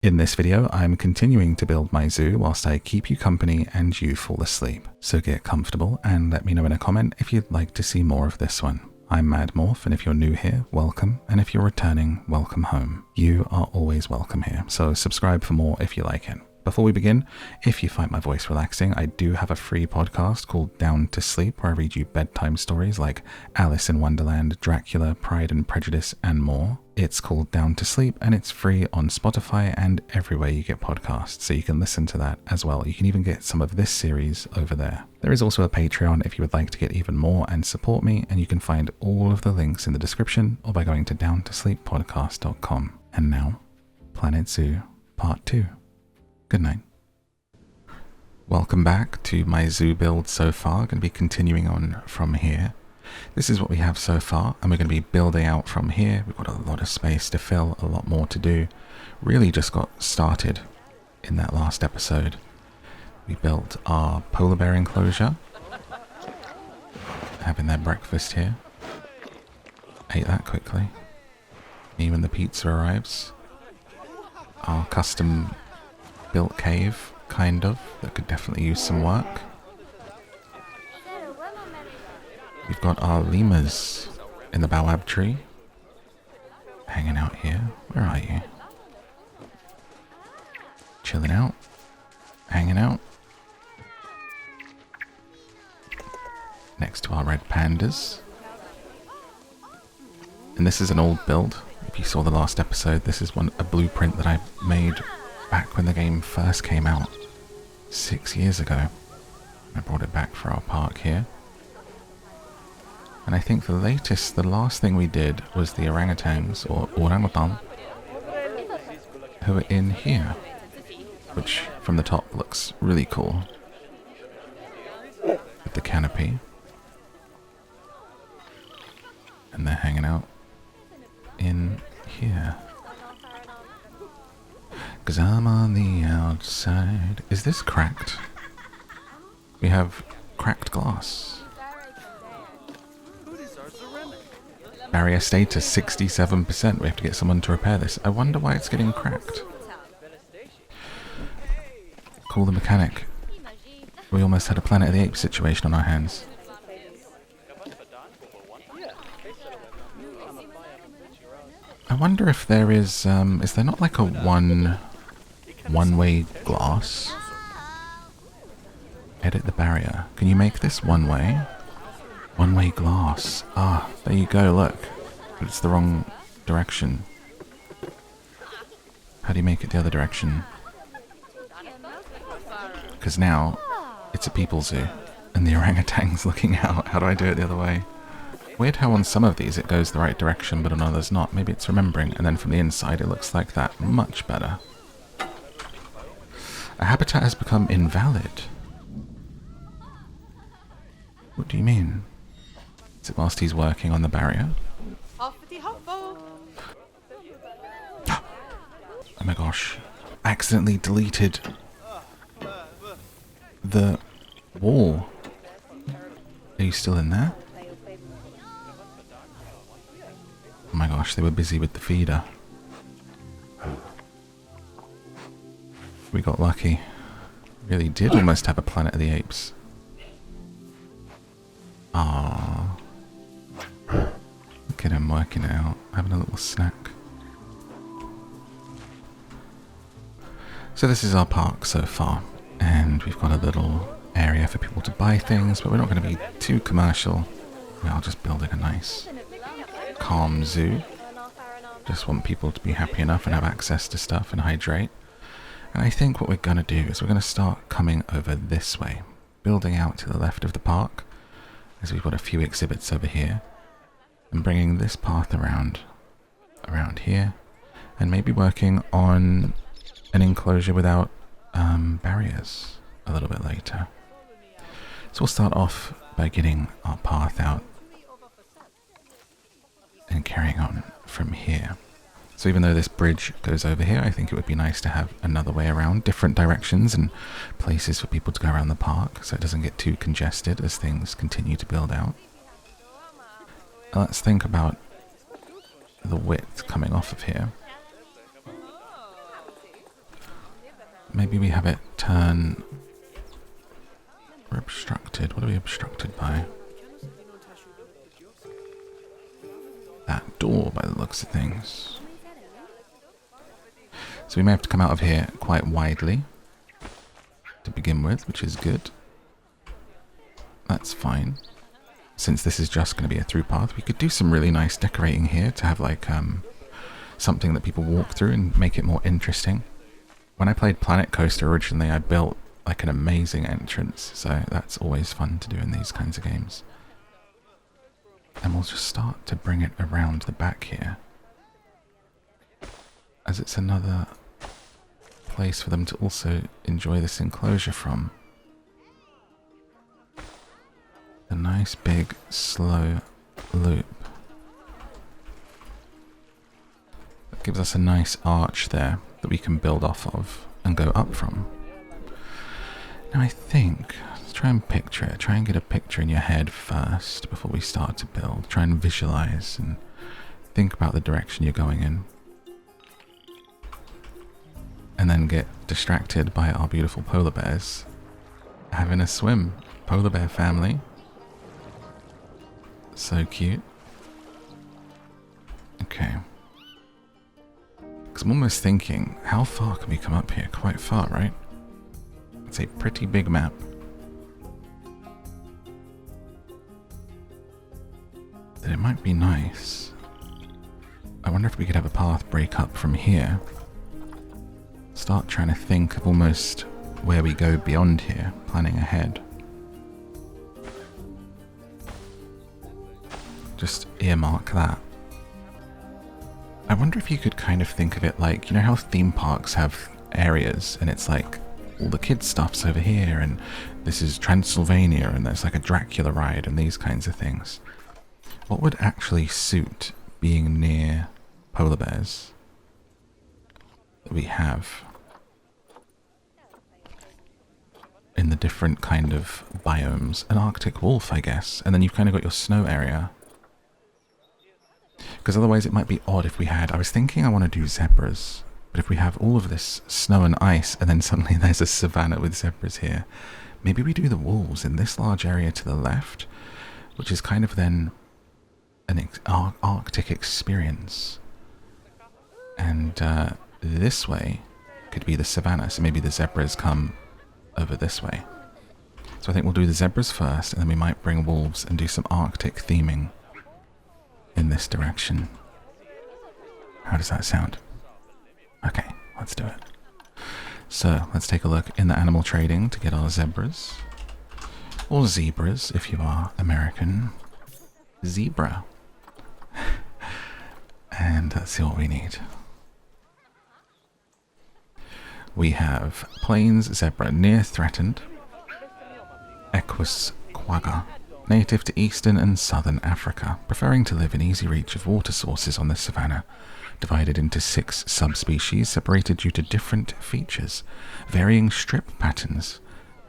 In this video, I'm continuing to build my zoo whilst I keep you company and you fall asleep. So get comfortable and let me know in a comment if you'd like to see more of this one. I'm MadMorph, and if you're new here, welcome, and if you're returning, welcome home. You are always welcome here, so subscribe for more if you like it. Before we begin, if you find my voice relaxing, I do have a free podcast called Down to Sleep, where I read you bedtime stories like Alice in Wonderland, Dracula, Pride and Prejudice, and more. It's called Down to Sleep, and it's free on Spotify and everywhere you get podcasts, so you can listen to that as well. You can even get some of this series over there. There is also a Patreon if you would like to get even more and support me, and you can find all of the links in the description or by going to downtosleeppodcast.com. And now, Planet Zoo Part 2. Good night. Welcome back to my zoo build so far. Going to be continuing on from here. This is what we have so far, and we're going to be building out from here. We've got a lot of space to fill, a lot more to do. Really just got started in that last episode. We built our polar bear enclosure. Having their breakfast here. Ate that quickly. Even the pizza arrives. Our custom built cave, kind of, that could definitely use some work. We've got our lemurs in the baobab tree, hanging out here. Where are you? Chilling out, hanging out. Next to our red pandas. And this is an old build. If you saw the last episode, this is a blueprint that I made back when the game first came out 6 years ago. I brought it back for our park here. And I think the last thing we did was the orangutans, or orangutan, who are in here, which from the top looks really cool with the canopy. And they're hanging out in here. 'Cause I'm on the outside. Is this cracked? We have cracked glass. Barrier status 67%. We have to get someone to repair this. I wonder why it's getting cracked. Call the mechanic. We almost had a Planet of the Apes situation on our hands. I wonder if there is there not like a one-way glass? Edit the barrier. Can you make this one-way? One-way glass. Ah, there you go, look. But it's the wrong direction. How do you make it the other direction? Because now, it's a people zoo. And the orangutan's looking out. How do I do it the other way? Weird how on some of these it goes the right direction, but on others not. Maybe it's remembering, and then from the inside it looks like that. Much better. A habitat has become invalid. What do you mean? Is it whilst he's working on the barrier? Oh my gosh. Accidentally deleted the wall. Are you still in there? Oh my gosh, they were busy with the feeder. We got lucky. Really did almost have a Planet of the Apes. Ah, look at him working it out, having a little snack. So this is our park so far, and we've got a little area for people to buy things, but we're not going to be too commercial. We are just building a nice calm zoo. Just want people to be happy enough and have access to stuff and hydrate. And I think what we're going to do is we're going to start coming over this way, building out to the left of the park, as we've got a few exhibits over here, and bringing this path around here, and maybe working on an enclosure without barriers a little bit later. So we'll start off by getting our path out and carrying on from here. So even though this bridge goes over here, I think it would be nice to have another way around, different directions and places for people to go around the park so it doesn't get too congested as things continue to build out. Let's think about the width coming off of here. Maybe we have it turn... We're obstructed. What are we obstructed by? That door, by the looks of things. So we may have to come out of here quite widely to begin with, which is good. That's fine. Since this is just going to be a through path, we could do some really nice decorating here to have like something that people walk through and make it more interesting. When I played Planet Coaster originally, I built like an amazing entrance, so that's always fun to do in these kinds of games. And we'll just start to bring it around the back here, as it's another place for them to also enjoy this enclosure from. A nice big slow loop. That gives us a nice arch there that we can build off of and go up from. Now I think, let's try and picture it. Try and get a picture in your head first before we start to build. Try and visualize and think about the direction you're going in. And then get distracted by our beautiful polar bears having a swim. Polar bear family. So cute. Okay. Because I'm almost thinking, how far can we come up here? Quite far, right? It's a pretty big map. Then it might be nice. I wonder if we could have a path break up from here. Start trying to think of almost where we go beyond here, planning ahead. Just earmark that. I wonder if you could kind of think of it like, you know how theme parks have areas and it's like all the kids' stuff's over here and this is Transylvania and there's like a Dracula ride and these kinds of things. What would actually suit being near polar bears that we have in the different kind of biomes? An Arctic wolf, I guess, and then you've kind of got your snow area. Because otherwise it might be odd if we had... I was thinking I want to do zebras, but if we have all of this snow and ice and then suddenly there's a savanna with zebras here, maybe we do the wolves in this large area to the left, which is kind of then an Arctic experience. And this way could be the savanna, so maybe the zebras come over this way. So I think we'll do the zebras first, and then we might bring wolves and do some Arctic theming in this direction. How does that sound? Okay, let's do it. So let's take a look in the animal trading to get our zebras. Or zebras, if you are American. Zebra. And let's see what we need. We have plains zebra, near threatened. Equus quagga, native to eastern and southern Africa, preferring to live in easy reach of water sources on the savanna, divided into 6 subspecies separated due to different features, varying strip patterns.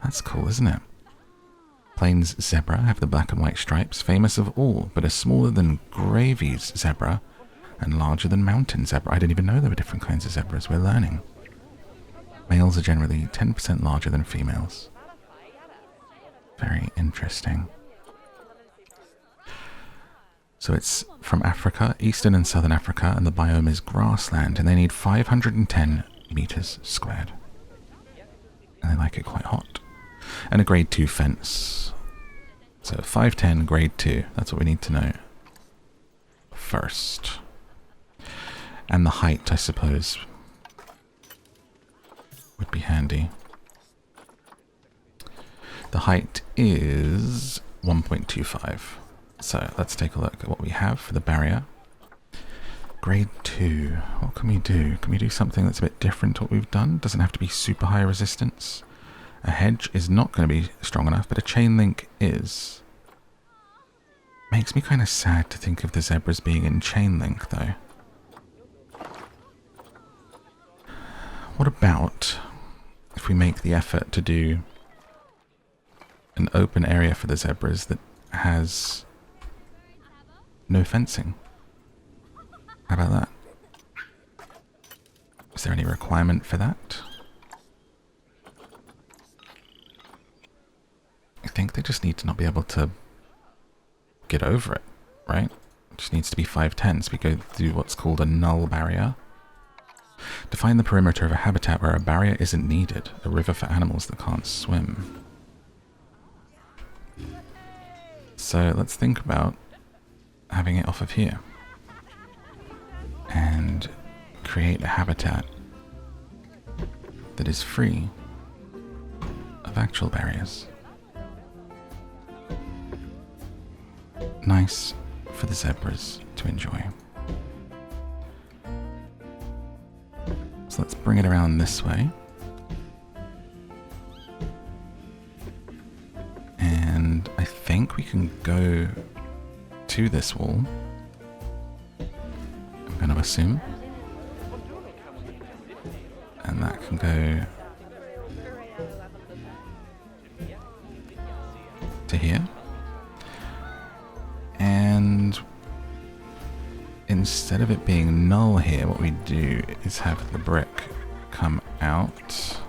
That's cool, isn't it? Plains zebra have the black and white stripes, famous of all, but are smaller than Gravy's zebra and larger than mountain zebra. I didn't even know there were different kinds of zebras. We're learning. Males are generally 10% larger than females. Very interesting. So it's from Africa, eastern and southern Africa, and the biome is grassland, and they need 510 meters squared. And they like it quite hot. And a grade 2 fence. So 510, grade 2, that's what we need to know first. And the height, I suppose, would be handy. The height is 1.25. So let's take a look at what we have for the barrier. Grade 2. What can we do? Can we do something that's a bit different to what we've done? Doesn't have to be super high resistance. A hedge is not going to be strong enough, but a chain link is. Makes me kind of sad to think of the zebras being in chain link, though. What about if we make the effort to do an open area for the zebras that has no fencing? How about that? Is there any requirement for that? they just need to not be able to get over it, right? It just needs to be 5'10", so we go through what's called a null barrier. Define the perimeter of a habitat where a barrier isn't needed, a river for animals that can't swim. So let's think about having it off of here and create a habitat that is free of actual barriers. Nice for the zebras to enjoy. So let's bring it around this way. And I think we can go to this wall. I'm going to assume. And that can go to here. And instead of it being null here, what we do is have the brick come out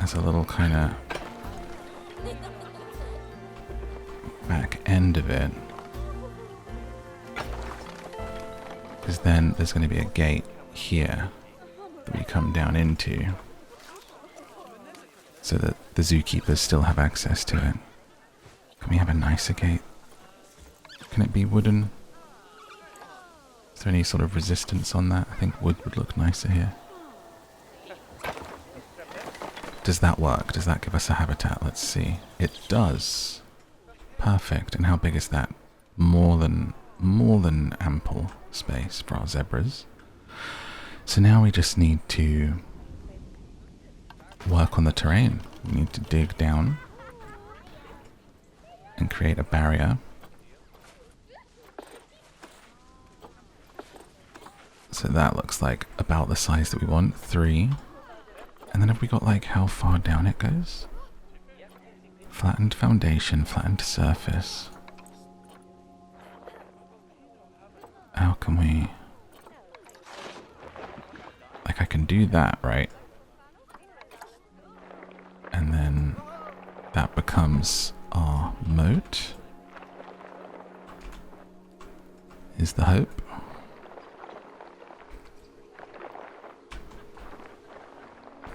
as a little kind of back end of it. Because then there's going to be a gate here that we come down into so that the zookeepers still have access to it. Can we have a nicer gate? Can it be wooden? Is there any sort of resistance on that? I think wood would look nicer here. Does that work? Does that give us a habitat? Let's see. It does. Perfect. And how big is that? More than ample space for our zebras. So now we just need to work on the terrain. We need to dig down and create a barrier. So that looks like about the size that we want, 3. And then have we got like how far down it goes? Flattened foundation, flattened surface. How can we... Like I can do that, right? And then that becomes our moat. Is the hope.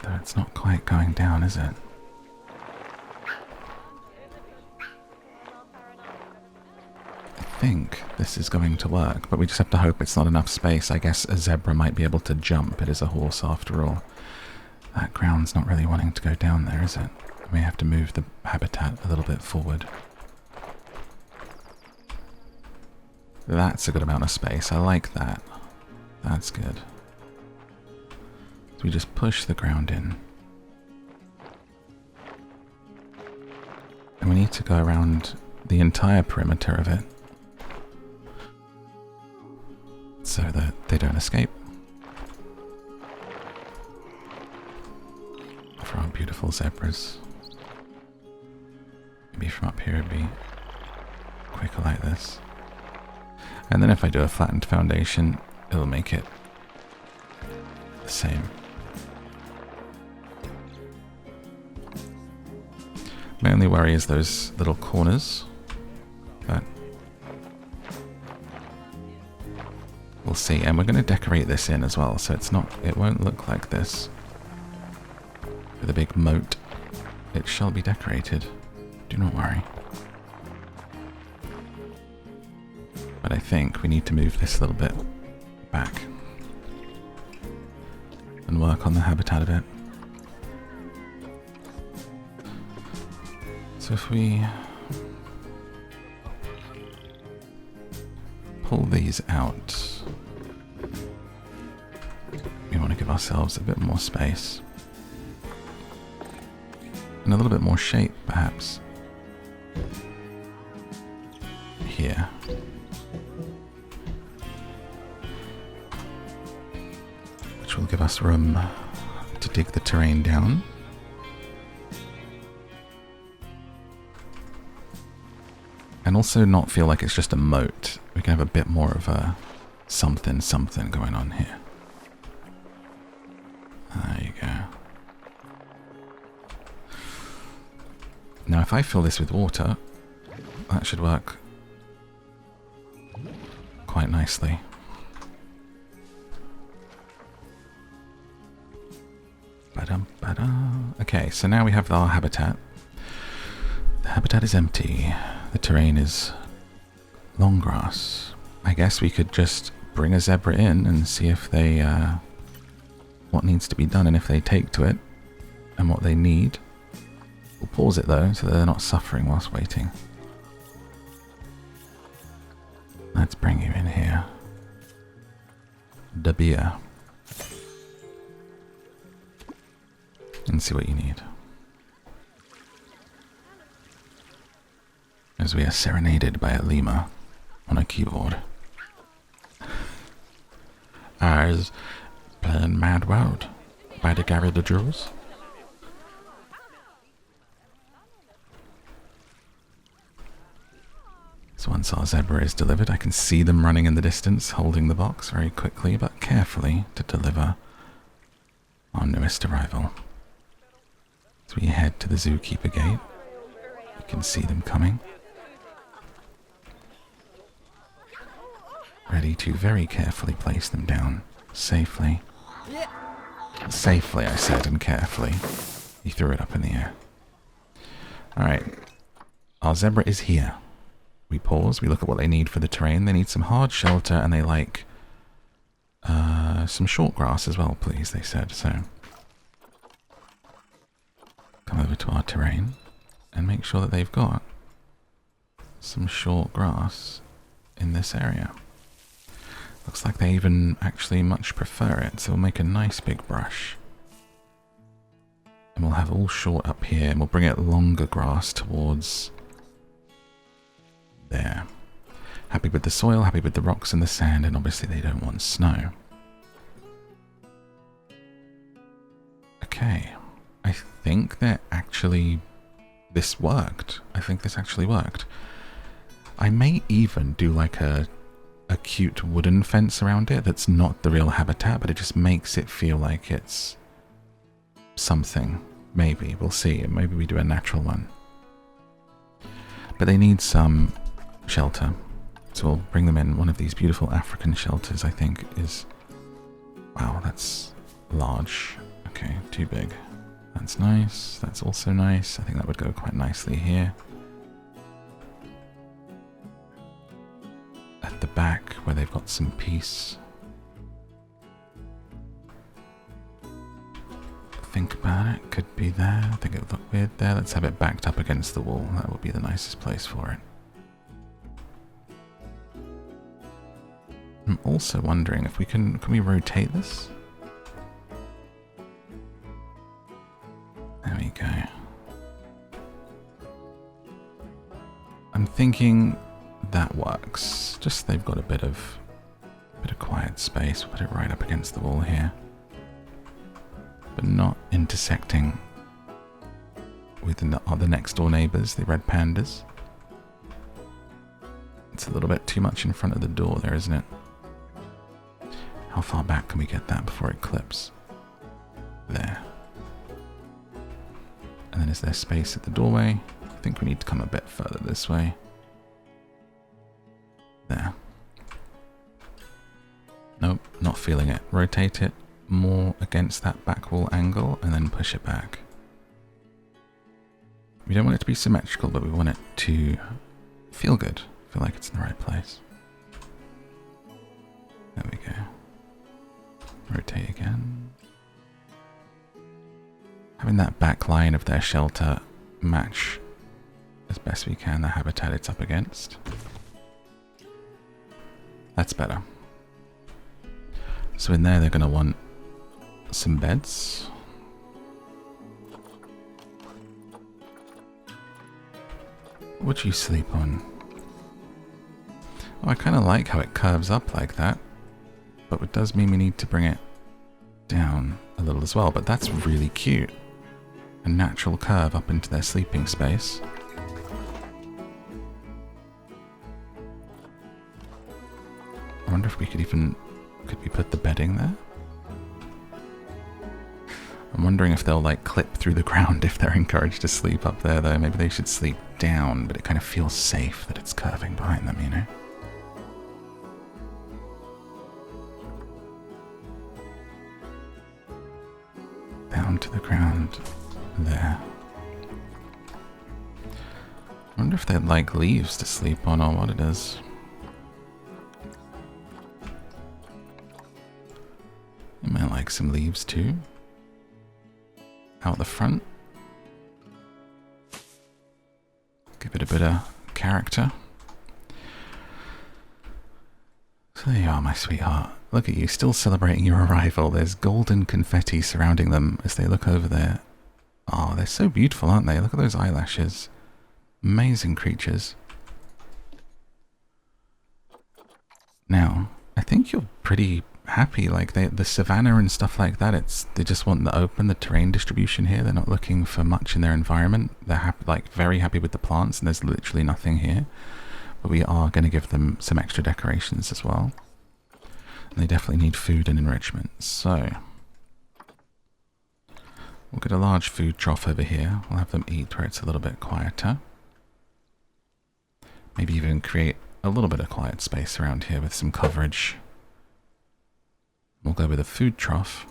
Though it's not quite going down, is it? I think this is going to work, but we just have to hope it's not enough space. I guess a zebra might be able to jump. It is a horse after all. That ground's not really wanting to go down there, is it? We may have to move the habitat a little bit forward. That's a good amount of space. I like that. That's good. So we just push the ground in. And we need to go around the entire perimeter of it so that they don't escape. For our beautiful zebras. Maybe from up here it'd be quicker like this. And then if I do a flattened foundation, it'll make it the same. My only worry is those little corners, but we'll see. And we're going to decorate this in as well, so it won't look like this. With a big moat, it shall be decorated. Do not worry. But I think we need to move this a little bit back and work on the habitat a bit. So if we pull these out, we want to give ourselves a bit more space. And a little bit more shape, perhaps. Here. Which will give us room to dig the terrain down. And also not feel like it's just a moat. We can have a bit more of a something going on here. There you go. Now if I fill this with water, that should work quite nicely. Okay, so now we have our habitat. The habitat is empty. The terrain is long grass. I guess we could just bring a zebra in and see if they, what needs to be done and if they take to it and what they need. We'll pause it though, so that they're not suffering whilst waiting. Let's bring you in here. Dabia. And see what you need. As we are serenaded by a lemur on a keyboard. Ours playing Mad World by the Gary the Jules. So once our zebra is delivered, I can see them running in the distance, holding the box very quickly but carefully to deliver our newest arrival. As we head to the zookeeper gate, you can see them coming. Ready to very carefully place them down. Safely. Safely, I said, and carefully. He threw it up in the air. Alright. Our zebra is here. We pause, we look at what they need for the terrain. They need some hard shelter and they like some short grass as well, please, they said. So come over to our terrain and make sure that they've got some short grass in this area. Looks like they even actually much prefer it, so we'll make a nice big brush. And we'll have all short up here, and we'll bring it longer grass towards there. Happy with the soil, happy with the rocks and the sand, and obviously they don't want snow. Okay. I think that actually this worked. I think this actually worked. I may even do like a cute wooden fence around it that's not the real habitat, but it just makes it feel like it's something. Maybe. We'll see. Maybe we do a natural one. But they need some shelter. So we'll bring them in. One of these beautiful African shelters, I think, is... Wow, that's large. Okay, too big. That's nice. That's also nice. I think that would go quite nicely here. At the back, where they've got some peace. Think about it. Could be there. I think it would look weird there. Let's have it backed up against the wall. That would be the nicest place for it. I'm also wondering if we can we rotate this? There we go. I'm thinking that works. Just they've got a bit of quiet space. We'll put it right up against the wall here. But not intersecting with the next door neighbours, the red pandas. It's a little bit too much in front of the door there, isn't it? How far back can we get that before it clips? There. And then is there space at the doorway? I think we need to come a bit further this way. There. Nope, not feeling it. Rotate it more against that back wall angle and then push it back. We don't want it to be symmetrical, but we want it to feel good. Feel like it's in the right place. There we go. Rotate again. Having that back line of their shelter match as best we can the habitat it's up against. That's better. So in there they're going to want some beds. What would you sleep on? Oh, I kind of like how it curves up like that. But it does mean we need to bring it down a little as well. But that's really cute. A natural curve up into their sleeping space. I wonder if we could even... Could we put the bedding there? I I'm wondering if they'll like clip through the ground if they're encouraged to sleep up there though. Maybe they should sleep down, but it kind of feels safe that it's curving behind them, you know? Down to the ground there. I wonder if they'd like leaves to sleep on or what it is. They might like some leaves too. Out the front. Give it a bit of character. So there you are, my sweetheart. Look at you, still celebrating your arrival. There's golden confetti surrounding them as they look over there. Oh, they're so beautiful, aren't they? Look at those eyelashes. Amazing creatures. Now, I think you're pretty happy. Like, the savannah and stuff like that, they just want the open, the terrain distribution here. They're not looking for much in their environment. They're happy, like, very happy with the plants, and there's literally nothing here. But we are going to give them some extra decorations as well. And they definitely need food and enrichment. So, we'll get a large food trough over here. We'll have them eat where it's a little bit quieter. Maybe even create a little bit of quiet space around here with some coverage. We'll go with a food trough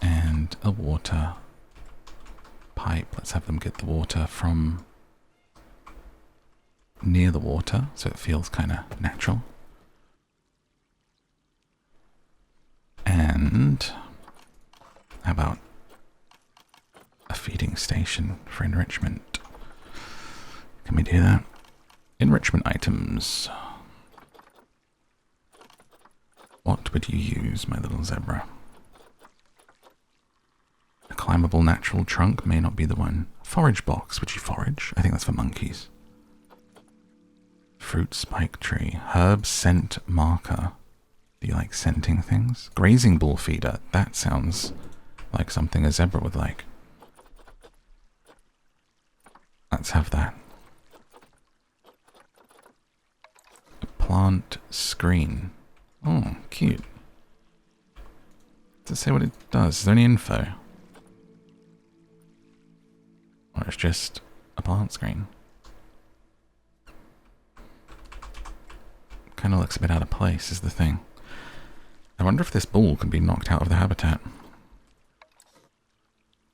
and a water pipe. Let's have them get the water from near the water so it feels kind of natural. And how about a feeding station for enrichment? Can we do that? Enrichment items. What would you use, my little zebra? A climbable natural trunk may not be the one. Forage box. Would you forage? I think that's for monkeys. Fruit spike tree. Herb scent marker. Do you like scenting things? Grazing bull feeder. That sounds like something a zebra would like. Let's have that. A plant screen. Oh, cute. Does it say what it does? Is there any info? Or it's just a plant screen? Kind of looks a bit out of place is the thing. I wonder if this bull can be knocked out of the habitat.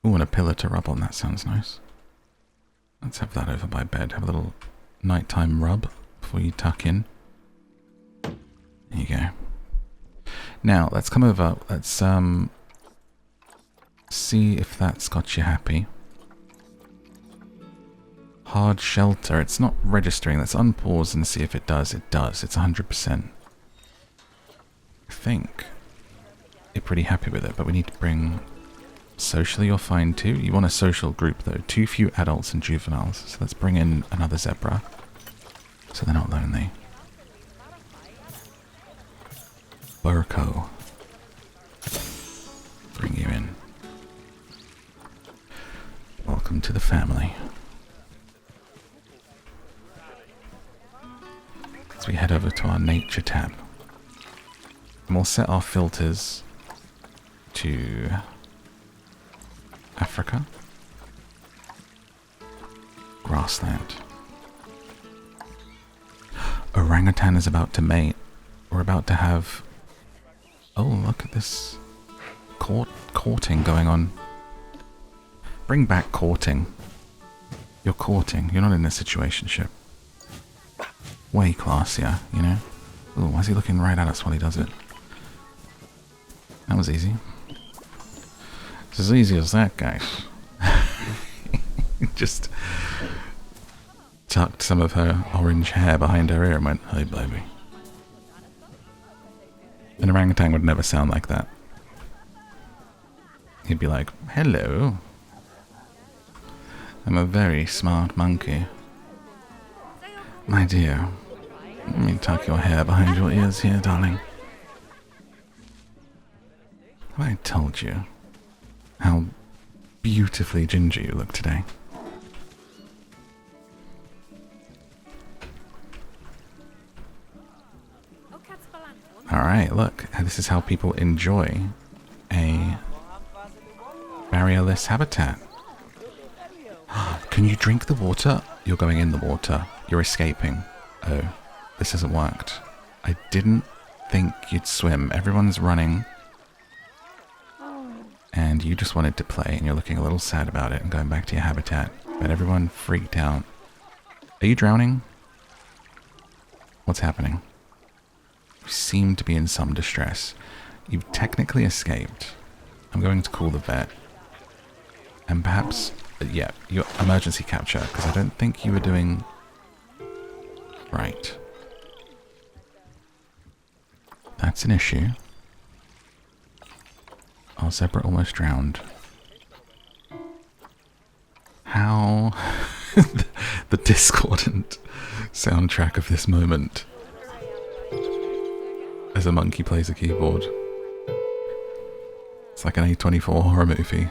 Ooh, and a pillar to rub on. That sounds nice. Let's have that over by bed. Have a little nighttime rub before you tuck in. There you go. Now, let's come over. Let's see if that's got you happy. Hard shelter. It's not registering. Let's unpause and see if it does. It does. It's 100%. I think you're pretty happy with it, but we need to bring... Socially, you're fine too. You want a social group though. Too few adults and juveniles. So let's bring in another zebra. So they're not lonely. Burko. Bring you in. Welcome to the family. As we head over to our nature tab. And we'll set our filters to Africa. Grassland. Orangutan is about to mate. We're about to have... Oh, look at this courting going on. Bring back courting. You're courting. You're not in a situationship. Way classier, you know? Ooh, why is he looking right at us while he does it? That was easy. It's as easy as that, guys. Just tucked some of her orange hair behind her ear and went, "Hey, baby." An orangutan would never sound like that. He'd be like, "Hello. I'm a very smart monkey. My dear, let me tuck your hair behind your ears here, darling. Have I told you how beautifully ginger you look today?" Alright, look. This is how people enjoy a Barrierless habitat. Can you drink the water? You're going in the water. You're escaping. Oh, this hasn't worked. I didn't think you'd swim. Everyone's running. And you just wanted to play, and you're looking a little sad about it and going back to your habitat. But everyone freaked out. Are you drowning? What's happening? You seem to be in some distress. You've technically escaped. I'm going to call the vet. And perhaps, yeah, your emergency capture, because I don't think you were doing right. That's an issue. Our zebra almost drowned. How? The discordant soundtrack of this moment as a monkey plays a keyboard. It's like an A24 horror movie.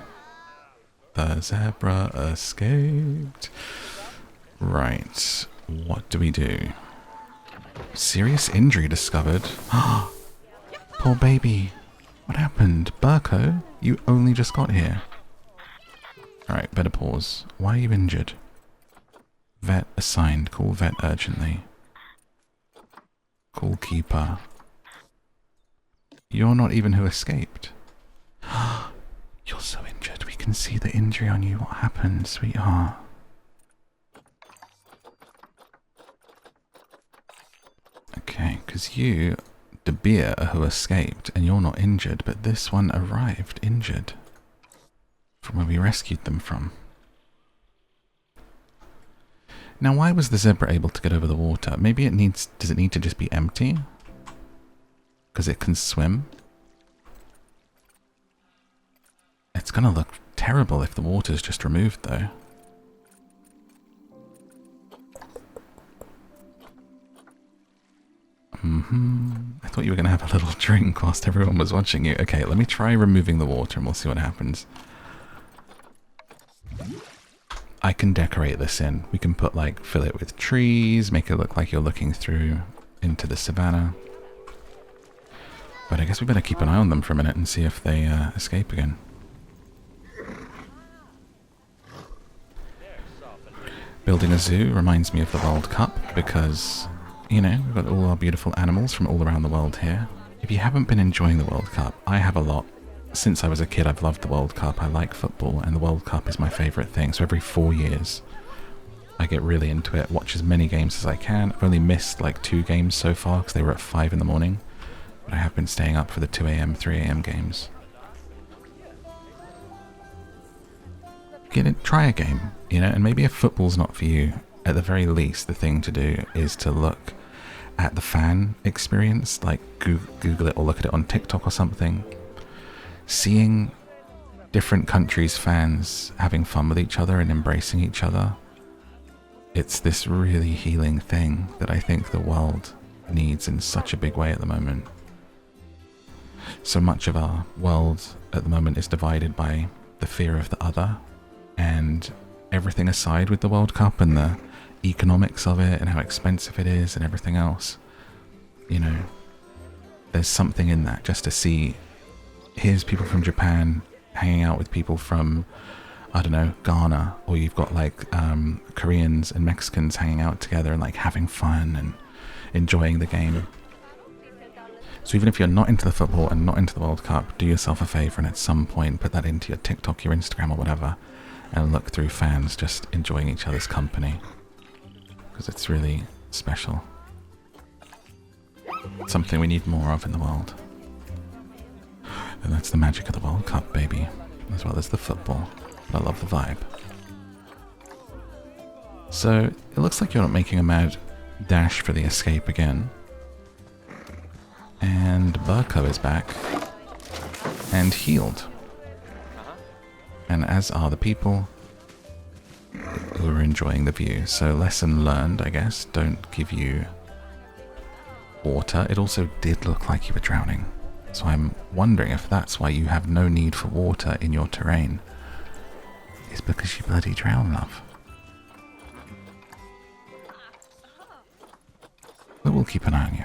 The zebra escaped. Right. What do we do? Serious injury discovered. Poor baby. What happened? Burko, you only just got here. Alright, better pause. Why are you injured? Vet assigned. Call vet urgently. Call keeper. You're not even who escaped. You're so injured. We can see the injury on you. What happened, sweetheart? Okay, because you, the beer, who escaped, and you're not injured, but this one arrived injured from where we rescued them from. Now, why was the zebra able to get over the water? Maybe it needs... Does it need to just be empty? Because it can swim? It's going to look terrible if the water's just removed, though. I thought you were going to have a little drink whilst everyone was watching you. Okay, let me try removing the water and we'll see what happens. I can decorate this in. We can put, like, fill it with trees, make it look like you're looking through into the savannah. But I guess we better keep an eye on them for a minute and see if they escape again. Building a zoo reminds me of the World Cup because, you know, we've got all our beautiful animals from all around the world here. If you haven't been enjoying the World Cup, I have a lot. Since I was a kid, I've loved the World Cup. I like football, and the World Cup is my favourite thing. So every 4 years, I get really into it, watch as many games as I can. I've only missed like 2 games so far because they were at 5 in the morning. But I have been staying up for the 2 a.m., 3 a.m. games. Try a game, you know, and maybe if football's not for you, at the very least, the thing to do is to look at the fan experience, like Google it or look at it on TikTok or something. Seeing different countries' fans having fun with each other and embracing each other, it's this really healing thing that I think the world needs in such a big way at the moment. So much of our world at the moment is divided by the fear of the other, and everything aside with the World Cup and the economics of it and how expensive it is and everything else, you know, there's something in that just to see. Here's people from Japan hanging out with people from, I don't know, Ghana, or you've got like Koreans and Mexicans hanging out together and like having fun and enjoying the game. So even if you're not into the football and not into the World Cup, do yourself a favour and at some point put that into your TikTok, your Instagram or whatever, and look through fans just enjoying each other's company. Because it's really special. It's something we need more of in the world. And that's the magic of the World Cup, baby. As well as the football. But I love the vibe. So, it looks like you're not making a mad dash for the escape again. And Burko is back. And healed. And as are the people who are enjoying the view. So, lesson learned, I guess. Don't give you water. It also did look like you were drowning. So I'm wondering if that's why you have no need for water in your terrain. It's because you bloody drown, love. But we'll keep an eye on you.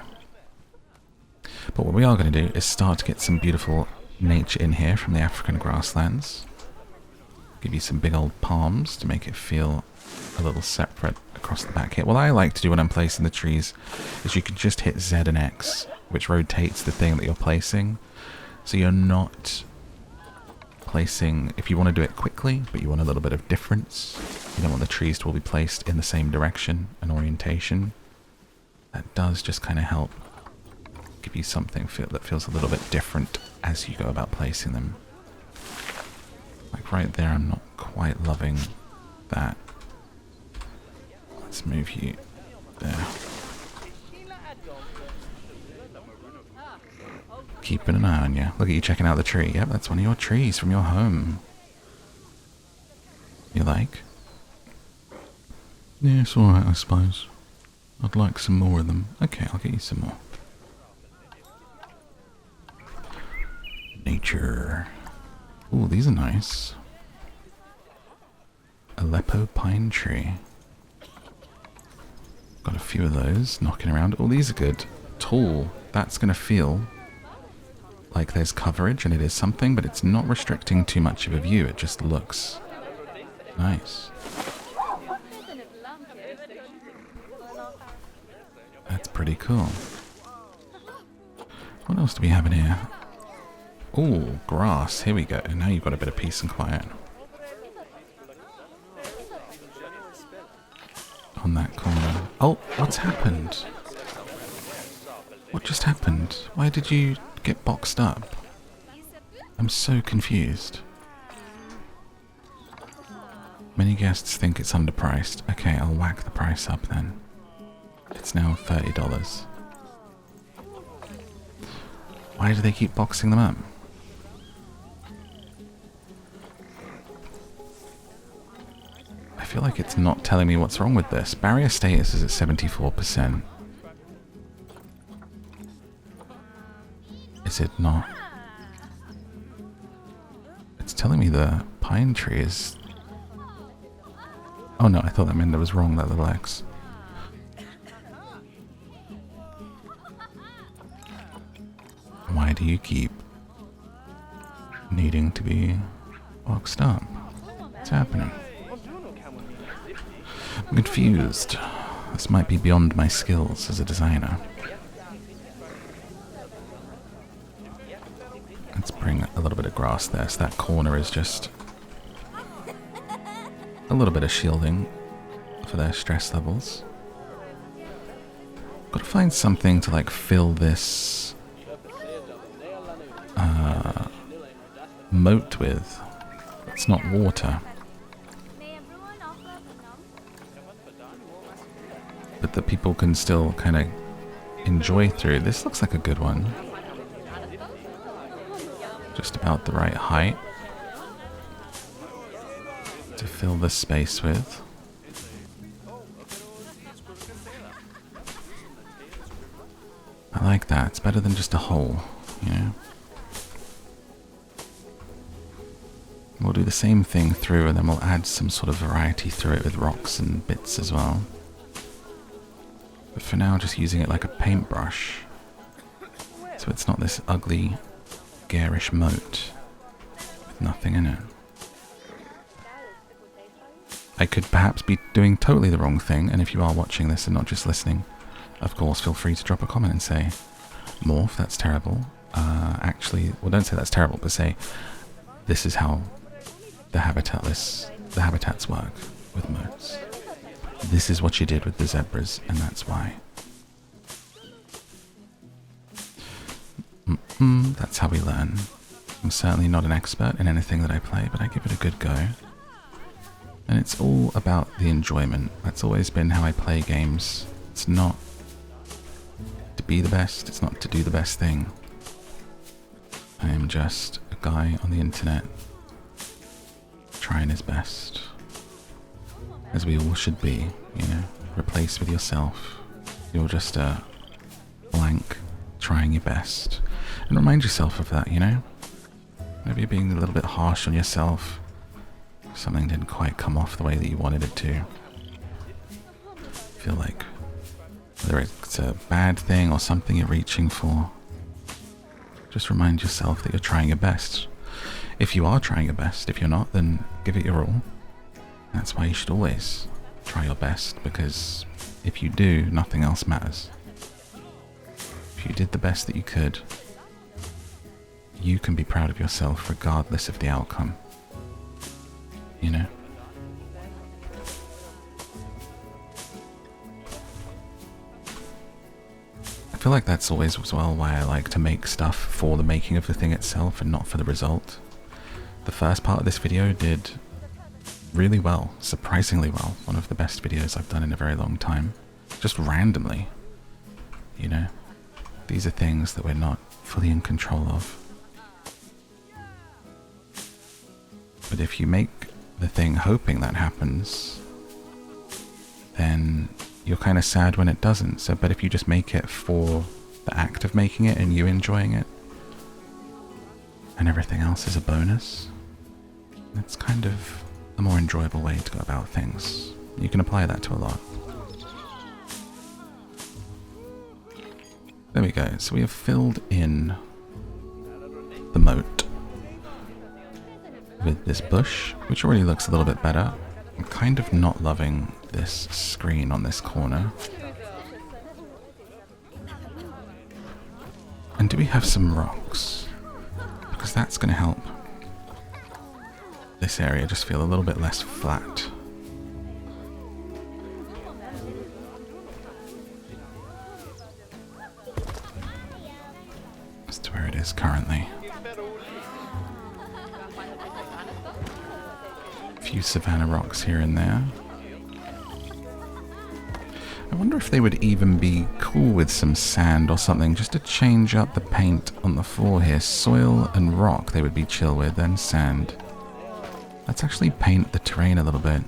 But what we are going to do is start to get some beautiful nature in here from the African grasslands. Give you some big old palms to make it feel a little separate across the back here. What I like to do when I'm placing the trees is you can just hit Z and X, which rotates the thing that you're placing. So you're not placing, if you want to do it quickly, but you want a little bit of difference, you don't want the trees to all be placed in the same direction and orientation. That does just kind of help give you something that feels a little bit different as you go about placing them. Like right there, I'm not quite loving that. Let's move you there. Keeping an eye on you. Look at you checking out the tree. Yep, that's one of your trees from your home. You like? Yeah, it's alright, I suppose. I'd like some more of them. Okay, I'll get you some more. Nature. Ooh, these are nice. Aleppo pine tree. Got a few of those knocking around. Oh, these are good. Tall. That's going to feel like there's coverage and it is something, but it's not restricting too much of a view. It just looks nice. That's pretty cool. What else do we have in here? Oh, grass. Here we go. Now you've got a bit of peace and quiet. On that corner. Oh, what's happened? What just happened? Why did you get boxed up? I'm so confused. Many guests think it's underpriced. Okay, I'll whack the price up then. It's now $30. Why do they keep boxing them up? I feel like it's not telling me what's wrong with this. Barrier status is at 74%. Is it not? It's telling me the pine tree is... Oh no, I thought that meant it was wrong, that little X. Why do you keep needing to be boxed up? What's happening? I'm confused. This might be beyond my skills as a designer. Let's bring a little bit of grass there, so that corner is just a little bit of shielding for their stress levels. Got to find something to like fill this moat with. It's not water. But that people can still kind of enjoy through. This looks like a good one. Just about the right height to fill this space with. I like that. It's better than just a hole, you know? We'll do the same thing through and then we'll add some sort of variety through it with rocks and bits as well. But for now, just using it like a paintbrush. So it's not this ugly, garish moat with nothing in it. I could perhaps be doing totally the wrong thing, and if you are watching this and not just listening, of course, feel free to drop a comment and say, Morph, that's terrible. Actually, well, don't say that's terrible, but say, this is how the habitats work with moats. This is what you did with the zebras, and that's why. That's how we learn. I'm certainly not an expert in anything that I play, but I give it a good go. And it's all about the enjoyment. That's always been how I play games. It's not to be the best, it's not to do the best thing. I am just a guy on the internet trying his best. As we all should be, you know. Replace with yourself. You're just a blank trying your best. And remind yourself of that, you know. Maybe you're being a little bit harsh on yourself. Something didn't quite come off the way that you wanted it to. Feel like whether it's a bad thing or something you're reaching for, just remind yourself that you're trying your best. If you are trying your best, if you're not, then give it your all. That's why you should always try your best, because if you do, nothing else matters. If you did the best that you could, you can be proud of yourself regardless of the outcome. You know? I feel like that's always as well why I like to make stuff for the making of the thing itself and not for the result. The first part of this video did really well, surprisingly well. One of the best videos I've done in a very long time. Just randomly. You know? These are things that we're not fully in control of. But if you make the thing hoping that happens, then you're kind of sad when it doesn't. So, but if you just make it for the act of making it and you enjoying it, and everything else is a bonus, that's kind of a more enjoyable way to go about things. You can apply that to a lot. There we go. So we have filled in the moat with this bush, which already looks a little bit better. I'm kind of not loving this screen on this corner. And do we have some rocks? Because that's going to help this area just feel a little bit less flat. As to where it is currently. A few savanna rocks here and there. I wonder if they would even be cool with some sand or something, just to change up the paint on the floor here. Soil and rock they would be chill with, then sand. Let's actually paint the terrain a little bit.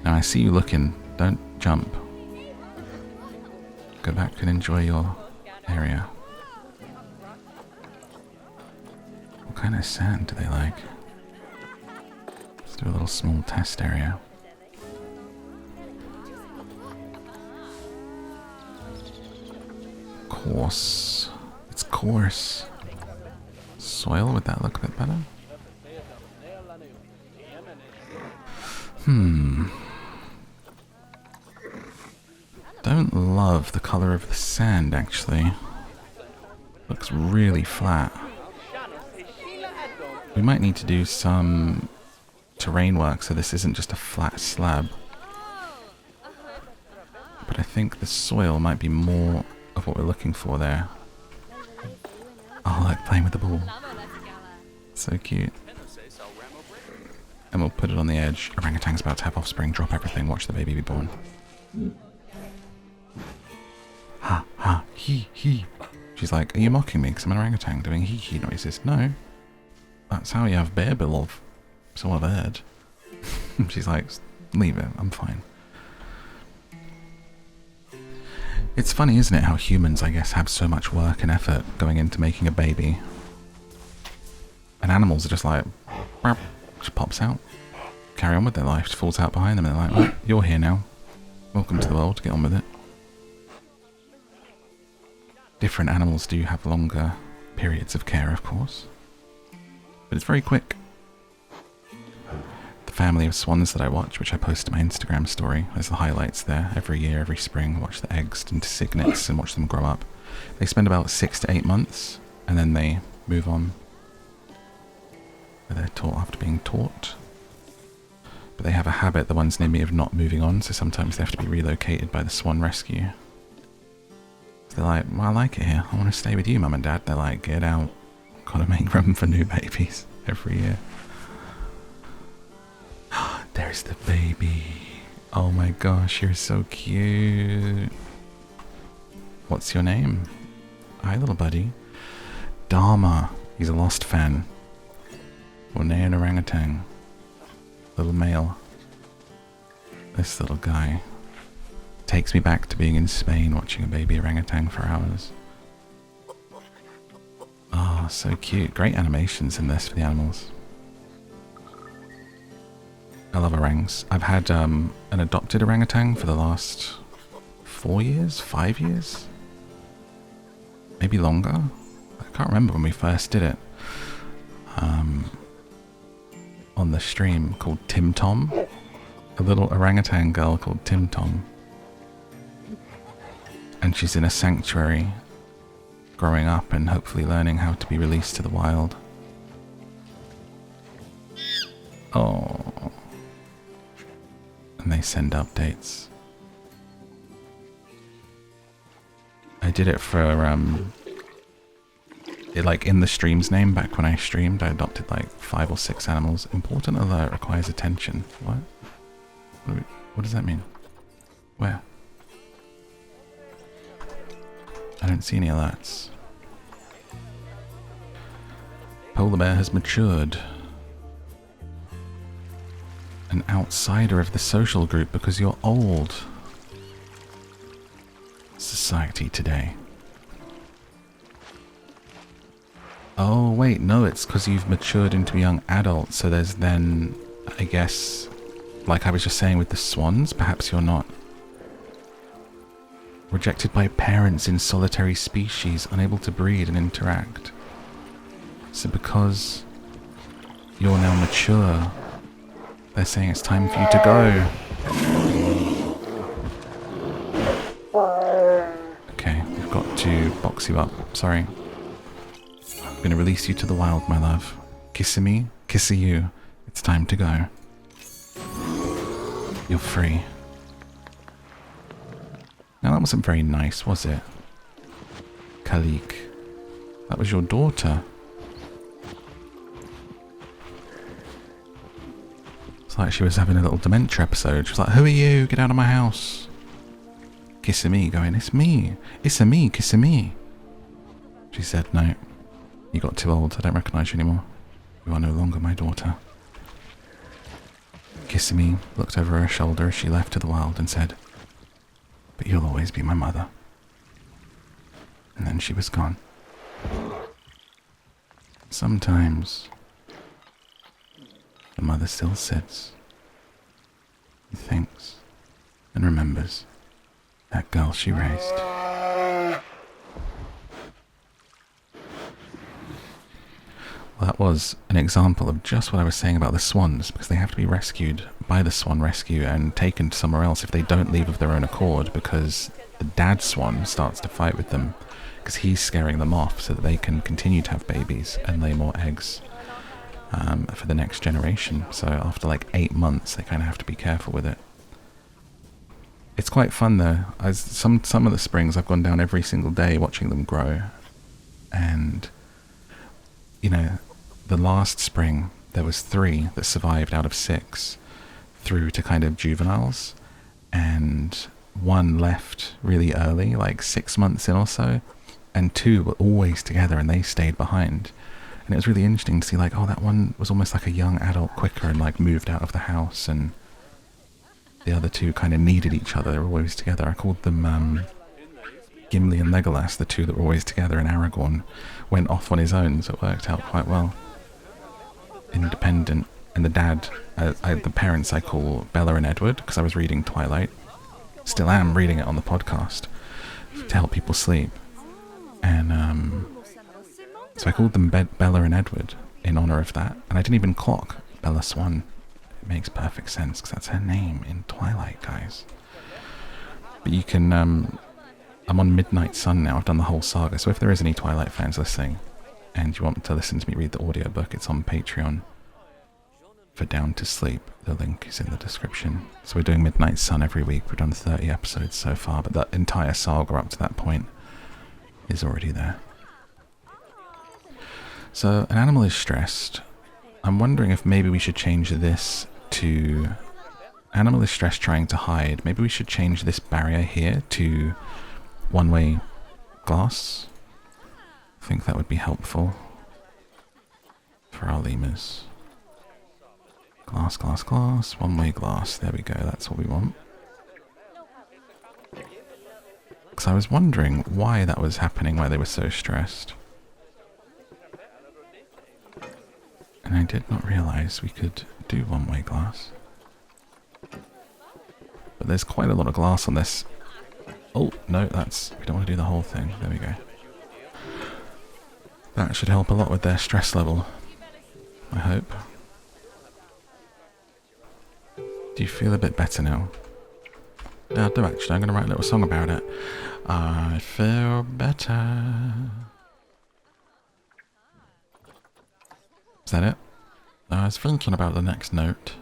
Now I see you looking. Don't jump. Go back and enjoy your area. What kind of sand do they like? Let's do a little small test area. Coarse. It's coarse. Soil, would that look a bit better? Don't love the color of the sand, actually. Looks really flat. We might need to do some terrain work so this isn't just a flat slab. But I think the soil might be more of what we're looking for there. Oh, like playing with the ball. So cute. And we'll put it on the edge. Orangutan's about to have offspring. Drop everything. Watch the baby be born. Ha, ha, he. She's like, are you mocking me because I'm an orangutan doing he noises? No. That's how you have bear beloved. So I've heard. She's like, leave it. I'm fine. It's funny, isn't it, how humans, I guess, have so much work and effort going into making a baby. And animals are just like, just pops out. Carry on with their life, just falls out behind them and they're like, well, you're here now. Welcome to the world, get on with it. Different animals do have longer periods of care, of course. But it's very quick. The family of swans that I watch, which I post to my Instagram story, there's the highlights there. Every year, every spring, watch the eggs into cygnets and watch them grow up. They spend about 6 to 8 months, and then they move on. They're taught after being taught. But they have a habit, the ones near me, of not moving on, so sometimes they have to be relocated by the swan rescue. So they're like, well, I like it here. I want to stay with you, Mum and Dad. They're like, get out. Gotta make room for new babies every year. There's the baby. Oh my gosh, you're so cute. What's your name? Hi, little buddy. Dharma. He's a Lost fan. Or an orangutan. Little male. This little guy takes me back to being in Spain watching a baby orangutan for hours. Oh, so cute. Great animations in this for the animals. I love orangs. I've had an adopted orangutan for the last 4 years, 5 years? Maybe longer? I can't remember when we first did it. on the stream called Tim Tom. A little orangutan girl called Tim Tom. And she's in a sanctuary, growing up and hopefully learning how to be released to the wild. Oh. And they send updates. I did it for, like in the stream's name, back when I streamed, I adopted like 5 or 6 animals. Important alert, requires attention. What? What does that mean? Where? I don't see any alerts. Polar bear has matured. An outsider of the social group because you're old. Society today. Oh wait, no, it's because you've matured into a young adult, so there's then, I guess, like I was just saying with the swans, perhaps you're not. Rejected by parents in solitary species, unable to breed and interact. So because you're now mature, they're saying it's time for you to go. Okay, we've got to box you up. Sorry. I'm going to release you to the wild, my love. Kissing me, kissing you. It's time to go. You're free. Now that wasn't very nice, was it? Khalik. That was your daughter. It's like she was having a little dementia episode. She was like, who are you? Get out of my house. Kissing me, going, it's me. It's a me, kissing me. She said, no. You got too old. I don't recognise you anymore. You are no longer my daughter. Kissing me, looked over her shoulder as she left to the wild and said, but you'll always be my mother. And then she was gone. Sometimes the mother still sits and thinks and remembers that girl she raised. Well, that was an example of just what I was saying about the swans, because they have to be rescued by the swan rescue and taken to somewhere else if they don't leave of their own accord, because the dad swan starts to fight with them because he's scaring them off so that they can continue to have babies and lay more eggs for the next generation. So after like 8 months, they kind of have to be careful with it. It's quite fun though. Some of the springs I've gone down every single day watching them grow, and you know, the last spring there was 3 that survived out of 6 through to kind of juveniles, and 1 left really early, like 6 months in or so, and 2 were always together and they stayed behind. And it was really interesting to see, like, oh, that one was almost like a young adult quicker and like moved out of the house, and the other 2 kind of needed each other. They were always together. I called them Gimli and Legolas, the 2 that were always together, and Aragorn went off on his own, so it worked out quite well. Independent. And the dad, the parents I call Bella and Edward, because I was reading Twilight. Still am reading it on the podcast to help people sleep. And so I called them Bella and Edward in honor of that. And I didn't even clock Bella Swan. It makes perfect sense because that's her name in Twilight, guys. But you can, I'm on Midnight Sun now. I've done the whole saga. So if there is any Twilight fans listening and you want to listen to me read the audiobook, it's on Patreon for Down to Sleep. The link is in the description. So we're doing Midnight Sun every week. We've done 30 episodes so far, but that entire saga up to that point is already there. So an animal is stressed. I'm wondering if maybe we should change this to animal is stressed trying to hide. Maybe we should change this barrier here to one-way glass. I think that would be helpful for our lemurs. Glass, glass, glass, one-way glass. There we go, that's what we want. Because I was wondering why that was happening, why they were so stressed. And I did not realise we could do one-way glass. But there's quite a lot of glass on this. Oh, no, we don't want to do the whole thing. There we go. That should help a lot with their stress level. I hope. Do you feel a bit better now? Yeah, I do actually. I'm going to write a little song about it. I feel better. Is that it? I was thinking about the next note.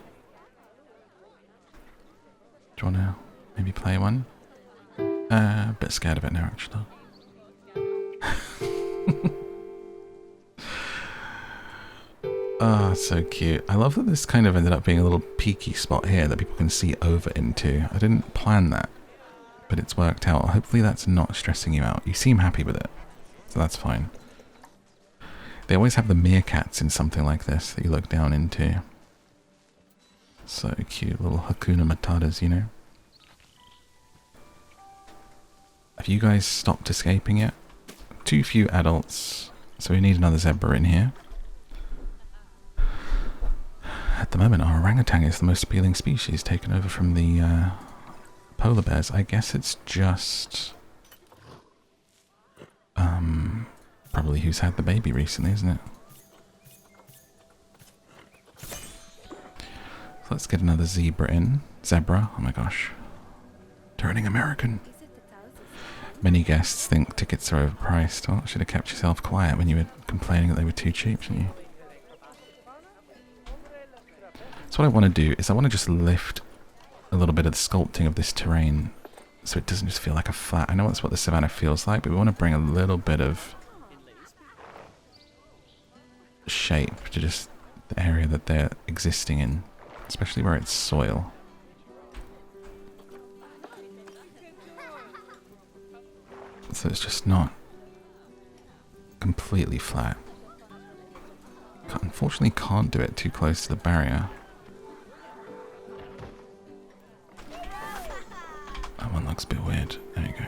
Do you want to maybe play one? A bit scared of it now, actually. Ah, oh, so cute. I love that this kind of ended up being a little peaky spot here that people can see over into. I didn't plan that, but it's worked out. Hopefully that's not stressing you out. You seem happy with it, so that's fine. They always have the meerkats in something like this that you look down into. So cute, little Hakuna Matatas, you know? Have you guys stopped escaping yet? Too few adults, so we need another zebra in here. At the moment, our orangutan is the most appealing species, taken over from the polar bears. I guess it's just probably who's had the baby recently, isn't it? So let's get another zebra in. Zebra, oh my gosh. Turning American. Many guests think tickets are overpriced. Well, should have kept yourself quiet when you were complaining that they were too cheap, shouldn't you? So what I want to do is I want to just lift a little bit of the sculpting of this terrain so it doesn't just feel like a flat. I know that's what the savannah feels like, but we want to bring a little bit of shape to just the area that they're existing in, especially where it's soil. So it's just not completely flat. Unfortunately can't do it too close to the barrier. That one looks a bit weird. There you go.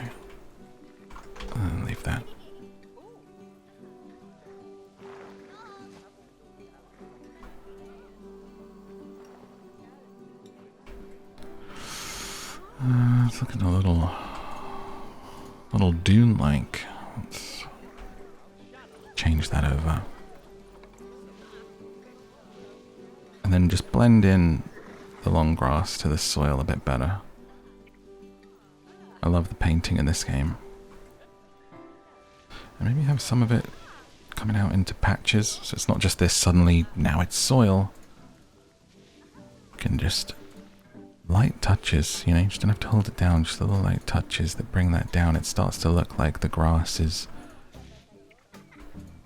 And leave that. It's looking a little dune-like. Let's change that over. And then just blend in the long grass to the soil a bit better. I love the painting in this game. And maybe have some of it coming out into patches, so it's not just this suddenly, now it's soil. You can just light touches, you know, you just don't have to hold it down, just little light touches that bring that down. It starts to look like the grass is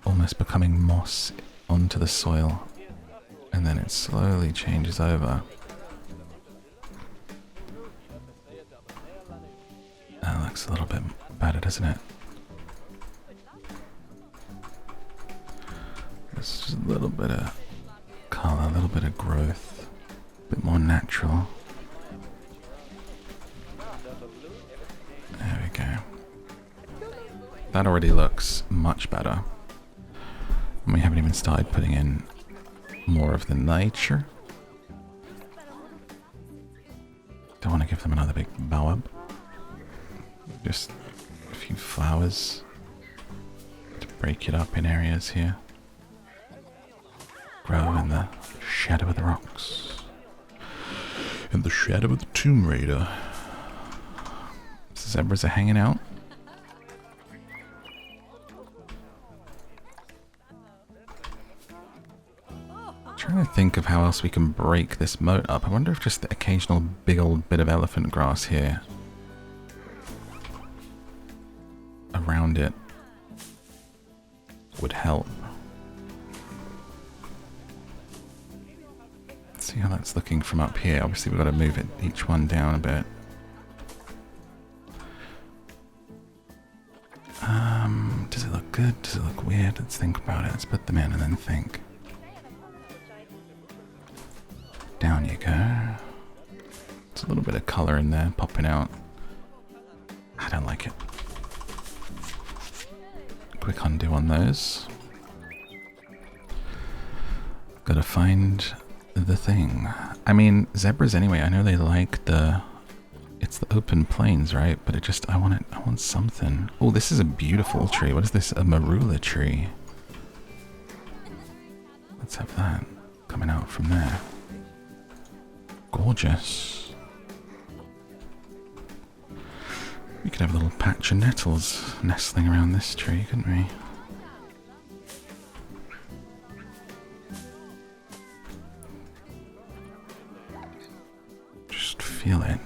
almost becoming moss onto the soil, and then it slowly changes over. That looks a little bit better, doesn't it? It's just a little bit of colour, a little bit of growth, a bit more natural. There we go. That already looks much better. And we haven't even started putting in more of the nature. Don't want to give them another big bow up. Just a few flowers to break it up in areas here. Grow in the shadow of the rocks. In the shadow of the Tomb Raider. Zebras are hanging out. I'm trying to think of how else we can break this moat up. I wonder if just the occasional big old bit of elephant grass here around it would help. Let's see how that's looking from up here. Obviously we've got to move it each one down a bit. Does it look good? Does it look weird? Let's think about it. Let's put them in and then think. Down you go. It's a little bit of colour in there popping out. I don't like it. Quick undo on those. Gotta find the thing. I mean, zebras anyway, I know they like it's the open plains, right? But it just, I want something. Oh, this is a beautiful tree. What is this? A marula tree. Let's have that coming out from there. Gorgeous. We could have a little patch of nettles nestling around this tree, couldn't we? Just feel it.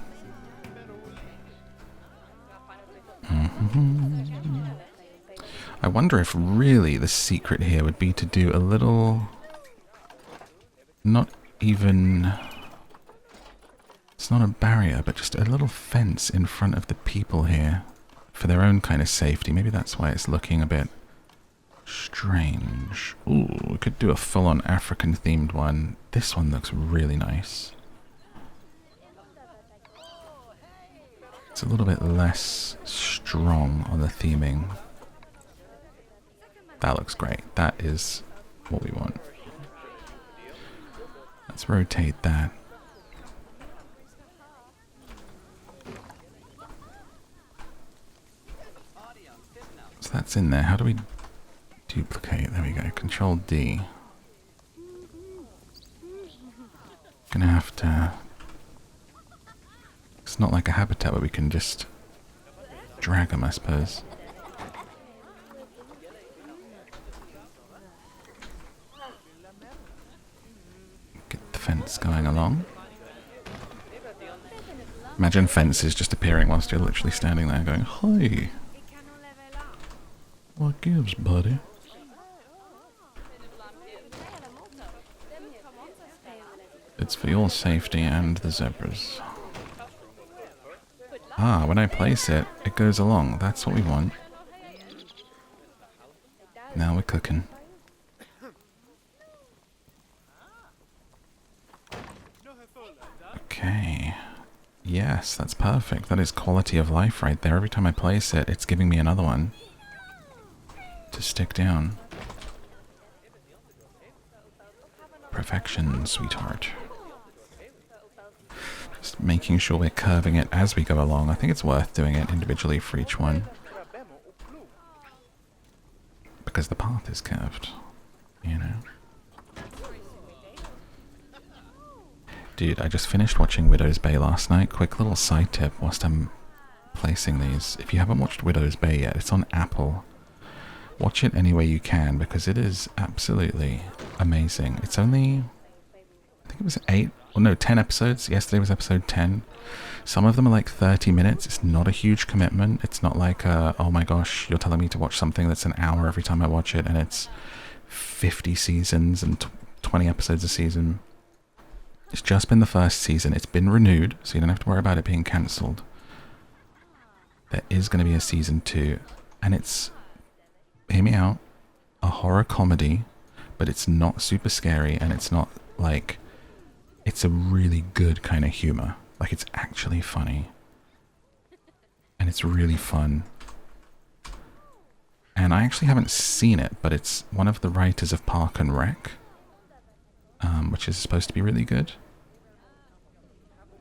I wonder if really the secret here would be to do a little... Not even... It's not a barrier, but just a little fence in front of the people here for their own kind of safety. Maybe that's why it's looking a bit strange. Ooh, we could do a full-on African-themed one. This one looks really nice. It's a little bit less strong on the theming. That looks great. That is what we want. Let's rotate that. So that's in there. How do we duplicate? There we go. Control D. Gonna have to... It's not like a habitat where we can just drag them, I suppose. Get the fence going along. Imagine fences just appearing whilst you're literally standing there going, "Hi! What gives, buddy?" It's for your safety and the zebras. Ah, when I place it, it goes along. That's what we want. Now we're cooking. Okay. Yes, that's perfect. That is quality of life right there. Every time I place it, it's giving me another one to stick down. Perfection, sweetheart. Just making sure we're curving it as we go along. I think it's worth doing it individually for each one, because the path is curved, you know. Dude, I just finished watching Widow's Bay last night. Quick little side tip whilst I'm placing these. If you haven't watched Widow's Bay yet, it's on Apple. Watch it any way you can, because it is absolutely amazing. It's only, I think it was 10 episodes. Yesterday was episode 10. Some of them are like 30 minutes. It's not a huge commitment. It's not like, oh my gosh, you're telling me to watch something that's an hour every time I watch it, and it's 50 seasons and 20 episodes a season. It's just been the first season. It's been renewed, so you don't have to worry about it being cancelled. There is going to be a season 2, and it's, hear me out, a horror comedy, but it's not super scary, and it's not like, it's a really good kind of humor. Like, it's actually funny, and it's really fun. And I actually haven't seen it, but it's one of the writers of Park and Rec, which is supposed to be really good.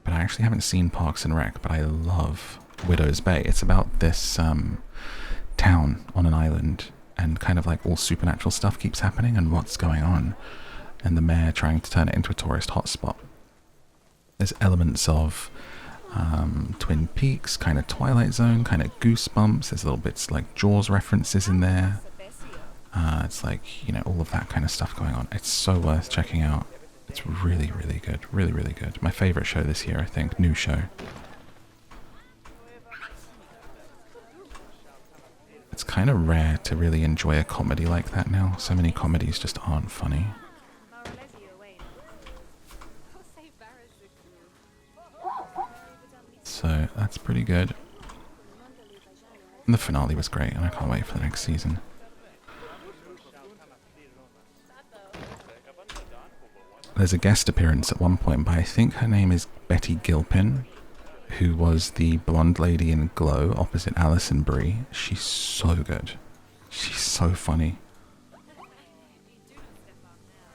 But I actually haven't seen Parks and Rec, but I love Widow's Bay. It's about this town on an island, and kind of like all supernatural stuff keeps happening, and what's going on, and the mayor trying to turn it into a tourist hotspot. There's elements of Twin Peaks, kind of Twilight Zone, kind of Goosebumps. There's little bits like Jaws references in there. It's like, you know, all of that kind of stuff going on. It's so worth checking out. It's really, really good. Really, really good. My favourite show this year, I think. New show. It's kind of rare to really enjoy a comedy like that now. So many comedies just aren't funny. So that's pretty good. And the finale was great, and I can't wait for the next season. There's a guest appearance at one point, but I think her name is Betty Gilpin, who was the blonde lady in Glow opposite Alison Brie. She's so good. She's so funny.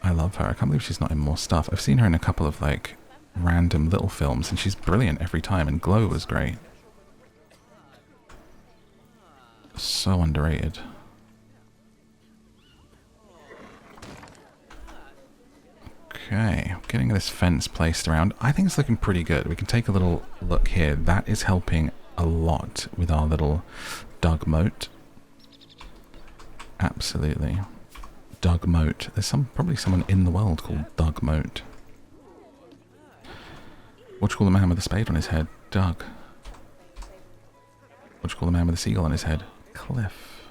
I love her. I can't believe she's not in more stuff. I've seen her in a couple of like random little films, and she's brilliant every time, and Glow was great. So underrated. Okay, getting this fence placed around. I think it's looking pretty good. We can take a little look here. That is helping a lot with our little dug moat. Absolutely. Dug moat. There's probably someone in the world called Dug Moat. What do you call the man with the spade on his head? Doug. What do you call the man with the seagull on his head? Cliff.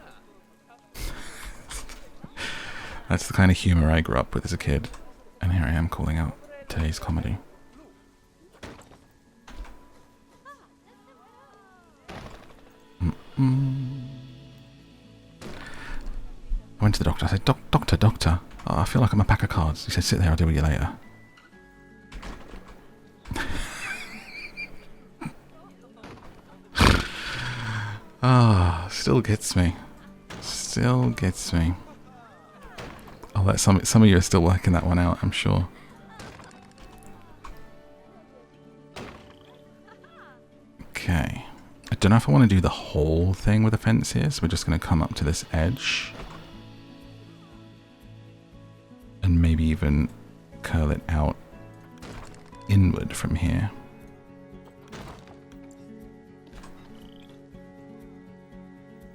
That's the kind of humour I grew up with as a kid. And here I am calling out today's comedy. I went to the doctor. I said, Doctor. Oh, I feel like I'm a pack of cards. He said, sit there, I'll deal with you later. Ah, still gets me. Still gets me. I'll let some of you are still working that one out, I'm sure. Okay. I don't know if I want to do the whole thing with a fence here, so we're just going to come up to this edge. And maybe even curl it out inward from here.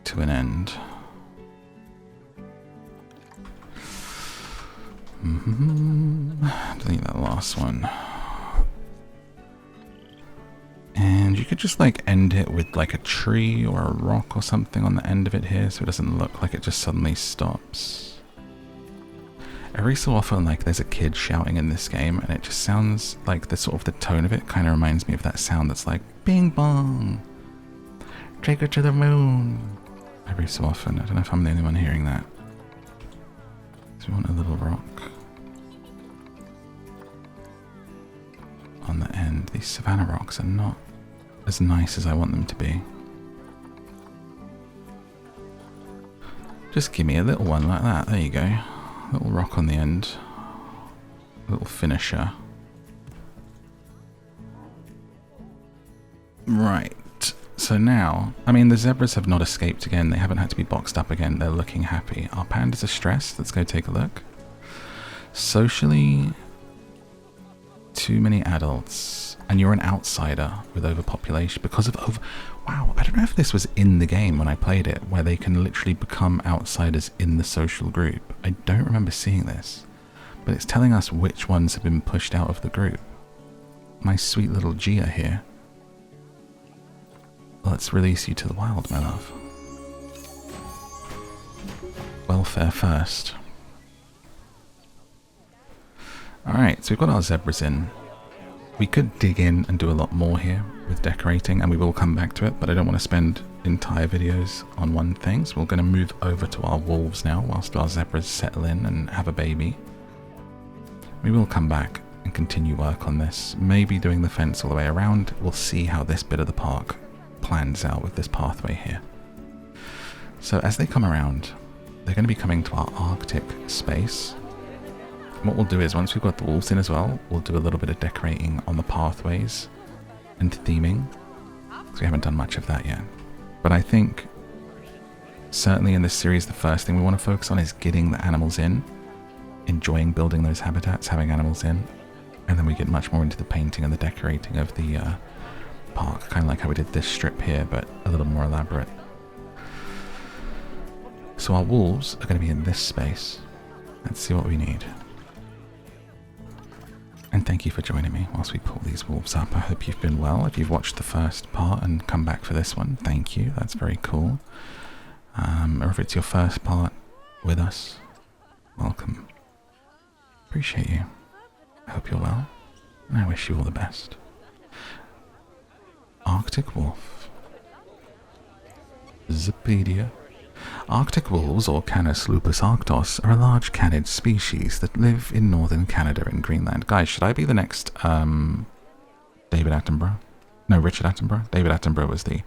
To an end. Delete that last one. And you could just like end it with like a tree or a rock or something on the end of it here, so it doesn't look like it just suddenly stops. Every so often, like, there's a kid shouting in this game, and it just sounds like the sort of the tone of it kind of reminds me of that sound that's like, bing bong, take her to the moon. Every so often. I don't know if I'm the only one hearing that. So we want a little rock on the end. These savanna rocks are not as nice as I want them to be. Just give me a little one like that. There you go. A little rock on the end. A little finisher. Right. So now, I mean, the zebras have not escaped again. They haven't had to be boxed up again. They're looking happy. Our pandas are stressed. Let's go take a look. Socially, too many adults. And you're an outsider with overpopulation because of Wow, I don't know if this was in the game when I played it, where they can literally become outsiders in the social group. I don't remember seeing this. But it's telling us which ones have been pushed out of the group. My sweet little Gia here. Let's release you to the wild, my love. Welfare first. Alright, so we've got our zebras in. We could dig in and do a lot more here with decorating, and we will come back to it, but I don't want to spend entire videos on one thing, so we're going to move over to our wolves now whilst our zebras settle in and have a baby. We will come back and continue work on this, maybe doing the fence all the way around. We'll see how this bit of the park plans out with this pathway here. So as they come around, they're going to be coming to our Arctic space. And what we'll do is, once we've got the wolves in as well, we'll do a little bit of decorating on the pathways and theming, because we haven't done much of that yet. But I think certainly in this series, the first thing we want to focus on is getting the animals in, enjoying building those habitats, having animals in, and then we get much more into the painting and the decorating of the park, kind of like how we did this strip here, but a little more elaborate. So our wolves are going to be in this space. Let's see what we need. And thank you for joining me whilst we pull these wolves up. I hope you've been well. If you've watched the first part and come back for this one, thank you. That's very cool. Or if it's your first part with us, welcome. Appreciate you. I hope you're well, and I wish you all the best. Arctic wolf. Zipedia. Arctic wolves, or Canis lupus arctos, are a large canid species that live in northern Canada and Greenland. Guys, should I be the next David Attenborough? No, Richard Attenborough? David Attenborough was the...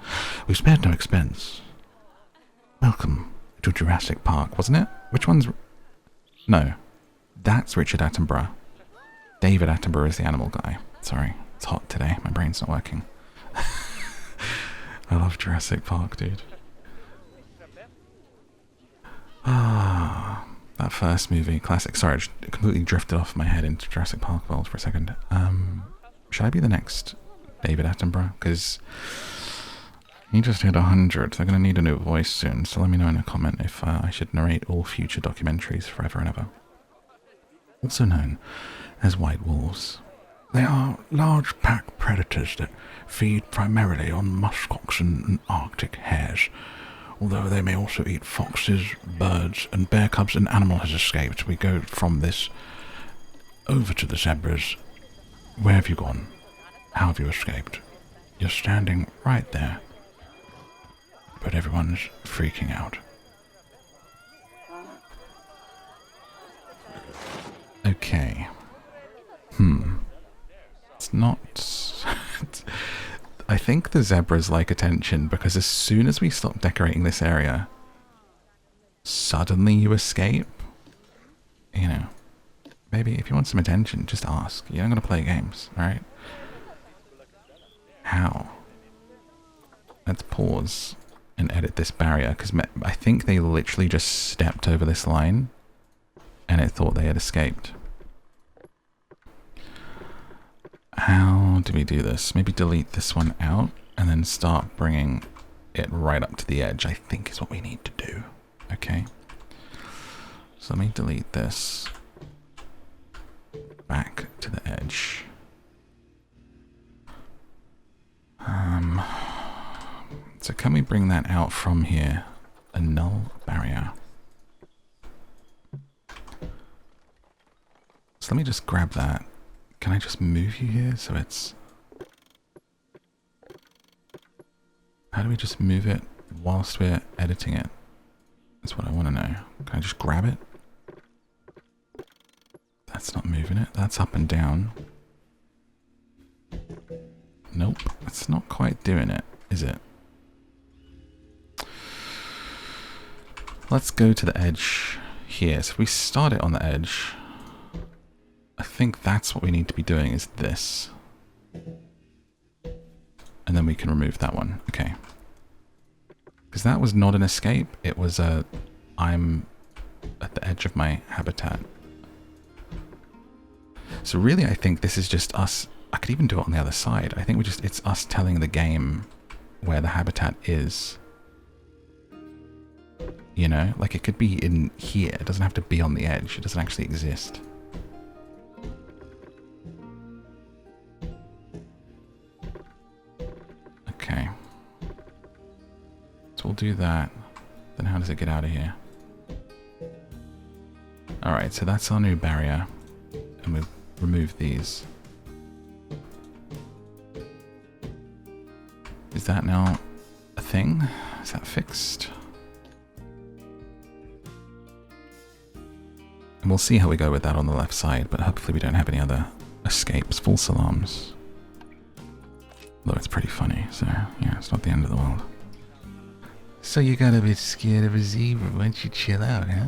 We've spared no expense. Welcome to Jurassic Park, wasn't it? Which one's... No, that's Richard Attenborough. David Attenborough is the animal guy. Sorry, it's hot today. My brain's not working. I love Jurassic Park, dude. That first movie, classic. Sorry, I just completely drifted off my head into Jurassic Park world for a second. Should I be the next David Attenborough? Because he just hit 100. They're going to need a new voice soon, so let me know in a comment if I should narrate all future documentaries forever and ever. Also known as white wolves. They are large pack predators that feed primarily on muskoxen and Arctic hares. Although they may also eat foxes, birds, and bear cubs. An animal has escaped. We go from this over to the zebras. Where have you gone? How have you escaped? You're standing right there. But everyone's freaking out. Okay. It's not... I think the zebras like attention because as soon as we stop decorating this area, suddenly you escape. You know, maybe if you want some attention, just ask. You're not going to play games, alright? How? Let's pause and edit this barrier because I think they literally just stepped over this line and it thought they had escaped. How do we do this? Maybe delete this one out and then start bringing it right up to the edge, I think is what we need to do. Okay. So let me delete this back to the edge. So can we bring that out from here? A null barrier. So let me just grab that. Can I just move you here so it's... How do we just move it whilst we're editing it? That's what I want to know. Can I just grab it? That's not moving it. That's up and down. Nope. That's not quite doing it, is it? Let's go to the edge here. So if we start it on the edge... I think that's what we need to be doing is this. And then we can remove that one. Okay. Because that was not an escape. It was a... I'm at the edge of my habitat. So really I think this is just us... I could even do it on the other side. I think it's us telling the game where the habitat is. You know? Like it could be in here. It doesn't have to be on the edge. It doesn't actually exist. Okay. So we'll do that. Then how does it get out of here? Alright, so that's our new barrier. And we'll remove these. Is that now a thing? Is that fixed? And we'll see how we go with that on the left side, but hopefully we don't have any other escapes, false alarms. Though it's pretty funny, so yeah, it's not the end of the world. So you got a bit scared of a zebra, why don't you chill out, huh?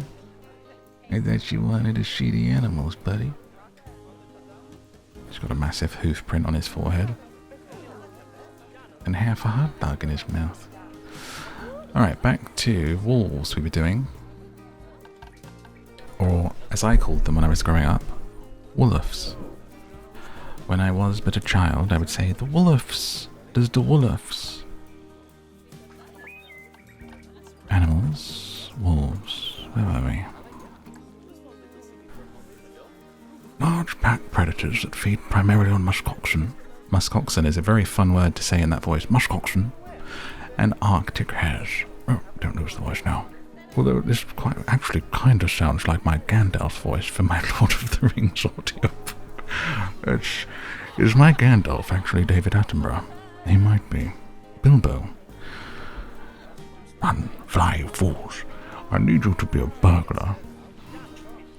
I thought you wanted to see the animals, buddy. He's got a massive hoof print on his forehead. And half a hot dog in his mouth. Alright, back to wolves we were doing. Or, as I called them when I was growing up, wolves. When I was but a child, I would say, the wolves. There's the wolves. Animals, wolves, where are we? Large pack predators that feed primarily on muskoxen. Muskoxen is a very fun word to say in that voice. Muskoxen. And Arctic hares. Oh, don't lose the voice now. Although this actually kind of sounds like my Gandalf voice for my Lord of the Rings audio. Is my Gandalf actually David Attenborough? He might be. Bilbo. Run, fly, fools. I need you to be a burglar.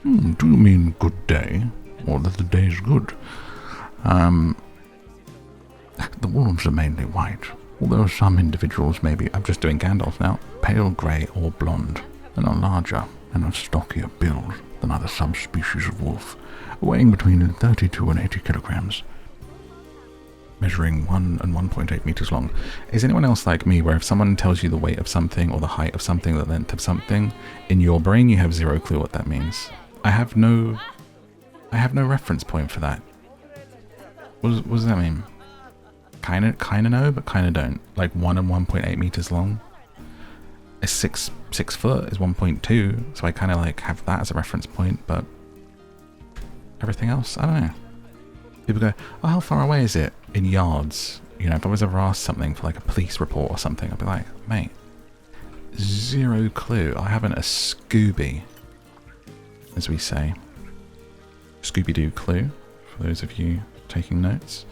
Do you mean good day? Or that the day is good? The wolves are mainly white, although some individuals may be, I'm just doing Gandalf now, pale grey or blonde, and are larger and of stockier build than other subspecies of wolf, weighing between 32 and 80 kilograms. measuring 1 and 1.8 meters long. Is anyone else like me, where if someone tells you the weight of something or the height of something, the length of something, in your brain you have zero clue what that means? I have no reference point for that. What does that mean? Kinda know, but kinda don't. Like 1 and 1.8 meters long. A 6 foot is 1.2, so I kind of like have that as a reference point, but everything else, I don't know. People go, oh, how far away is it in yards? You know, if I was ever asked something for like a police report or something, I'd be like, mate, zero clue. I haven't a Scooby, as we say. Scooby-Doo clue, for those of you taking notes.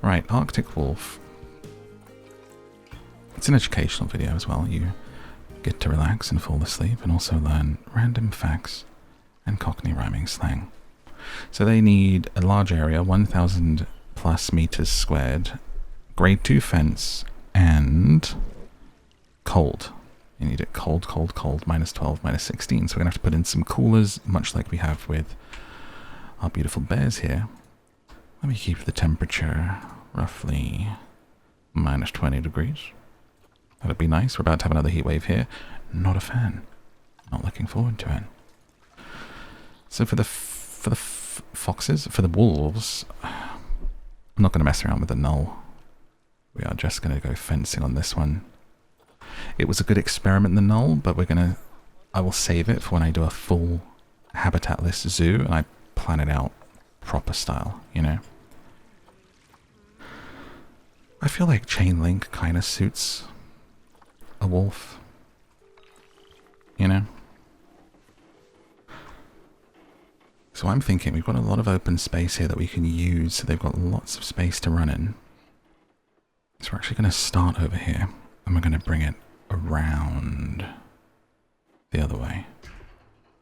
Right, Arctic Wolf. It's an educational video as well. You get to relax and fall asleep and also learn random facts and Cockney rhyming slang. So they need a large area, 1,000 plus meters squared, grade 2 fence, and cold. You need it cold, cold, cold, -12, -16. So we're going to have to put in some coolers, much like we have with our beautiful bears here. Let me keep the temperature roughly -20 degrees. That'd be nice. We're about to have another heat wave here. Not a fan. Not looking forward to it. So for the foxes, for the wolves, I'm not going to mess around with the null. We are just going to go fencing on this one. It was a good experiment, the null, but I will save it for when I do a full habitat-less zoo and I plan it out proper style, you know? I feel like chain link kind of suits a wolf, you know? So I'm thinking we've got a lot of open space here that we can use, so they've got lots of space to run in. So we're actually going to start over here, and we're going to bring it around the other way.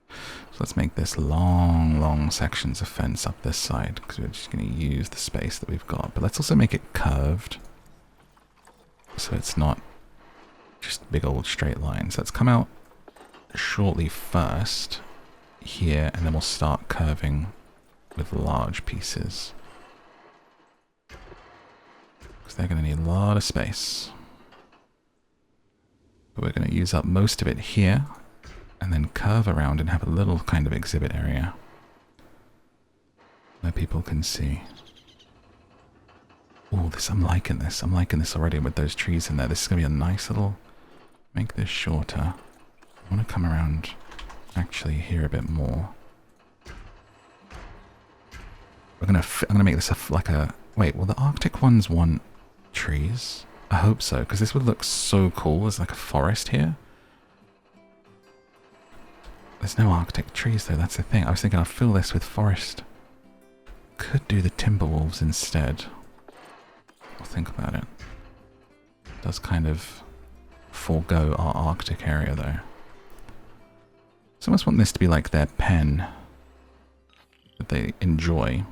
So let's make this long, long sections of fence up this side, because we're just going to use the space that we've got. But let's also make it curved, so it's not just big old straight lines. Let's come out shortly first here, and then we'll start curving with large pieces, because they're going to need a lot of space. But we're going to use up most of it here, and then curve around and have a little kind of exhibit area where people can see. Oh, I'm liking this. I'm liking this already with those trees in there. This is going to be a nice little... Make this shorter. I want to come around actually here a bit more. I'm gonna make this like a... Wait, will the Arctic ones want trees? I hope so, because this would look so cool as like a forest here. There's no Arctic trees though, that's the thing. I was thinking I'll fill this with forest. Could do the Timberwolves instead. I'll think about it. It does kind of forego our Arctic area though. So I almost want this to be like their pen that they enjoy.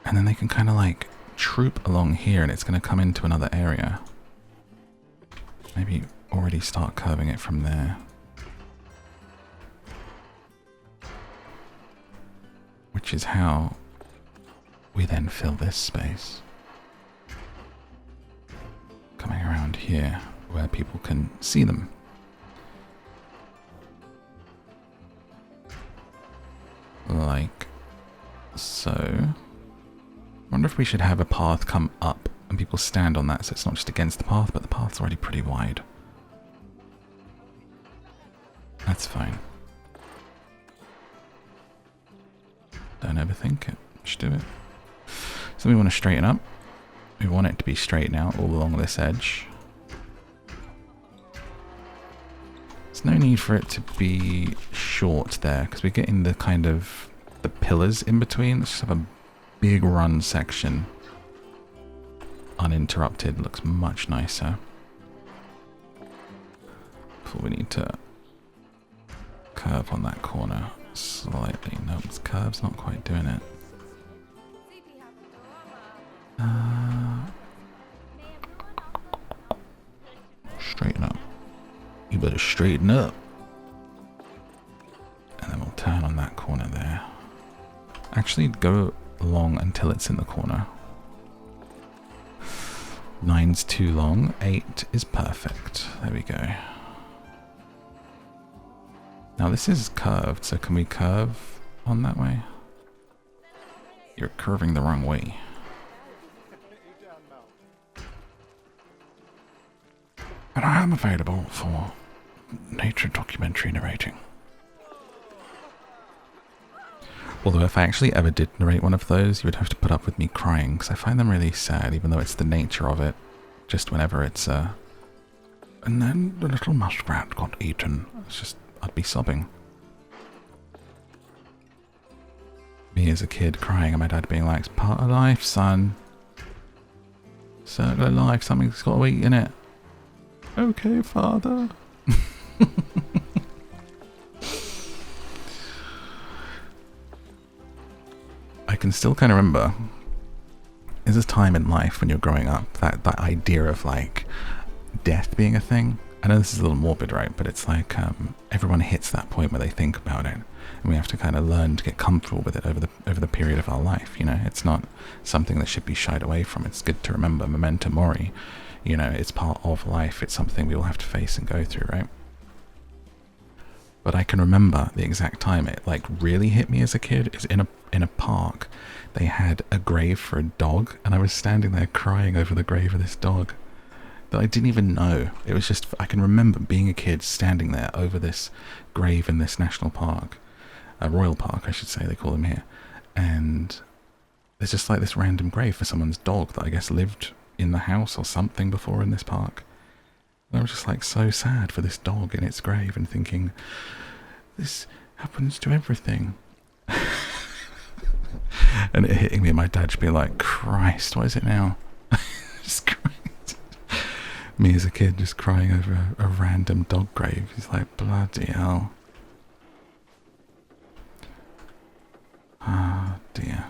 And then they can kind of like troop along here and it's going to come into another area. Maybe already start curving it from there. Which is how we then fill this space. Coming around here where people can see them. Like so. I wonder if we should have a path come up and people stand on that so it's not just against the path, but the path's already pretty wide. That's fine. Don't overthink it. Just do it. So we want to straighten up. We want it to be straight now all along this edge. There's no need for it to be short there because we're getting the kind of the pillars in between. Let's just have a big run section uninterrupted. Looks much nicer. Before we need to curve on that corner slightly. No, it's curve's not quite doing it. Straighten up. You better straighten up. And then we'll turn on that corner there. Actually, go long until it's in the corner. 9's too long. 8 is perfect. There we go. Now this is curved, so can we curve on that way? You're curving the wrong way. And I am available for nature documentary narrating. Although if I actually ever did narrate one of those, you would have to put up with me crying, because I find them really sad, even though it's the nature of it. Just whenever it's, and then the little muskrat got eaten. It's just, I'd be sobbing. Me as a kid crying and my dad being like, it's part of life, son. Circle of life, something's got to eat in it. Okay, father. I can still kind of remember, there's this time in life when you're growing up, that idea of like death being a thing. I know this is a little morbid, right? But it's like everyone hits that point where they think about it, and we have to kind of learn to get comfortable with it over the period of our life. You know, it's not something that should be shied away from. It's good to remember, memento mori. You know, it's part of life. It's something we all have to face and go through, right? But I can remember the exact time it like really hit me as a kid is in a park. They had a grave for a dog, and I was standing there crying over the grave of this dog that I didn't even know. It was just, I can remember being a kid standing there over this grave in this national park, a royal park I should say, they call them here, and there's just like this random grave for someone's dog that I guess lived in the house or something before in this park. And I was just like so sad for this dog in its grave and thinking, this happens to everything. And it hitting me and my dad just being like, Christ, what is it now? Just crying. Me as a kid just crying over a random dog grave. He's like, bloody hell. Ah, dear.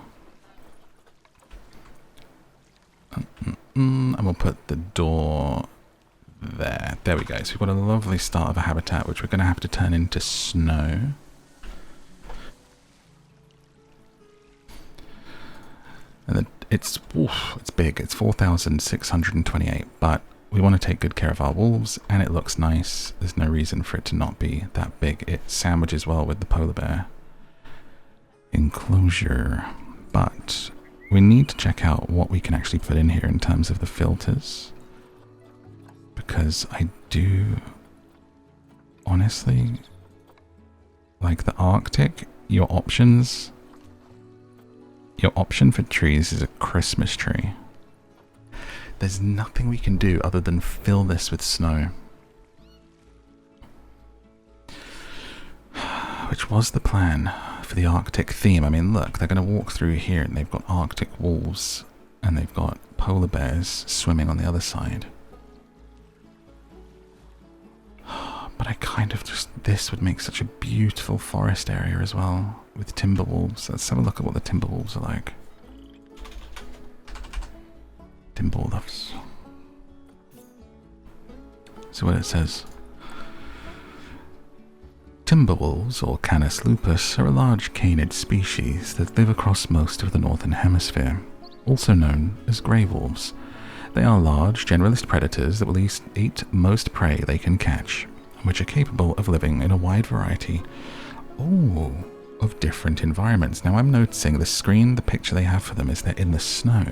And we'll put the door there. There we go. So we've got a lovely start of a habitat, which we're going to have to turn into snow. And it's big. It's 4,628, but we want to take good care of our wolves, and it looks nice. There's no reason for it to not be that big. It sandwiches well with the polar bear enclosure, but we need to check out what we can actually put in here in terms of the filters, because I do honestly like the Arctic. Your option for trees is a Christmas tree. There's nothing we can do other than fill this with snow, which was the plan for the Arctic theme. I mean, look, they're going to walk through here and they've got Arctic wolves and they've got polar bears swimming on the other side. But I kind of just, this would make such a beautiful forest area as well with timber wolves. Let's have a look at what the timber wolves are like. Timber wolves. So what it says. Timber wolves, or Canis lupus, are a large canid species that live across most of the northern hemisphere, also known as grey wolves. They are large, generalist predators that will eat most prey they can catch, which are capable of living in a wide variety of different environments. Now I'm noticing the picture they have for them is they're in the snow.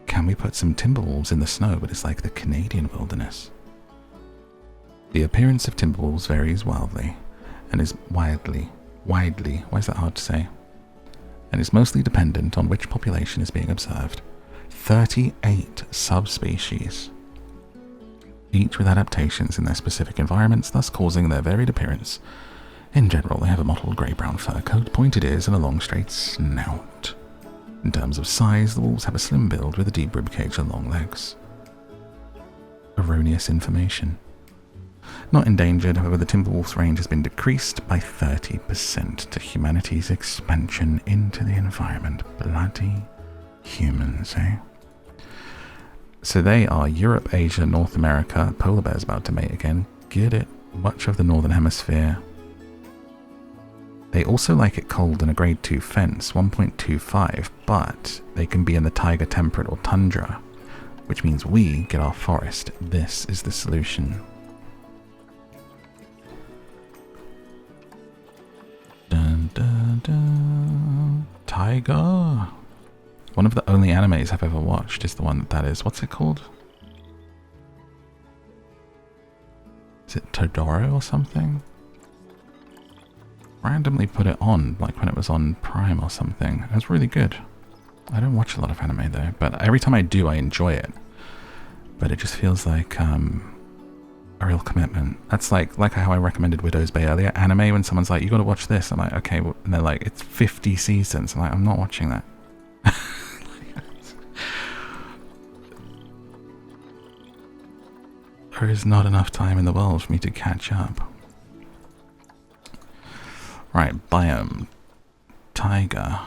Can we put some timber wolves in the snow, but it's like the Canadian wilderness? The appearance of timber wolves varies wildly, and is widely, why is that hard to say? And is mostly dependent on which population is being observed. 38 subspecies, each with adaptations in their specific environments, thus causing their varied appearance. In general, they have a mottled grey-brown fur coat, pointed ears, and a long straight snout. In terms of size, the wolves have a slim build with a deep ribcage and long legs. Erroneous information. Not endangered, however, the timber wolf's range has been decreased by 30% to humanity's expansion into the environment. Bloody humans, eh? So they are Europe, Asia, North America. Polar bear's about to mate again. Get it? Much of the northern hemisphere. They also like it cold in a grade 2 fence, 1.25, but they can be in the taiga, temperate, or tundra, which means we get our forest. This is the solution. Dun, dun, dun. Taiga. One of the only animes I've ever watched is the one that is. What's it called? Is it Todoro or something? Randomly put it on, like when it was on Prime or something. It was really good. I don't watch a lot of anime though, but every time I do, I enjoy it. But it just feels like a real commitment. That's like how I recommended Widow's Bay earlier. Anime, when someone's like, you gotta watch this. I'm like, okay, well, and they're like, it's 50 seasons. I'm like, I'm not watching that. There is not enough time in the world for me to catch up. Right, biome. Taiga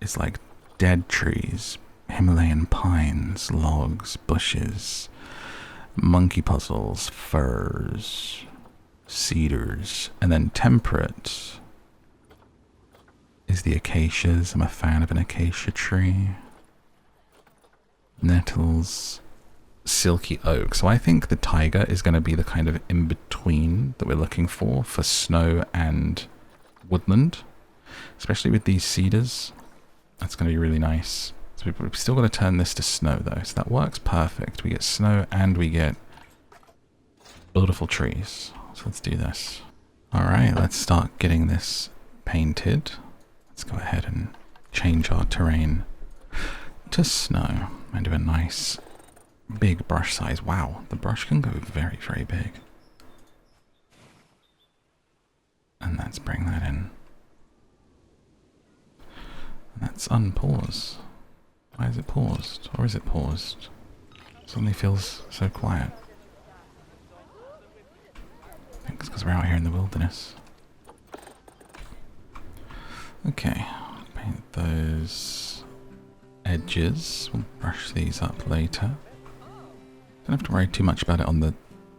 is like dead trees, Himalayan pines, logs, bushes, monkey puzzles, firs, cedars, and then temperate is the acacias. I'm a fan of an acacia tree. Nettles, silky oak. So I think the taiga is going to be the kind of in-between that we're looking for snow and woodland, especially with these cedars. That's going to be really nice. So we've still got to turn this to snow though, so that works perfect. We get snow and we get beautiful trees. So let's do this. Alright, let's start getting this painted. Let's go ahead and change our terrain to snow and do a nice big brush size. Wow, the brush can go very, very big. And let's bring that in. Let's unpause. Why is it paused? Or is it paused? Suddenly feels so quiet. I think it's because we're out here in the wilderness. Okay, paint those edges. We'll brush these up later. Don't have to worry too much about it on the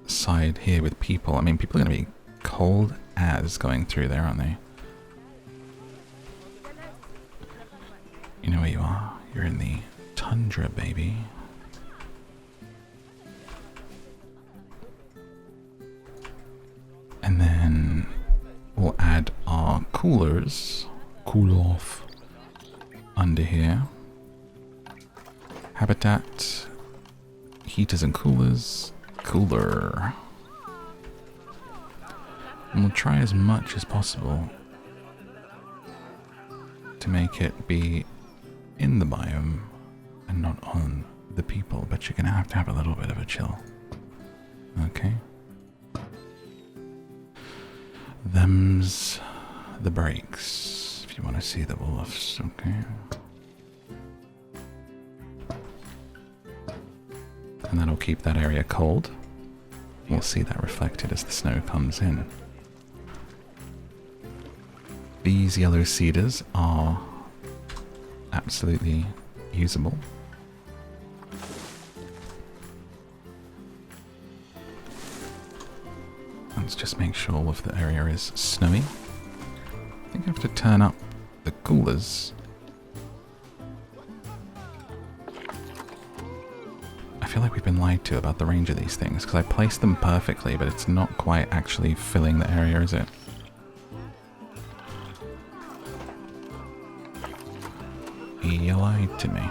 side here with people. I mean, people are going to be cold as going through there, aren't they? You know where you are. You're in the tundra, baby. And then we'll add our coolers. Cool off. Under here. Habitat. Heaters and coolers. Cooler. And we'll try as much as possible to make it be in the biome and not on the people, but you're gonna have to have a little bit of a chill. Okay. Them's the breaks, if you want to see the wolves, okay. And that'll keep that area cold. We'll see that reflected as the snow comes in. These yellow cedars are absolutely usable. Let's just make sure all of the area is snowy. I think I have to turn up the coolers. I feel like we've been lied to about the range of these things, because I placed them perfectly, but it's not quite actually filling the area, is it? You lied to me.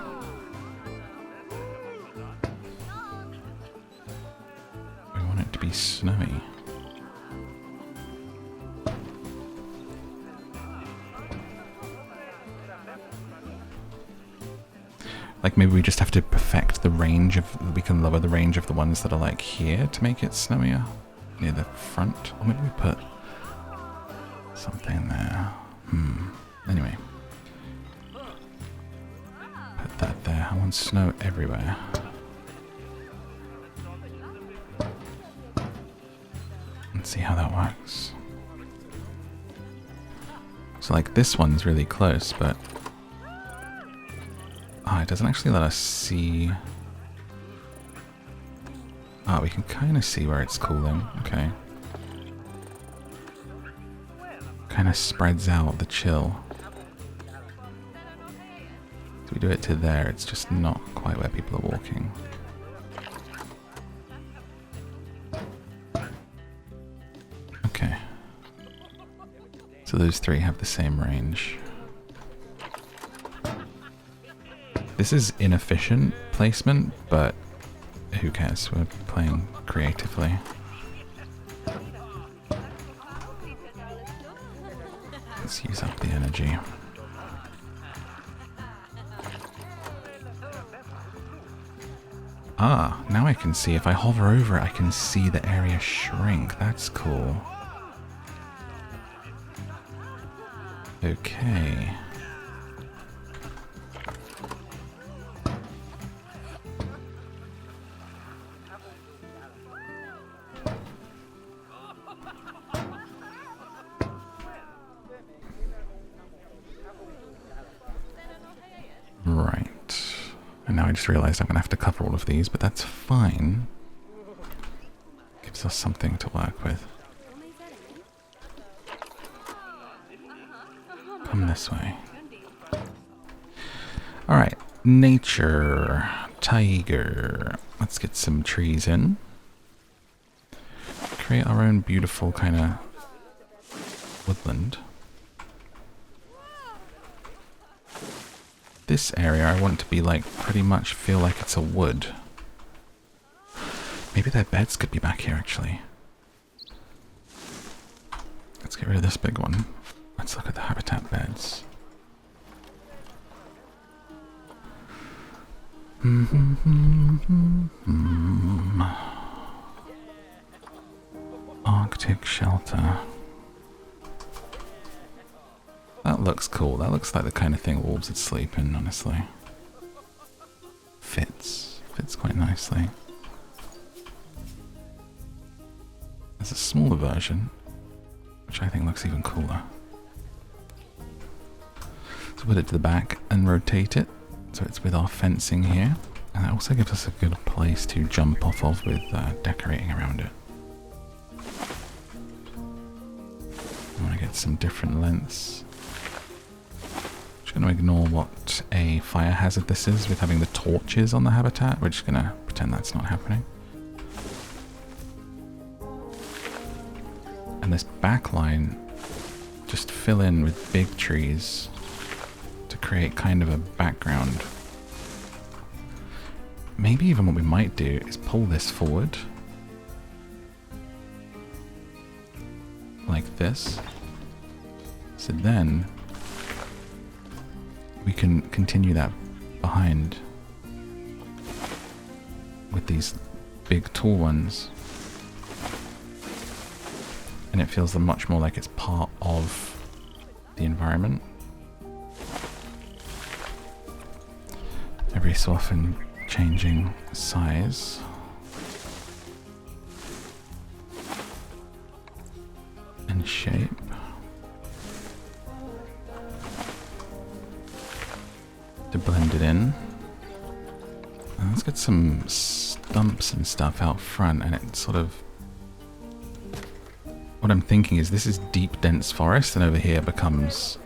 We want it to be snowy. Like maybe we just have to perfect the range of, we can lower the range of the ones that are like here to make it snowier near the front. Or maybe we put something there. Anyway. Put that there. I want snow everywhere. Let's see how that works. So like this one's really close, but it doesn't actually let us see. We can kind of see where it's cooling. Okay. kind of spreads out the chill. If we do it to there, it's just not quite where people are walking. Okay. So those three have the same range. This is inefficient placement, but who cares? We're playing creatively. Let's use up the energy. Ah, now I can see. If I hover over it, I can see the area shrink. That's cool. Okay. Right. And now I just realized I'm going to have to cover all of these, but that's fine. Gives us something to work with. Come this way. Alright. Nature. Tiger. Let's get some trees in. Create our own beautiful kind of woodland. This area I want to be like, pretty much feel like it's a wood. Maybe their beds could be back here actually. Let's get rid of this big one. Let's look at the habitat beds. Arctic shelter. That looks cool. That looks like the kind of thing wolves would sleep in, honestly. Fits quite nicely. There's a smaller version, which I think looks even cooler. So put it to the back and rotate it, so it's with our fencing here. And that also gives us a good place to jump off of with decorating around it. I want to get some different lengths. Just going to ignore what a fire hazard this is with having the torches on the habitat. We're just going to pretend that's not happening. And this back line, just fill in with big trees to create kind of a background. Maybe even what we might do is pull this forward. Like this. So then we can continue that behind with these big tall ones. And it feels much more like it's part of the environment. Every so often changing size. And shape. To blend it in. And let's get some stumps and stuff out front, and it sort of... What I'm thinking is this is deep, dense forest, and over here becomes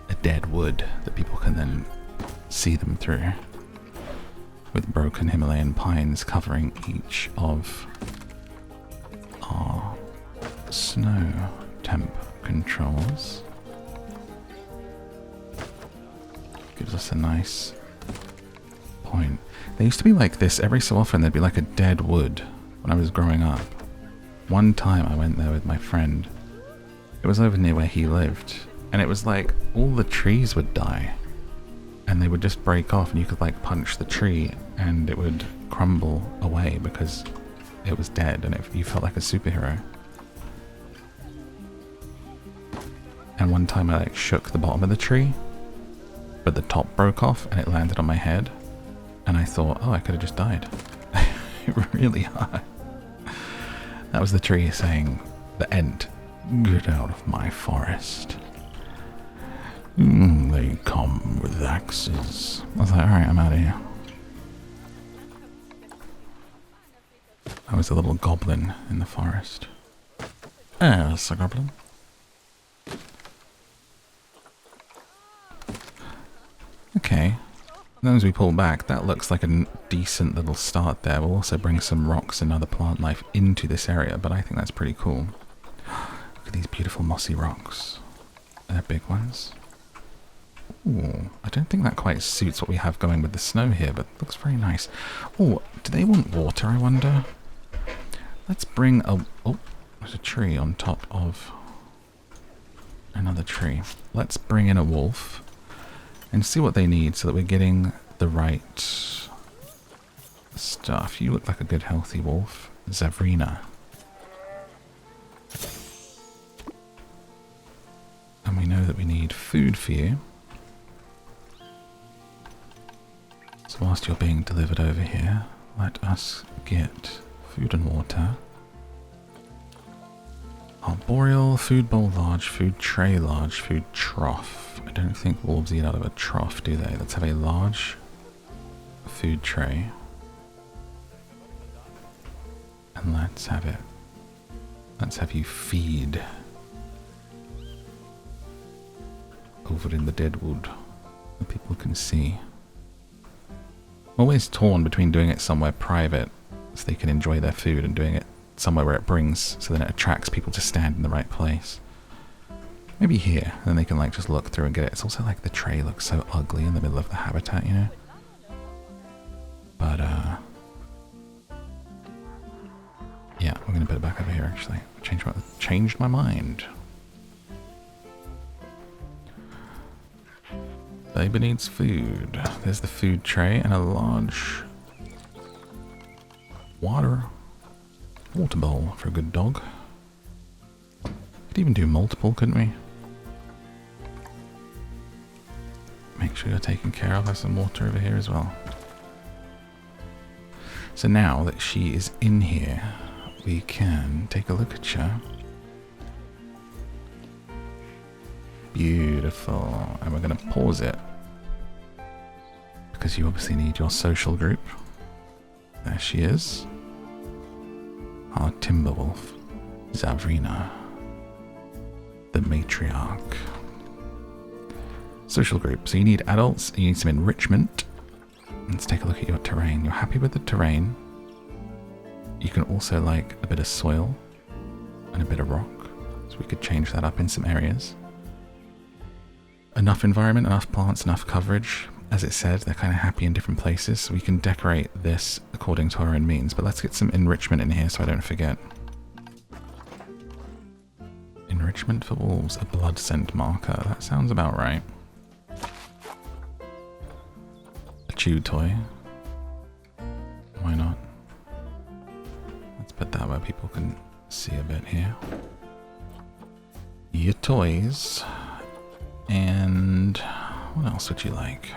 a dead wood that people can then see them through. With broken Himalayan pines covering each of our snow temp controls. Gives us a nice point. They used to be like this every so often. There'd be like a dead wood when I was growing up. One time I went there with my friend. It was over near where he lived. And it was like all the trees would die. And they would just break off, and you could like punch the tree and it would crumble away because it was dead, and you felt like a superhero. And one time I like shook the bottom of the tree, but the top broke off and it landed on my head. And I thought, oh, I could have just died. Really hard. That was the tree saying, the end. Get out of my forest. They come with axes. I was like, alright, I'm out of here. I was a little goblin in the forest. Yes, a goblin. Okay. Then as we pull back, that looks like a decent little start there. We'll also bring some rocks and other plant life into this area, but I think that's pretty cool. Look at these beautiful mossy rocks. They're big ones. Ooh, I don't think that quite suits what we have going with the snow here, but looks very nice. Oh, do they want water, I wonder? Let's bring a... Oh, there's a tree on top of another tree. Let's bring in a wolf and see what they need so that we're getting the right stuff. You look like a good healthy wolf. Zavrina. And we know that we need food for you. So whilst you're being delivered over here, let us get food and water. Arboreal, food bowl large, food tray large, food trough. I don't think wolves eat out of a trough, do they? Let's have a large food tray. And let's have it. Let's have you feed over in the deadwood so people can see. I'm always torn between doing it somewhere private so they can enjoy their food and doing it somewhere where it brings, so then it attracts people to stand in the right place. Maybe here, and then they can like just look through and get it. It's also like the tray looks so ugly in the middle of the habitat, you know? But, yeah, we're gonna put it back over here actually. Changed my mind. Baby needs food. There's the food tray and a large water bowl for a good dog. Could even do multiple, couldn't we? Make sure you're taken care of. Have some water over here as well. So now that she is in here, we can take a look at her. Beautiful. And we're going to pause it because you obviously need your social group. There she is. Our Timberwolf, Zavrina, the matriarch. Social group. So you need adults, you need some enrichment. Let's take a look at your terrain. You're happy with the terrain. You can also like a bit of soil and a bit of rock. So we could change that up in some areas. Enough environment, enough plants, enough coverage. As it said, they're kind of happy in different places. So we can decorate this according to our own means. But let's get some enrichment in here so I don't forget. Enrichment for wolves, a blood scent marker. That sounds about right. A chew toy. Why not? Let's put that where people can see a bit here. Your toys. And what else would you like?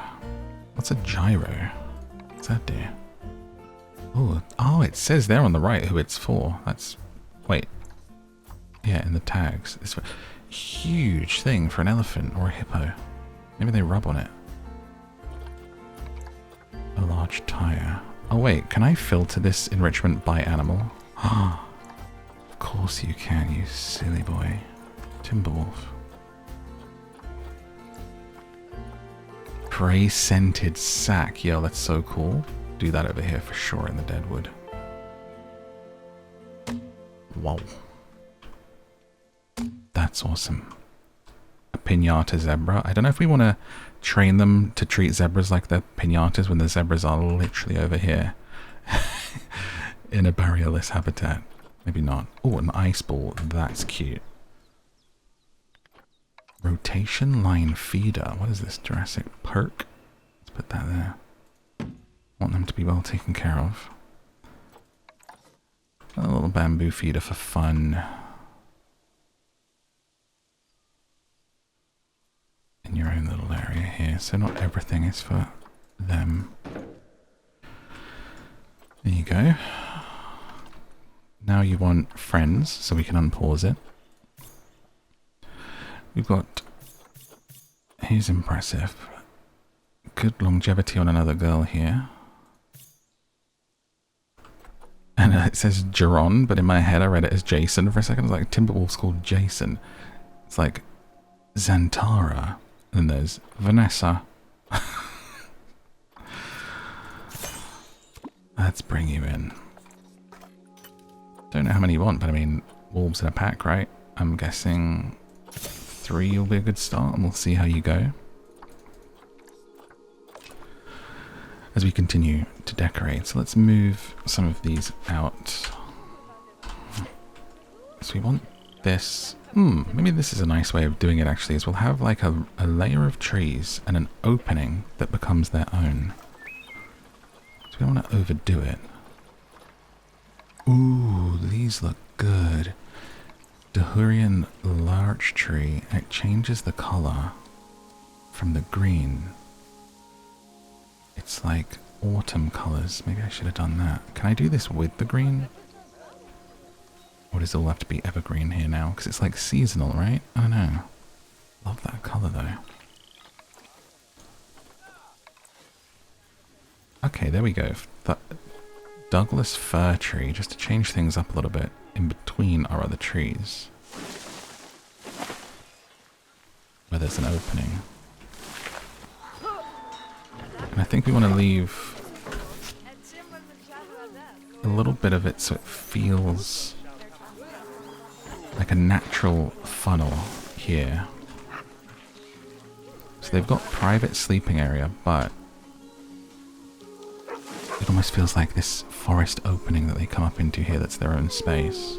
What's a gyro? What's that do? Oh, it says there on the right who it's for. That's... Wait. Yeah, in the tags. It's a huge thing for an elephant or a hippo. Maybe they rub on it. A large tire. Oh wait, can I filter this enrichment by animal? Ah, of course you can, you silly boy. Timberwolf. Prey scented sack. Yo, that's so cool. Do that over here for sure in the Deadwood. Wow. That's awesome. A pinata zebra. I don't know if we want to train them to treat zebras like they're pinatas when the zebras are literally over here in a barrierless habitat. Maybe not. Oh, an ice ball. That's cute. Rotation line feeder. What is this? Jurassic Park? Let's put that there. Want them to be well taken care of. A little bamboo feeder for fun. In your own little area here. So not everything is for them. There you go. Now you want friends, so we can unpause it. We've got, here's impressive, good longevity on another girl here. And it says Geron, but in my head I read it as Jason for a second. It's like Timberwolf's called Jason. It's like Xantara. And then there's Vanessa. Let's bring you in. Don't know how many you want, but I mean, wolves in a pack, right? I'm guessing 3 will be a good start, and we'll see how you go. As we continue to decorate. So let's move some of these out. So we want this. Maybe this is a nice way of doing it actually, is we'll have like a layer of trees and an opening that becomes their own. So we don't want to overdo it. Ooh, these look good. Dahurian larch tree. It changes the color from the green. It's like autumn colors. Maybe I should have done that. Can I do this with the green? Or does it all have to be evergreen here now? Because it's like seasonal, right? I don't know. Love that color though. Okay, there we go. The Douglas fir tree, just to change things up a little bit in between our other trees. Where there's an opening. And I think we want to leave a little bit of it so it feels like a natural funnel here. So they've got private sleeping area, but it almost feels like this forest opening that they come up into here that's their own space.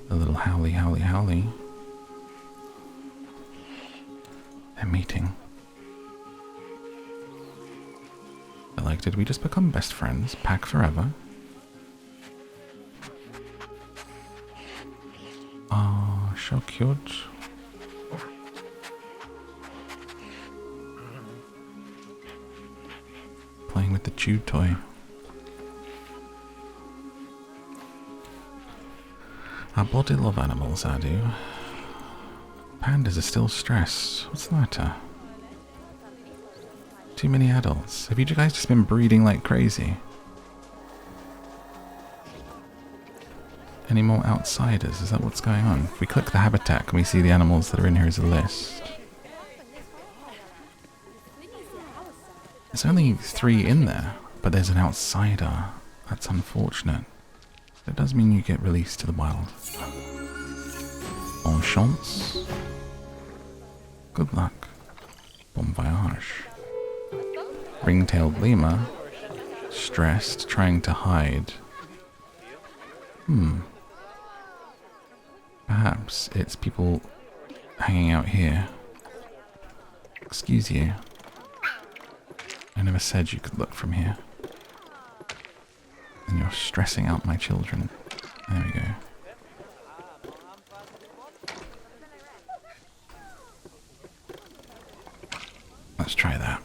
A little howly, howly, howly. They're meeting. But like, did we just become best friends? Pack forever? Oh, so cute. Playing with the chew toy. I body love animals, I do. Pandas are still stressed. What's the matter? Too many adults. Have you guys just been breeding like crazy? Any more outsiders? Is that what's going on? If we click the habitat, can we see the animals that are in here as a list? There's only 3 in there, but there's an outsider. That's unfortunate. That does mean you get released to the wild. Bon chance. Good luck. Bon voyage. Ring-tailed lemur. Stressed, trying to hide. Perhaps it's people hanging out here. Excuse you. I never said you could look from here. And you're stressing out my children. There we go. Let's try that.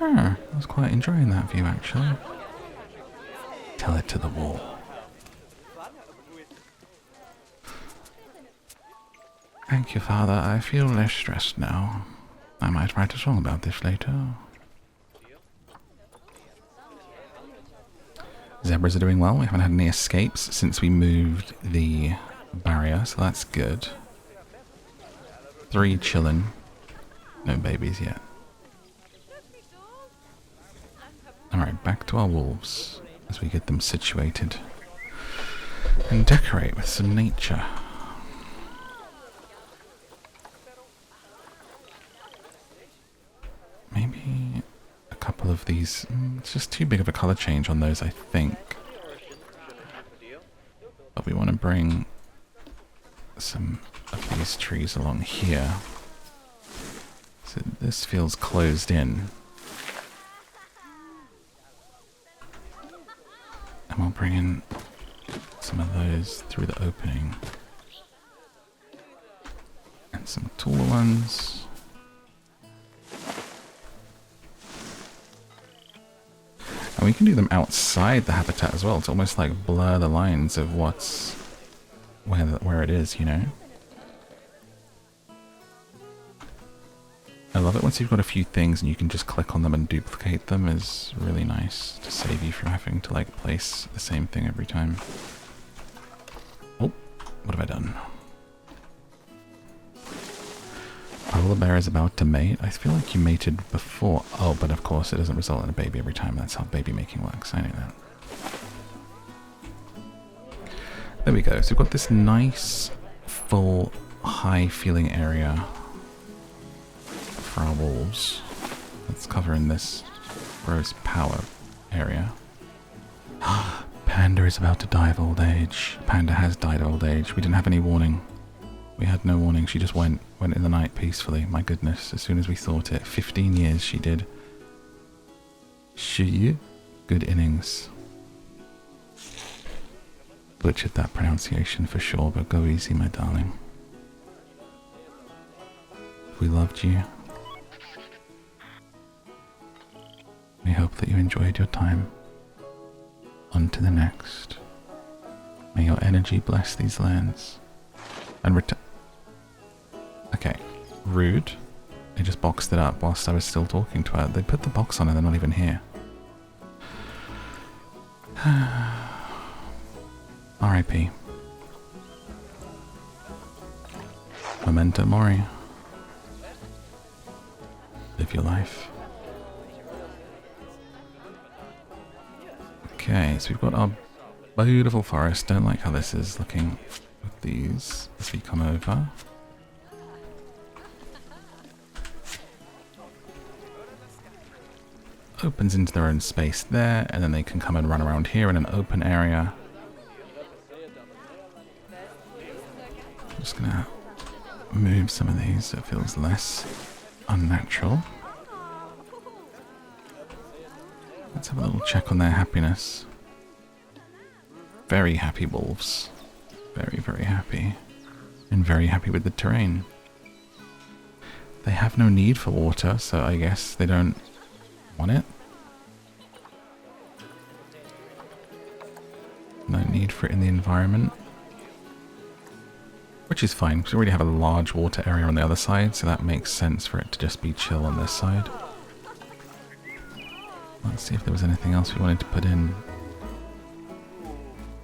I was quite enjoying that view actually. Tell it to the wall. Thank you, Father. I feel less stressed now. I might write a song about this later. Zebras are doing well. We haven't had any escapes since we moved the barrier, so that's good. 3 chilling. No babies yet. Alright, back to our wolves as we get them situated and decorate with some nature. Maybe a couple of these. It's just too big of a color change on those, I think. But we want to bring some of these trees along here. So this feels closed in. And we'll bring in some of those through the opening. And some taller ones. And we can do them outside the habitat as well to almost like blur the lines of what's where it is, you know? I love it once you've got a few things and you can just click on them and duplicate them. Is really nice to save you from having to like place the same thing every time. Oh, what have I done? Polar bear is about to mate. I feel like you mated before. Oh, but of course it doesn't result in a baby every time. That's how baby making works. I know that. There we go. So we've got this nice, full, high-feeling area for our wolves. Let's cover in this gross power area. Panda is about to die of old age. Panda has died of old age. We didn't have any warning. We had no warning. She just went in the night peacefully. My goodness, as soon as we thought it. 15 years she did. She. Good innings. Butchered that pronunciation for sure, but go easy, my darling. We loved you. We hope that you enjoyed your time. On to the next. May your energy bless these lands. And return. Okay, rude. They just boxed it up whilst I was still talking to her. They put the box on and they're not even here. R.I.P. Memento Mori. Live your life. Okay, so we've got our beautiful forest. Don't like how this is looking with these as we come over. Opens into their own space there, and then they can come and run around here in an open area. I'm just gonna move some of these so it feels less unnatural. Let's have a little check on their happiness. Very happy wolves. Very, very happy. And very happy with the terrain. They have no need for water, so I guess they don't want it. No need for it in the environment. Which is fine, because we already have a large water area on the other side, so that makes sense for it to just be chill on this side. Let's see if there was anything else we wanted to put in.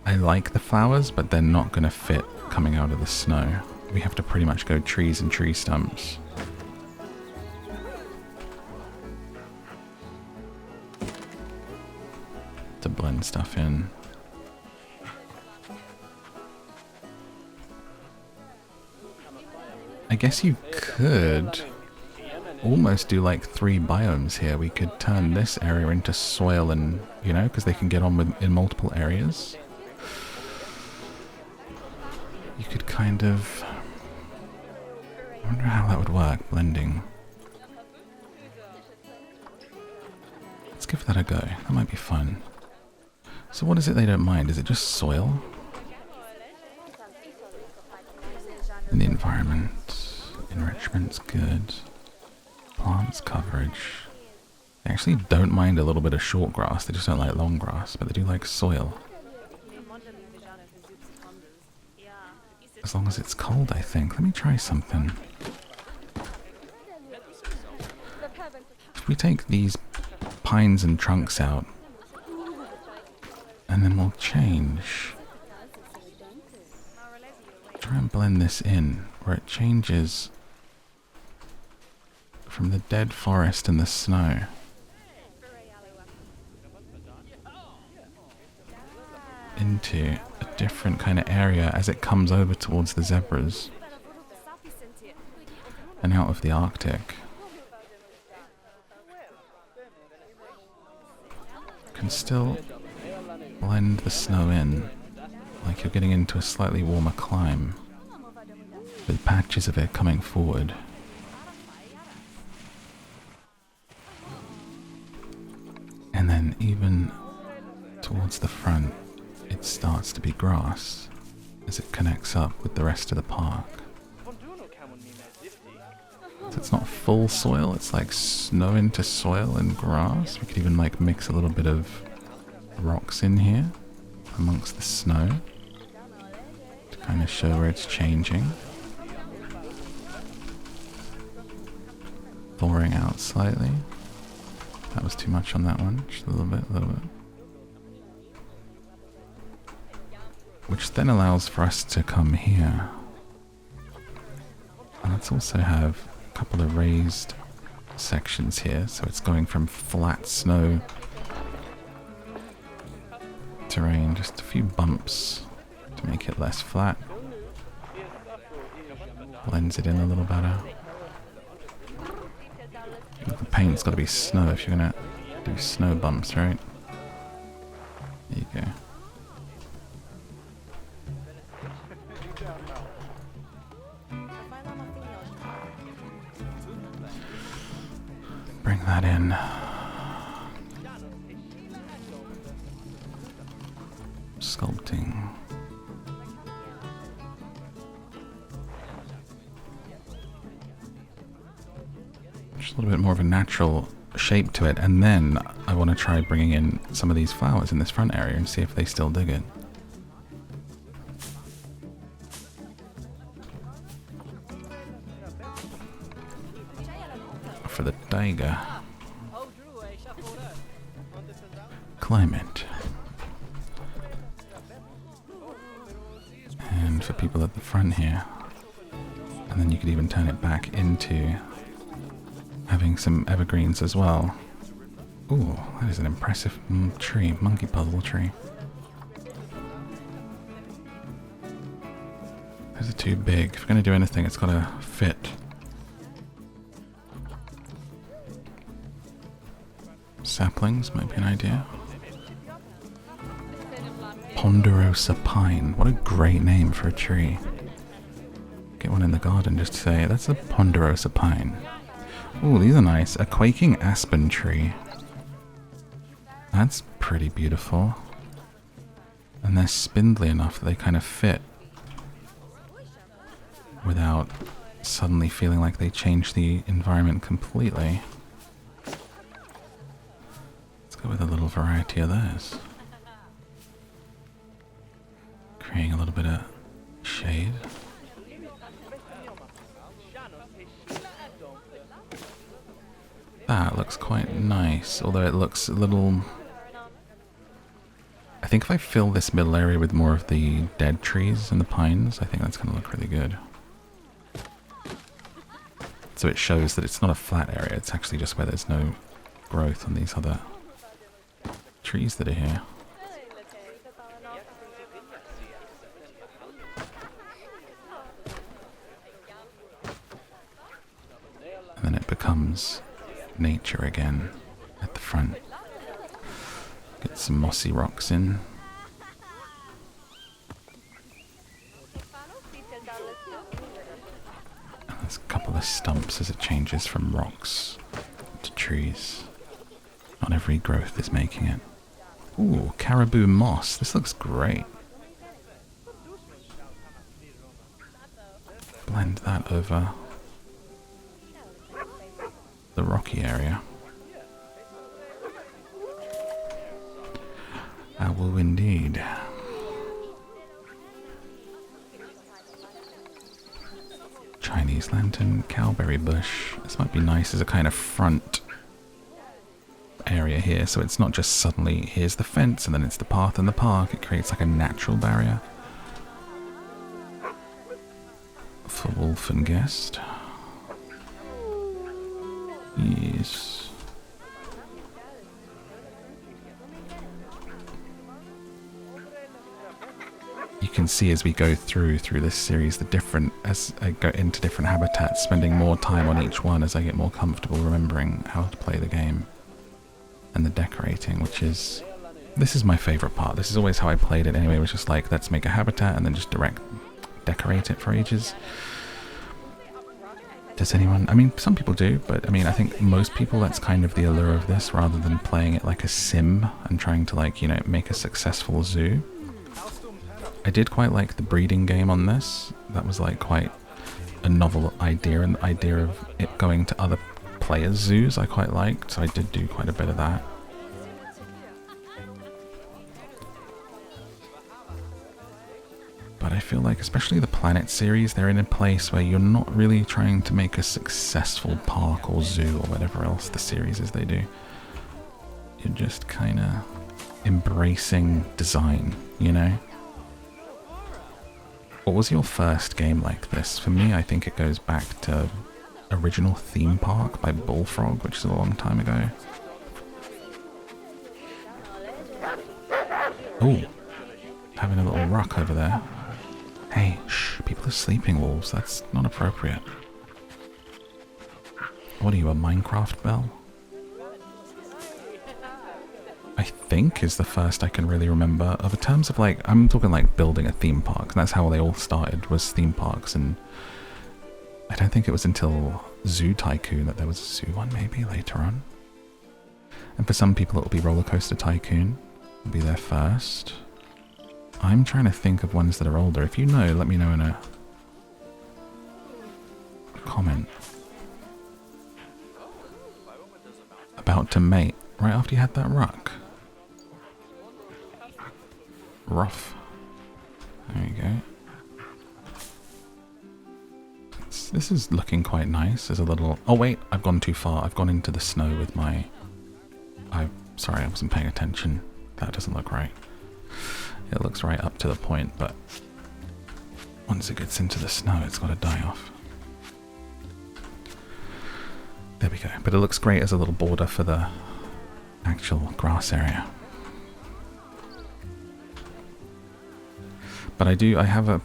I like the flowers, but they're not going to fit coming out of the snow. We have to pretty much go trees and tree stumps. To blend stuff in. I guess you could almost do like 3 biomes here. We could turn this area into soil and, you know, because they can get on with in multiple areas. You could kind of... I wonder how that would work, blending. Let's give that a go. That might be fun. So what is it they don't mind? Is it just soil? In the environment. Enrichment's good. Plants coverage. They actually don't mind a little bit of short grass. They just don't like long grass, but they do like soil. As long as it's cold, I think. Let me try something. If we take these pines and trunks out, and then we'll change. Try and blend this in, where it changes from the dead forest and the snow into a different kind of area as it comes over towards the zebras and out of the Arctic. Can still blend the snow in like you're getting into a slightly warmer climb with patches of it coming forward. And then even towards the front, it starts to be grass as it connects up with the rest of the park. So it's not full soil, it's like snow into soil and grass. We could even like mix a little bit of rocks in here amongst the snow to kind of show where it's changing. Thawing out slightly. That was too much on that one. Just a little bit, Which then allows for us to come here. And let's also have couple of raised sections here, so it's going from flat snow terrain, just a few bumps to make it less flat. Blends it in a little better. The paint's got to be snow if you're gonna do snow bumps, right? There you go. Bring that in. Sculpting. Just a little bit more of a natural shape to it, and then I want to try bringing in some of these flowers in this front area and see if they still dig it. For the tiger. Climate. And for people at the front here. And then you could even turn it back into having some evergreens as well. Ooh, that is an impressive tree, monkey puzzle tree. Those are too big. If we're going to do anything, it's got to fit. Saplings might be an idea. Ponderosa pine. What a great name for a tree. Get one in the garden just to say, that's a ponderosa pine. Ooh, these are nice. A quaking aspen tree. That's pretty beautiful. And they're spindly enough that they kind of fit without suddenly feeling like they change the environment completely. Let's go with a little variety of those. Creating a little bit of shade. That looks quite nice, although it looks a little... I think if I fill this middle area with more of the dead trees and the pines, I think that's going to look really good. So it shows that it's not a flat area, it's actually just where there's no growth on these other trees that are here. And then it becomes nature again at the front. Get some mossy rocks in. And there's a couple of stumps as it changes from rocks to trees. Not every growth is making it. Ooh, caribou moss. This looks great. Blend that over the rocky area. I will indeed. Chinese lantern, cowberry bush. This might be nice as a kind of front area here, so it's not just suddenly here's the fence and then it's the path in the park. It creates like a natural barrier for wolf and guest. Yes. You can see as we go through this series the different, as I go into different habitats, spending more time on each one as I get more comfortable remembering how to play the game. And the decorating, which is, this is my favorite part. This is always how I played it anyway. It was just like, let's make a habitat and then just decorate it for ages. Does anyone, I mean, some people do, but I mean, I think most people, that's kind of the allure of this, rather than playing it like a sim and trying to, like, you know, make a successful zoo. I did quite like the breeding game on this. That was like quite a novel idea, and the idea of it going to other players' zoos I quite liked, so I did do quite a bit of that. But I feel like, especially the Planet series, they're in a place where you're not really trying to make a successful park or zoo or whatever else the series is they do. You're just kind of embracing design, you know? What was your first game like this? For me, I think it goes back to original theme park by Bullfrog, which is a long time ago. Oh, having a little ruck over there. Hey, shh, people are sleeping, wolves. That's not appropriate. What are you, a Minecraft bell? I think is the first I can really remember of in terms of like, I'm talking like building a theme park. And that's how they all started, was theme parks. And I don't think it was until Zoo Tycoon that there was a zoo one, maybe later on. And for some people it will be Roller Coaster Tycoon. It'll be there first. I'm trying to think of ones that are older. If you know, let me know in a comment. About to mate, right after you had that ruck. Rough. There you go. This is looking quite nice. There's a little... Oh wait, I've gone too far. I've gone into the snow with my... Sorry, I wasn't paying attention. That doesn't look right. It looks right up to the point, but once it gets into the snow, it's got to die off. There we go. But it looks great as a little border for the actual grass area. But I have a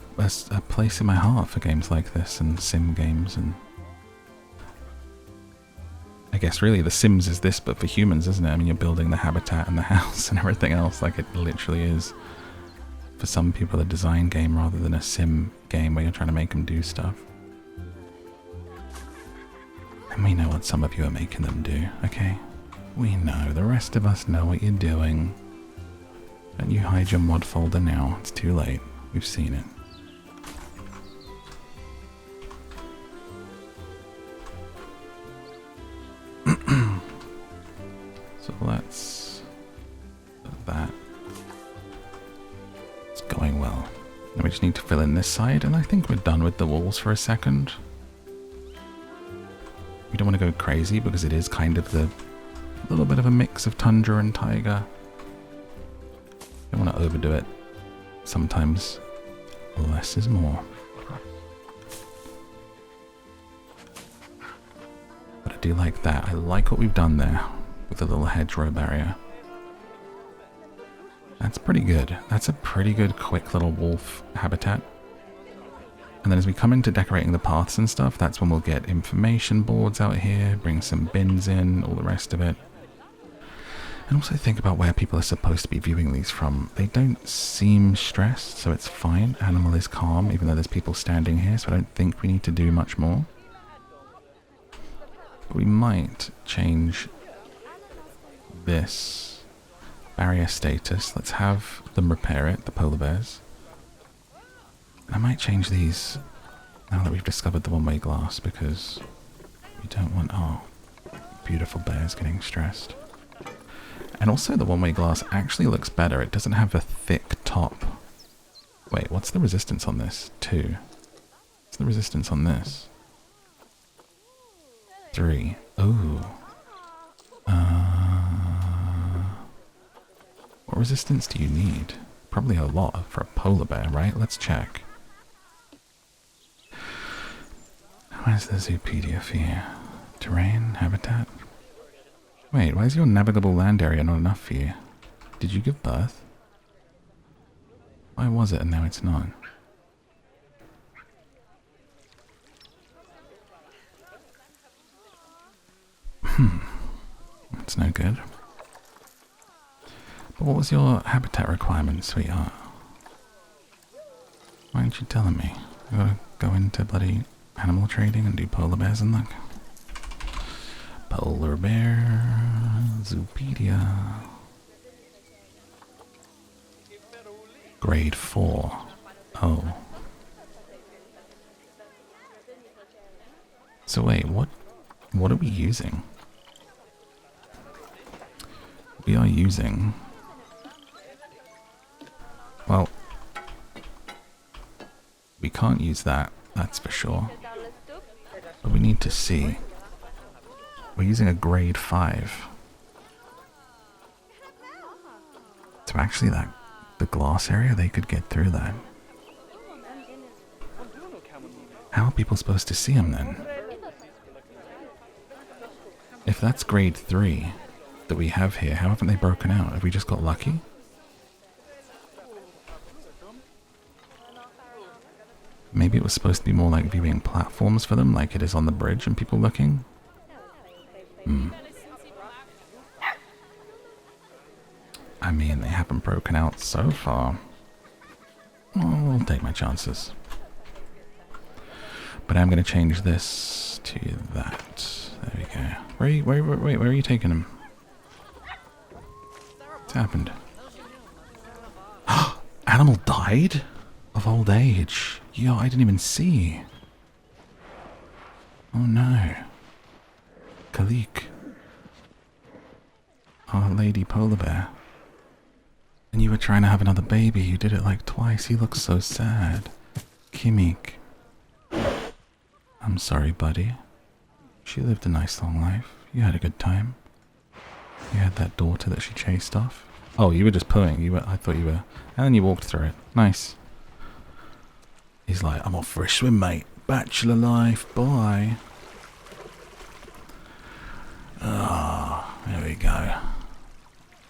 place in my heart for games like this and sim games, and I guess really the Sims is this but for humans, isn't it? I mean, you're building the habitat and the house and everything else, like it literally is for some people a design game rather than a sim game where you're trying to make them do stuff. And we know what some of you are making them do, okay? We know, the rest of us know what you're doing. Don't you hide your mod folder now, it's too late. We've seen it. So let's do that. It's going well. Now we just need to fill in this side, and I think we're done with the walls for a second. We don't want to go crazy because it is kind of the little bit of a mix of tundra and taiga. Don't want to overdo it. Sometimes less is more. But I do like that. I like what we've done there with the little hedgerow barrier. That's pretty good. That's a pretty good quick little wolf habitat. And then as we come into decorating the paths and stuff, that's when we'll get information boards out here, bring some bins in, all the rest of it. And also think about where people are supposed to be viewing these from. They don't seem stressed, so it's fine. Animal is calm, even though there's people standing here, so I don't think we need to do much more. But we might change this barrier status. Let's have them repair it, the polar bears. And I might change these now that we've discovered the one-way glass, because we don't want our beautiful bears getting stressed. And also the one-way glass actually looks better. It doesn't have a thick top. Wait, what's the resistance on this? 2. What's the resistance on this? 3. Ooh. What resistance do you need? Probably a lot for a polar bear, right? Let's check. Where's the Zoopedia for you? Terrain? Habitat? Wait, why is your navigable land area not enough for you? Did you give birth? Why was it and now it's not? That's no good. But what was your habitat requirement, sweetheart? Why aren't you telling me? I gotta go into bloody animal trading and do polar bears and look. Polar bear, Zoopedia. Grade 4. Oh. So wait, what are we using? We are using... Well, we can't use that, that's for sure. But we need to see. We're using a grade 5. So actually the glass area, they could get through that. How are people supposed to see them then? If that's grade 3 that we have here, how haven't they broken out? Have we just got lucky? Maybe it was supposed to be more like viewing platforms for them, like it is on the bridge and people looking? I mean, they haven't broken out so far. I'll take my chances. But I'm going to change this to that. There we go. Where are you taking him? What's happened? Animal died? Of old age. Yo, I didn't even see. Oh no. Kalik. Our lady polar bear. And you were trying to have another baby. You did it like twice. He looks so sad. Kimik. I'm sorry, buddy. She lived a nice long life. You had a good time. You had that daughter that she chased off. Oh, you were just pulling. I thought you were. And then you walked through it. Nice. He's like, I'm off for a swim, mate. Bachelor life. Bye. Ah, there we go.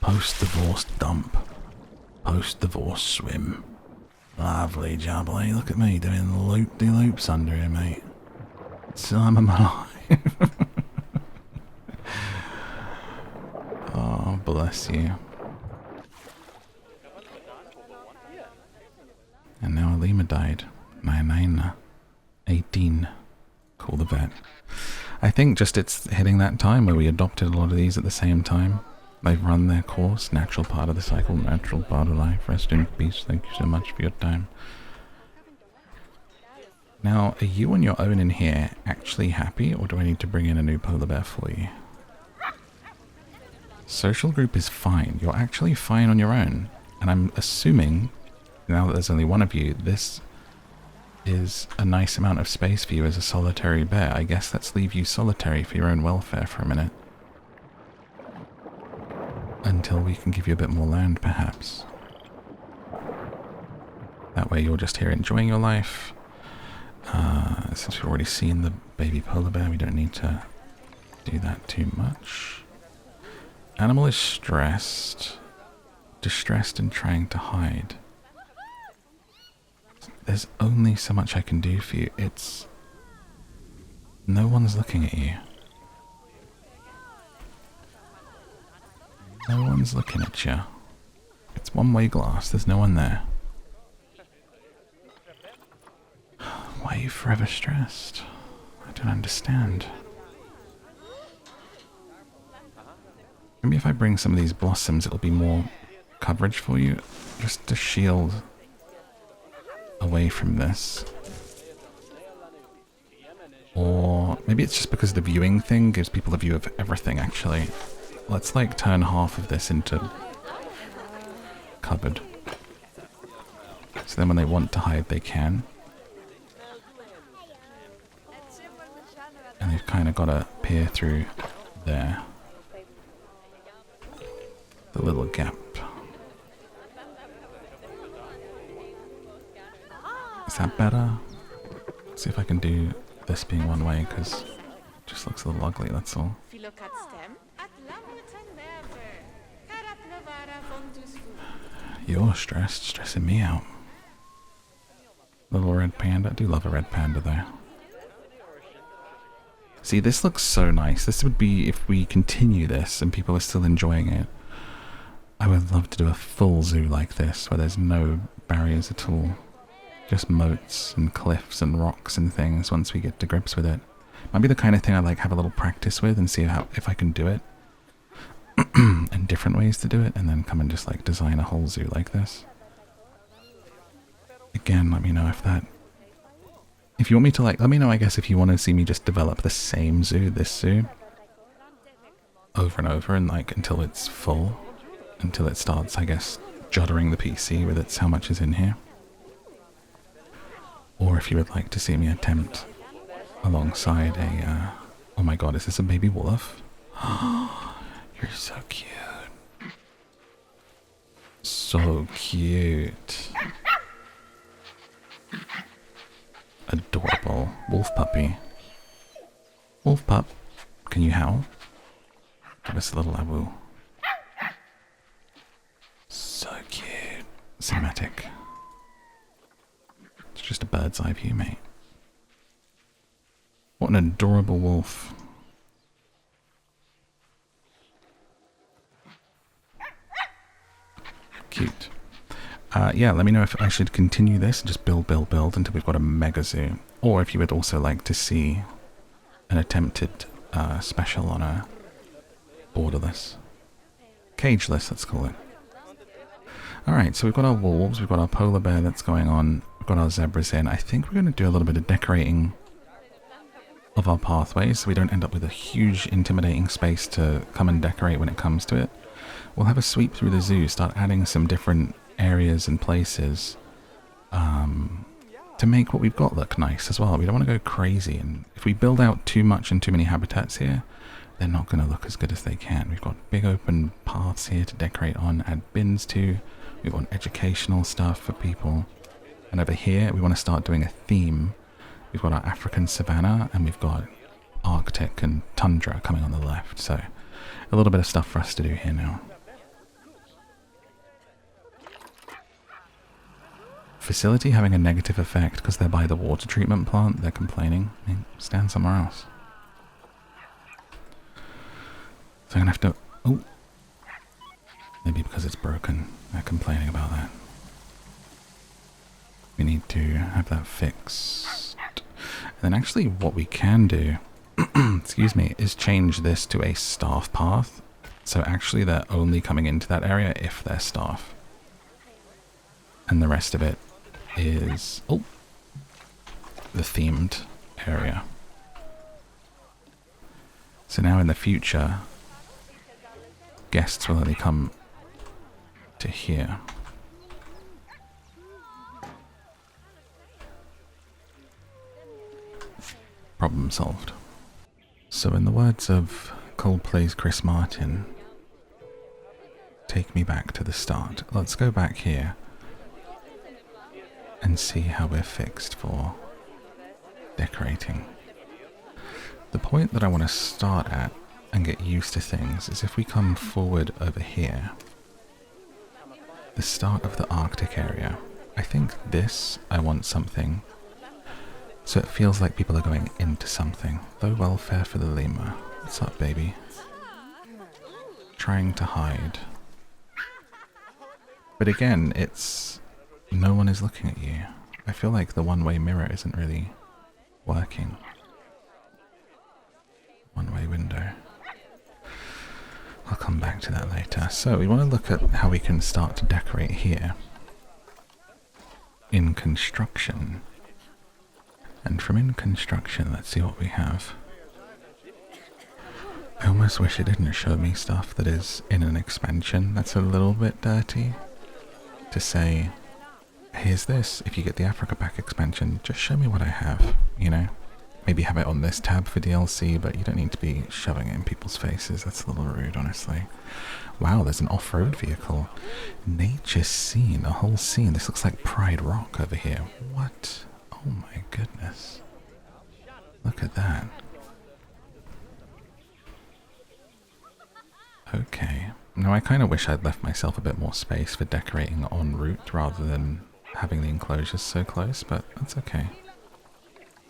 Post-divorce dump. Post-divorce swim. Lovely jubbly. Look at me doing loop-de-loops under here, mate. Time of my life. Oh, bless you. And now Alima died. 18. Call the vet. I think just it's hitting that time where we adopted a lot of these at the same time. They've run their course. Natural part of the cycle. Natural part of life. Rest in peace. Thank you so much for your time. Now, are you on your own in here actually happy, or do I need to bring in a new polar bear for you? Social group is fine. You're actually fine on your own. And I'm assuming, now that there's only one of you, this is a nice amount of space for you as a solitary bear. I guess let's leave you solitary for your own welfare for a minute. Until we can give you a bit more land, perhaps. That way you're just here enjoying your life. Since we've already seen the baby polar bear, we don't need to do that too much. Animal is stressed. Distressed and trying to hide. There's only so much I can do for you. It's... No one's looking at you. No one's looking at you. It's one-way glass. There's no one there. Why are you forever stressed? I don't understand. Maybe if I bring some of these blossoms, it'll be more coverage for you. Just to shield away from this. Or maybe it's just because the viewing thing gives people a view of everything, actually. Let's like turn half of this into cupboard. So then when they want to hide, they can. And they've kind of got to peer through there. The little gap. Is that better? Let's see if I can do this being one way, because it just looks a little ugly, that's all. You're stressed, stressing me out. Little red panda. I do love a red panda though. See, this looks so nice. This would be, if we continue this and people are still enjoying it, I would love to do a full zoo like this, where there's no barriers at all. Just moats and cliffs and rocks and things once we get to grips with it. Might be the kind of thing I'd like have a little practice with and see how, if I can do it. And different ways to do it, and then come and just like design a whole zoo like this. Again, let me know if that... If you want me to like... Let me know, I guess, if you want to see me just develop the same zoo, this zoo, over and over, and like until it's full. Until it starts, I guess, juddering the PC with its how much is in here. Or if you would like to see me attempt alongside a... oh my god, is this a baby wolf? You're so cute. So cute. Adorable. Wolf puppy. Wolf pup, can you howl? Give us a little abu. So cute. Cinematic. It's just a bird's eye view, mate. What an adorable wolf. Cute. Yeah, let me know if I should continue this and just build until we've got a mega zoo. Or if you would also like to see an attempted special on a borderless. Cageless, let's call it. Alright, so we've got our wolves, we've got our polar bear that's going on, we've got our zebras in. I think we're going to do a little bit of decorating of our pathways so we don't end up with a huge intimidating space to come and decorate when it comes to it. We'll have a sweep through the zoo, start adding some different areas and places to make what we've got look nice as well. We don't want to go crazy, and if we build out too much and too many habitats here, they're not going to look as good as they can. We've got big open paths here to decorate on, add bins to. We've got educational stuff for people. And over here, we want to start doing a theme. We've got our African savanna, and we've got Arctic and tundra coming on the left. So a little bit of stuff for us to do here now. Facility having a negative effect because they're by the water treatment plant. They're complaining. I mean, stand somewhere else. So I'm going to have to... Oh. Maybe because it's broken. They're complaining about that. We need to have that fixed. And then actually what we can do, excuse me, is change this to a staff path. So actually they're only coming into that area if they're staff. And the rest of it is... Oh! The themed area. So now in the future, guests will only come to here. Problem solved. So in the words of Coldplay's Chris Martin, take me back to the start. Let's go back here and see how we're fixed for decorating. The point that I want to start at and get used to things is if we come forward over here, the start of the Arctic area. I think this, I want something so it feels like people are going into something. Low welfare for the lemur. What's up, baby? Trying to hide. But again, it's... no one is looking at you. I feel like the one-way mirror isn't really working. One-way window. I'll come back to that later. So we want to look at how we can start to decorate here. In construction. And from in construction, let's see what we have. I almost wish it didn't show me stuff that is in an expansion. That's a little bit dirty. To say, here's this. If you get the Africa Pack expansion, just show me what I have, you know? Maybe have it on this tab for DLC, but you don't need to be shoving it in people's faces. That's a little rude, honestly. Wow, there's an off-road vehicle. Nature scene, a whole scene. This looks like Pride Rock over here. What? Oh my goodness. Look at that. Okay. Now I kind of wish I'd left myself a bit more space for decorating en route rather than having the enclosures so close, but that's okay.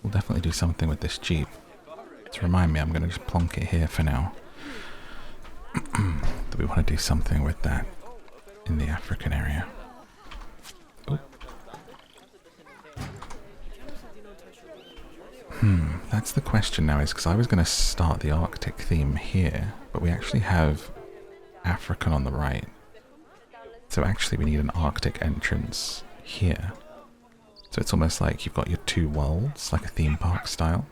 We'll definitely do something with this Jeep. To remind me, I'm going to just plonk it here for now. That we want to do something with that in the African area. Oh. That's the question now, is because I was going to start the Arctic theme here, but we actually have African on the right. So actually we need an Arctic entrance here. So it's almost like you've got your two worlds, like a theme park style.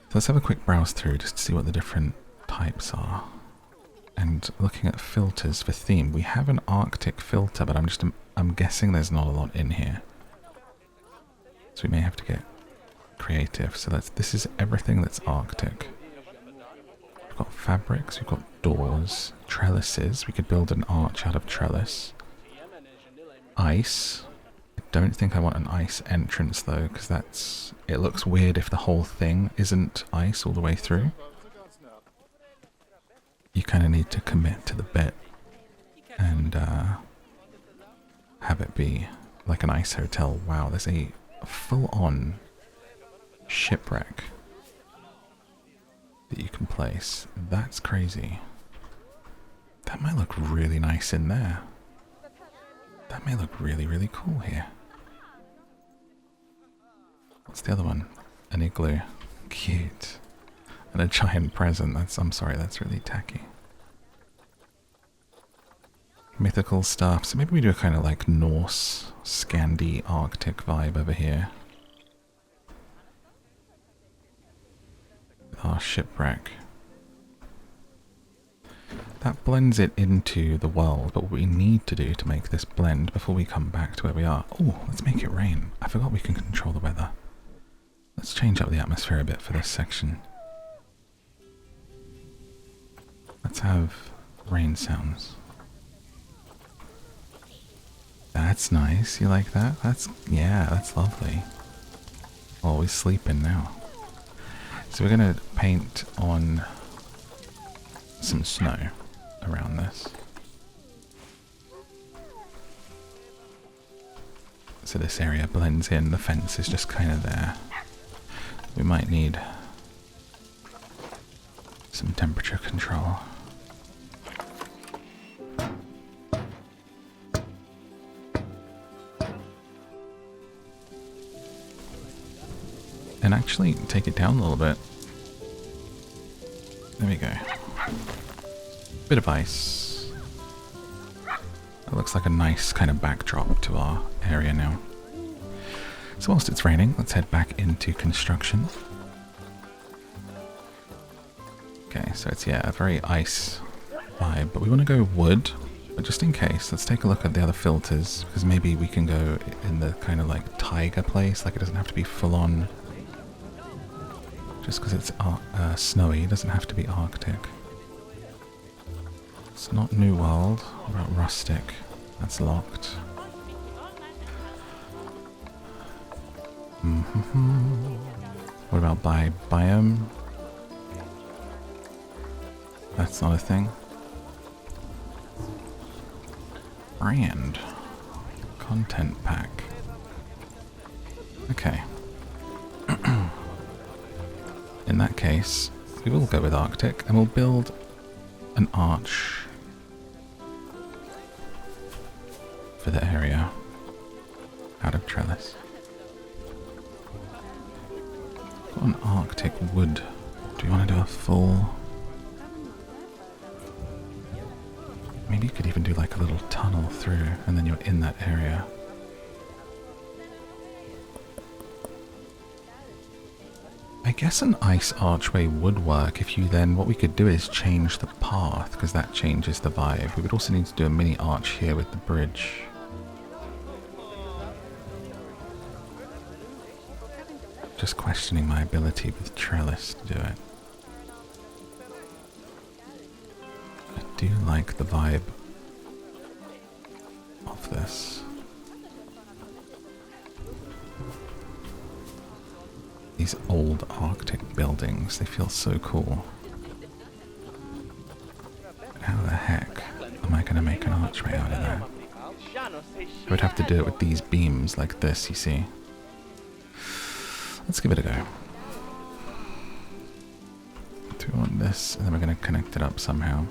So let's have a quick browse through just to see what the different types are. And looking at filters for theme, we have an Arctic filter, but I'm guessing there's not a lot in here. So we may have to get creative. So this is everything that's Arctic. We've got fabrics, we've got doors, trellises. We could build an arch out of trellis. Ice. I don't think I want an ice entrance though, because it looks weird if the whole thing isn't ice all the way through. you kind of need to commit to the bit and have it be like an ice hotel. Wow, there's a full-on shipwreck that you can place. That's crazy. That might look really nice in there. That may look really, really cool here. What's the other one? An igloo. Cute. And a giant present. I'm sorry, that's really tacky. Mythical stuff. So maybe we do a kind of like Norse, Scandi, Arctic vibe over here. With our shipwreck. That blends it into the world, but what we need to do to make this blend before we come back to where we are... Oh, let's make it rain. I forgot we can control the weather. Let's change up the atmosphere a bit for this section. Let's have rain sounds. That's nice. You like that? Yeah, that's lovely. Oh, we're sleeping now. So we're going to paint on some snow around this. So this area blends in, the fence is just kind of there. We might need some temperature control. And actually take it down a little bit. There we go. Bit of ice. It looks like a nice kind of backdrop to our area now. So whilst it's raining, let's head back into construction. Okay, so it's, yeah, a very ice vibe, but we want to go wood. But just in case, let's take a look at the other filters, because maybe we can go in the kind of like taiga place, like it doesn't have to be full on. Just because it's snowy, it doesn't have to be Arctic. It's not New World. What about rustic? That's locked. What about by biome? That's not a thing. Brand. Content pack. Okay. In that case, we will go with Arctic and we'll build an arch for the area out of trellis. Got an Arctic wood. Do you want to do a full... Maybe you could even do like a little tunnel through and then you're in that area. I guess an ice archway would work if you then, what we could do is change the path, because that changes the vibe. We would also need to do a mini arch here with the bridge. Just questioning my ability with trellis to do it. I do like the vibe of this. These old Arctic buildings, they feel so cool. But how the heck am I going to make an archway out of that? I would have to do it with these beams like this, you see. Let's give it a go. Do we want this? And then we're going to connect it up somehow.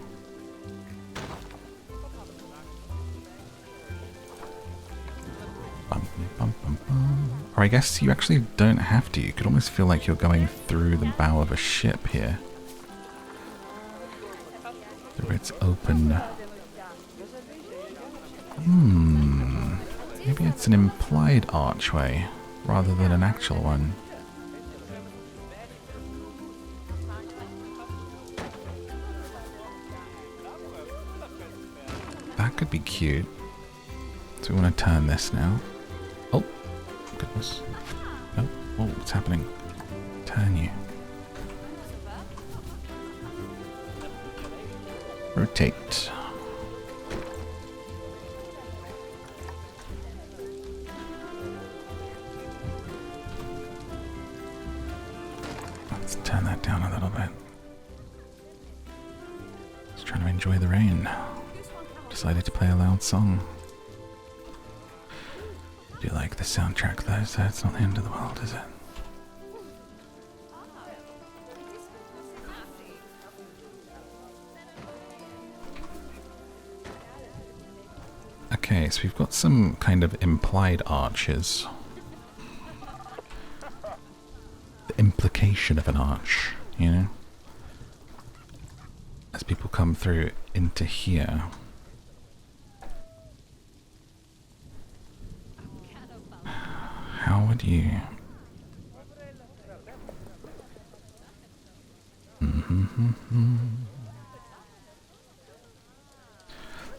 Bum, bum, bum, bum. Or I guess you actually don't have to. You could almost feel like you're going through the bow of a ship here. Through its open... Maybe it's an implied archway rather than an actual one. That could be cute. So we want to turn this now. Oh, goodness. Oh, oh, what's happening? Turn you. Rotate. Let's turn that down a little bit. enjoy the rain. Decided to play a loud song. I do like the soundtrack though, so it's not the end of the world, is it? Okay, so we've got some kind of implied arches. The implication of an arch, you know? As people come through into here. How would you...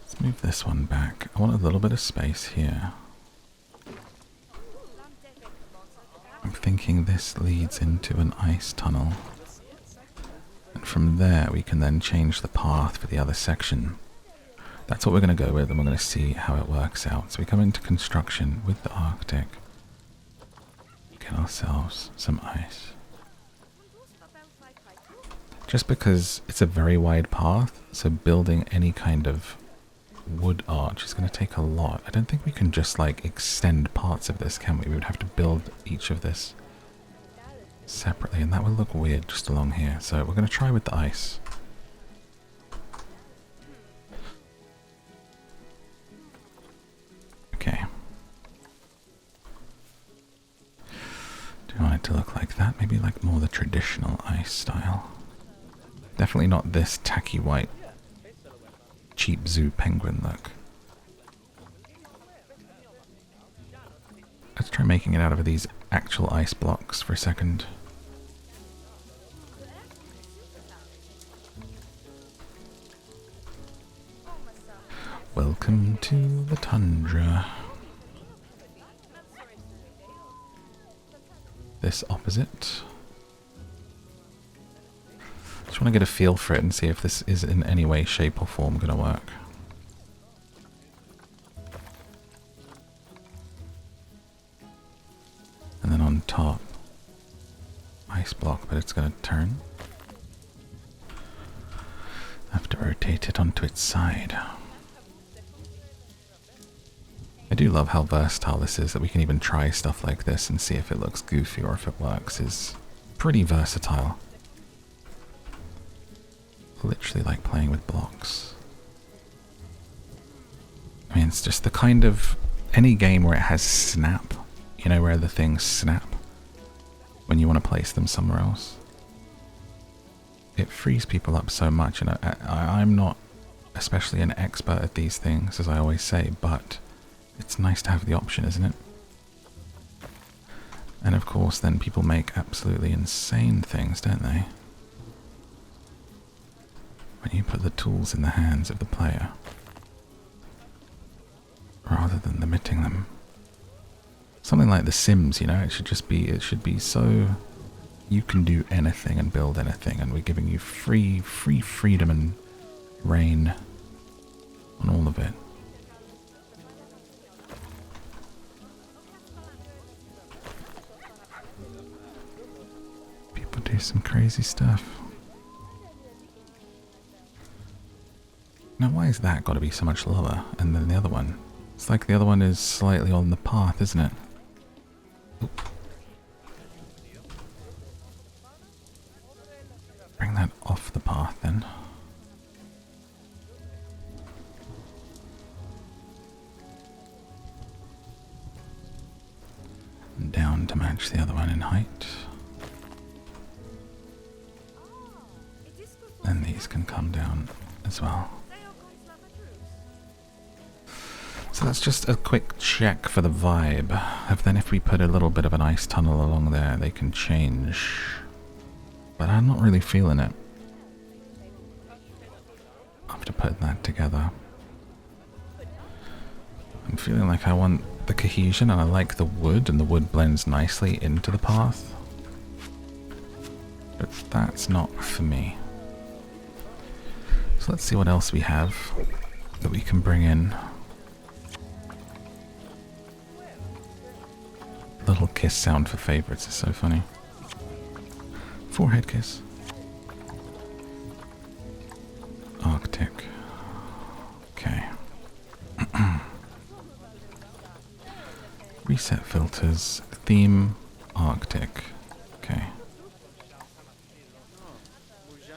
Let's move this one back. I want a little bit of space here. I'm thinking this leads into an ice tunnel. And from there we can then change the path for the other section. That's what we're going to go with, and we're going to see how it works out. So we come into construction with the Arctic. Get ourselves some ice. Just because it's a very wide path, so building any kind of wood arch is going to take a lot. I don't think we can just like extend parts of this, can we? We would have to build each of this separately, and that would look weird just along here. So we're going to try with the ice. Okay. Do you want it to look like that? Maybe like more the traditional ice style. Definitely not this tacky white cheap zoo penguin look. Let's try making it out of these actual ice blocks for a second. Welcome to the tundra. This opposite. Just want to get a feel for it and see if this is in any way, shape or form going to work. And then on top, ice block, but it's going to turn. I have to rotate it onto its side. I do love how versatile this is, that we can even try stuff like this and see if it looks goofy or if it works. Is pretty versatile. Literally like playing with blocks. I mean, it's just the kind of... any game where it has snap, you know, where the things snap when you want to place them somewhere else. It frees people up so much, and I'm not especially an expert at these things, as I always say, but it's nice to have the option, isn't it? And of course then people make absolutely insane things, don't they? When you put the tools in the hands of the player, rather than limiting them. Something like The Sims, you know, it should be so you can do anything and build anything, and we're giving you free freedom and reign on all of it. People do some crazy stuff. Now, why has that got to be so much lower and then the other one? It's like the other one is slightly on the path, isn't it? Oop. Bring that off the path then. And down to match the other one in height. Then these can come down as well. So that's just a quick check for the vibe. Of then if we put a little bit of an ice tunnel along there, they can change. But I'm not really feeling it after putting that together. I'm feeling like I want the cohesion, and I like the wood, and the wood blends nicely into the path. But that's not for me. So let's see what else we have that we can bring in. Little kiss sound for favorites is so funny. Forehead kiss. Arctic. Arctic. Okay. Reset filters. Theme Arctic. Okay.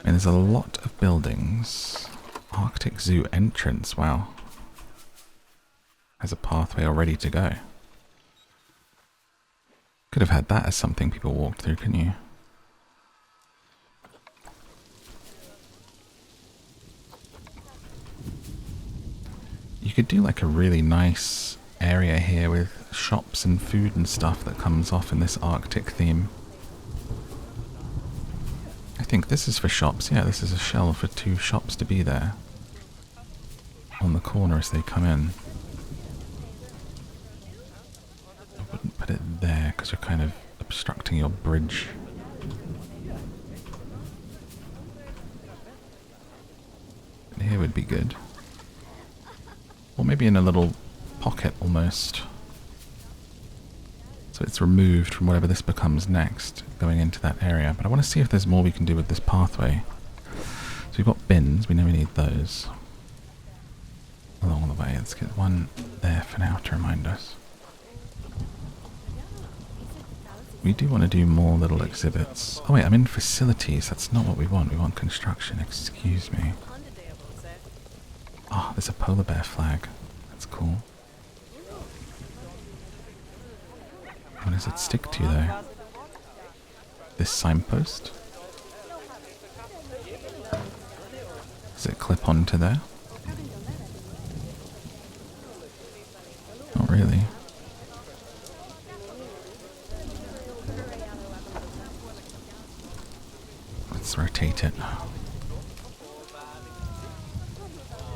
And there's a lot of buildings. Arctic Zoo entrance. Wow. Has a pathway all ready to go. Could have had that as something people walked through, couldn't you? You could do like a really nice area here with shops and food and stuff that comes off in this Arctic theme. I think this is for shops. Yeah, this is a shell for 2 shops to be there. On the corner as they come in. I wouldn't put it there because you're kind of obstructing your bridge. And here would be good. Or maybe in a little pocket almost. So it's removed from whatever this becomes next, going into that area. But I want to see if there's more we can do with this pathway. So we've got bins, we know we need those. Along the way, let's get one there for now to remind us. We do want to do more little exhibits. Oh wait, I'm in facilities, that's not what we want. We want construction, excuse me. Oh, there's a polar bear flag. That's cool. What does it stick to though? This signpost? Does it clip onto there? Not really. Let's rotate it.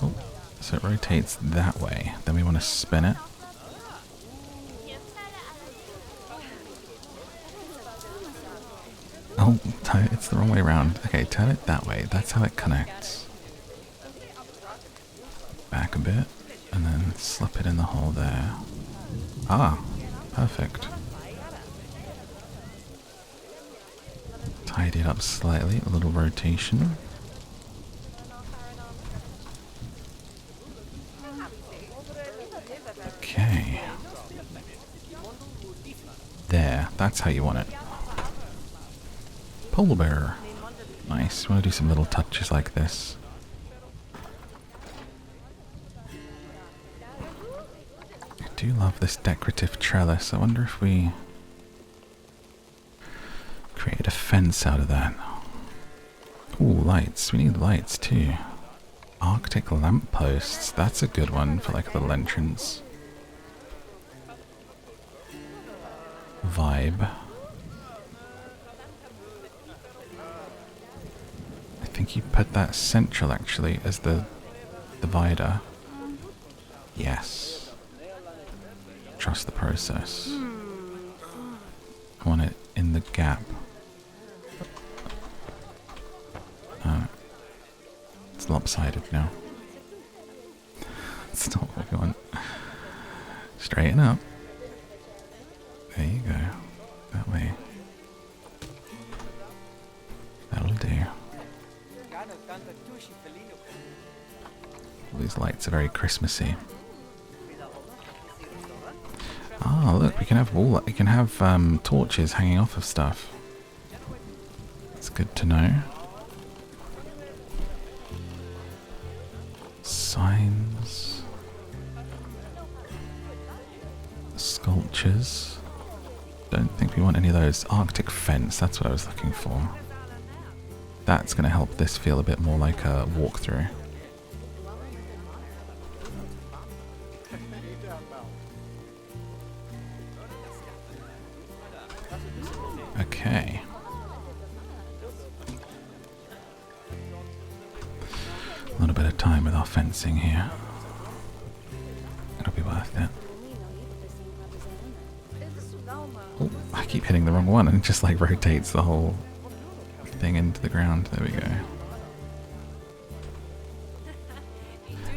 Oh, so it rotates that way. Then we want to spin it. Oh, it's the wrong way around. Okay, turn it that way. That's how it connects. Back a bit, and then slip it in the hole there. Ah, perfect. Tidy it up slightly, a little rotation. Okay. There, that's how you want it. Polar bear. Nice. We want to do some little touches like this. I do love this decorative trellis. I wonder if we create a fence out of that. Ooh, lights. We need lights too. Arctic lampposts. That's a good one for like a little entrance. Vibe. I think you put that central actually as the divider. Yes. Trust the process. I want it in the gap. It's lopsided now. It's not what we want. Straighten up. There you go. That way. That'll do. All these lights are very Christmassy. Ah, look, we can have torches hanging off of stuff. That's good to know. Signs. Sculptures. Don't think we want any of those. Arctic fence, that's what I was looking for. That's going to help this feel a bit more like a walkthrough. Okay. A little bit of time with our fencing here. It'll be worth it. Oh, I keep hitting the wrong one and it just like rotates the whole thing into the ground. There we go.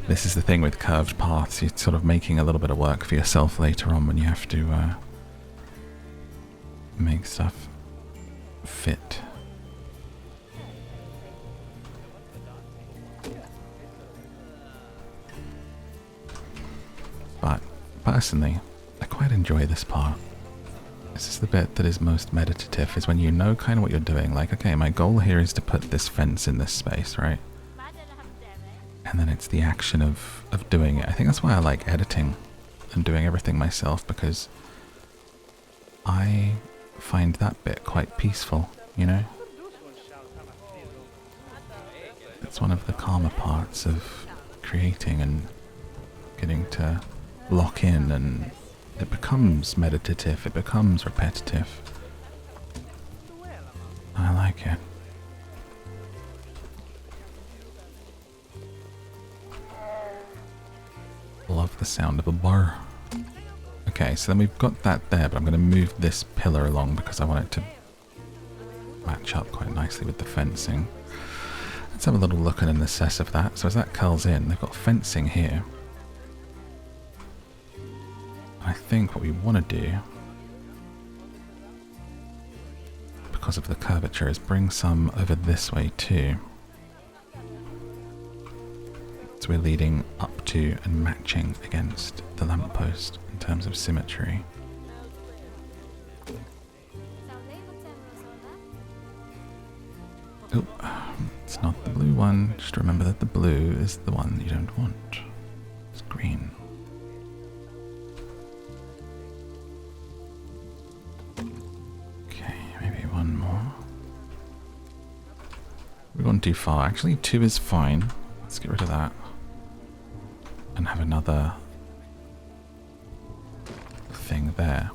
This is the thing with curved paths. You're sort of making a little bit of work for yourself later on when you have to make stuff fit. personally, I quite enjoy this part. This is the bit that is most meditative, is when you know kind of what you're doing. Like, okay, my goal here is to put this fence in this space, right? And then it's the action of doing it. I think that's why I like editing and doing everything myself, because I find that bit quite peaceful, you know? It's one of the calmer parts of creating and getting to lock in, and it becomes meditative, it becomes repetitive. I like it. Love the sound of a bar. Okay, so then we've got that there, but I'm going to move this pillar along because I want it to match up quite nicely with the fencing. Let's have a little look at an assess of that. So as that curls in, they've got fencing here. I think what we want to do, because of the curvature, is bring some over this way too. So we're leading up to and matching against the lamppost in terms of symmetry. Oh, it's not the blue one. Just remember that the blue is the one you don't want. It's green. Okay, maybe one more. We've gone too far. Actually, 2 is fine. Let's get rid of that. And have another thing there.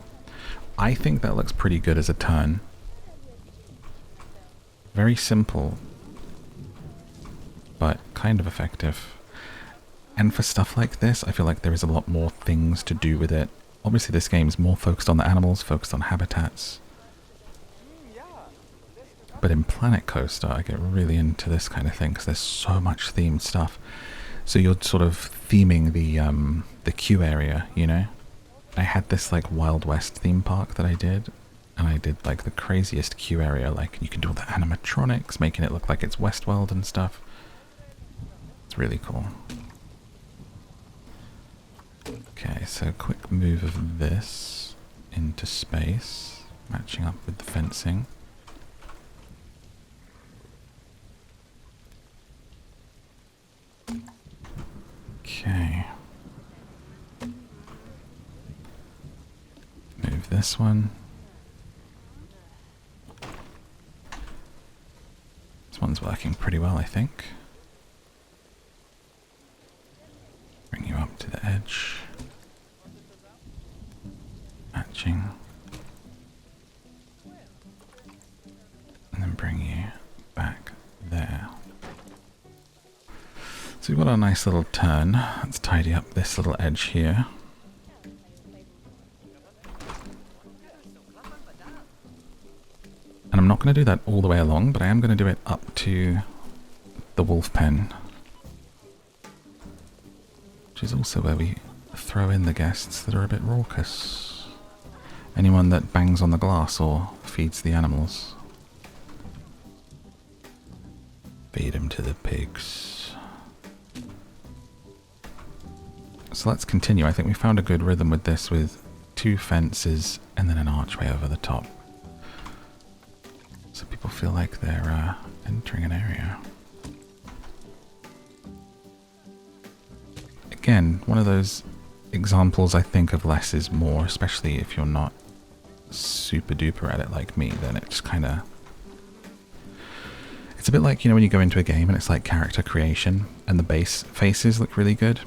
I think that looks pretty good as a turn. Very simple, but kind of effective. And for stuff like this, I feel like there is a lot more things to do with it. Obviously this game's more focused on the animals, focused on habitats. But in Planet Coaster, I get really into this kind of thing because there's so much themed stuff. So you're sort of theming the queue area, you know? I had this like Wild West theme park that I did, and I did like the craziest queue area. Like you can do all the animatronics, making it look like it's Westworld and stuff. It's really cool. Okay, so quick move of this into space, matching up with the fencing. Okay. Move this one. This one's working pretty well, I think. Bring you up to the edge. Matching. And then bring you back there. So we've got a nice little turn. Let's tidy up this little edge here. And I'm not going to do that all the way along, but I am going to do it up to the wolf pen. Which is also where we throw in the guests that are a bit raucous. Anyone that bangs on the glass or feeds the animals. Feed them to the pigs. So let's continue. I think we found a good rhythm with this, with 2 fences and then an archway over the top. So people feel like they're entering an area. Again, one of those examples I think of less is more, especially if you're not super duper at it like me, then it just kind of... It's a bit like, you know, when you go into a game and it's like character creation and the base faces look really good.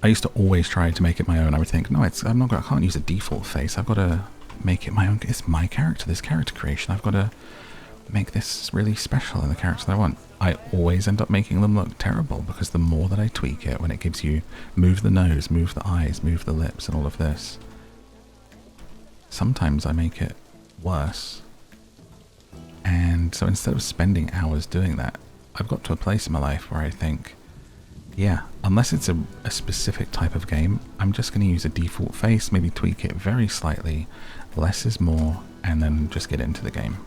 I used to always try to make it my own. I would think, no, I can't use a default face. I've got to make it my own. It's my character, this character creation. I've got to make this really special in the character that I want. I always end up making them look terrible because the more that I tweak it, when it gives you move the nose, move the eyes, move the lips and all of this, sometimes I make it worse. And so instead of spending hours doing that, I've got to a place in my life where I think, yeah, unless it's a specific type of game, I'm just going to use a default face, maybe tweak it very slightly, less is more, and then just get into the game.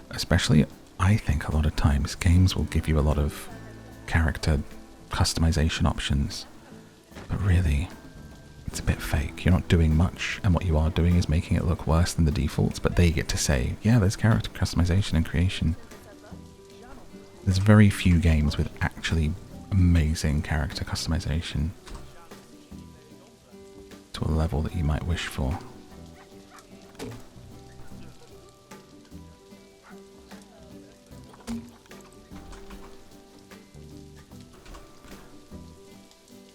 Especially, I think a lot of times games will give you a lot of character customization options, But really, it's a bit fake. You're not doing much, and what you are doing is making it look worse than the defaults, but they get to say, yeah, there's character customization and creation. There's very few games with actually amazing character customization to a level that you might wish for.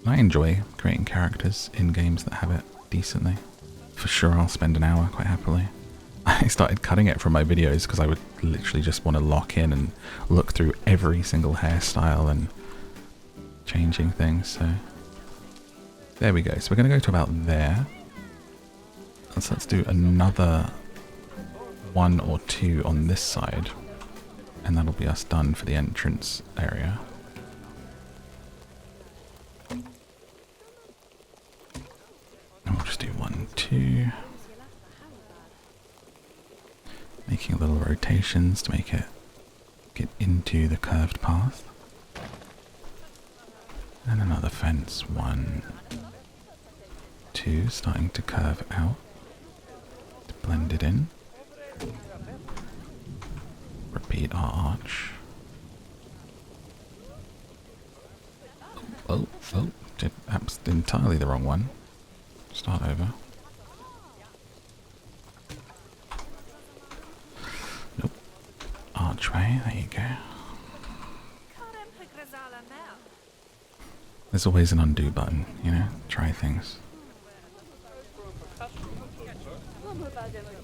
I enjoy creating characters in games that have it decently. For sure, I'll spend an hour quite happily. I started cutting it from my videos because I would literally just want to lock in and look through every single hairstyle and changing things. So there we go. So we're going to go to about there. So let's do another 1 or 2 on this side, and that'll be us done for the entrance area. And we'll just do 1, 2. Making little rotations to make it get into the curved path. And another fence, 1, 2, starting to curve out to blend it in. Repeat our arch. Oh, did entirely the wrong one. Start over. Nope. Archway, there you go. There's always an undo button, you know, try things. There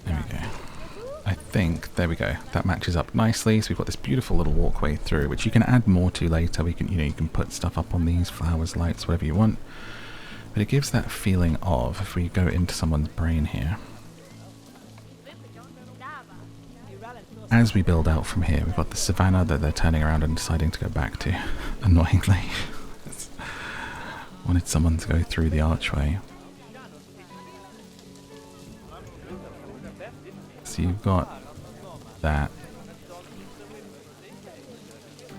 we go. I think, there we go, that matches up nicely. So we've got this beautiful little walkway through, which you can add more to later. We can, you can put stuff up on these, flowers, lights, whatever you want. But it gives that feeling of, if we go into someone's brain here, as we build out from here, we've got the savannah that they're turning around and deciding to go back to, annoyingly. Wanted someone to go through the archway. So you've got that.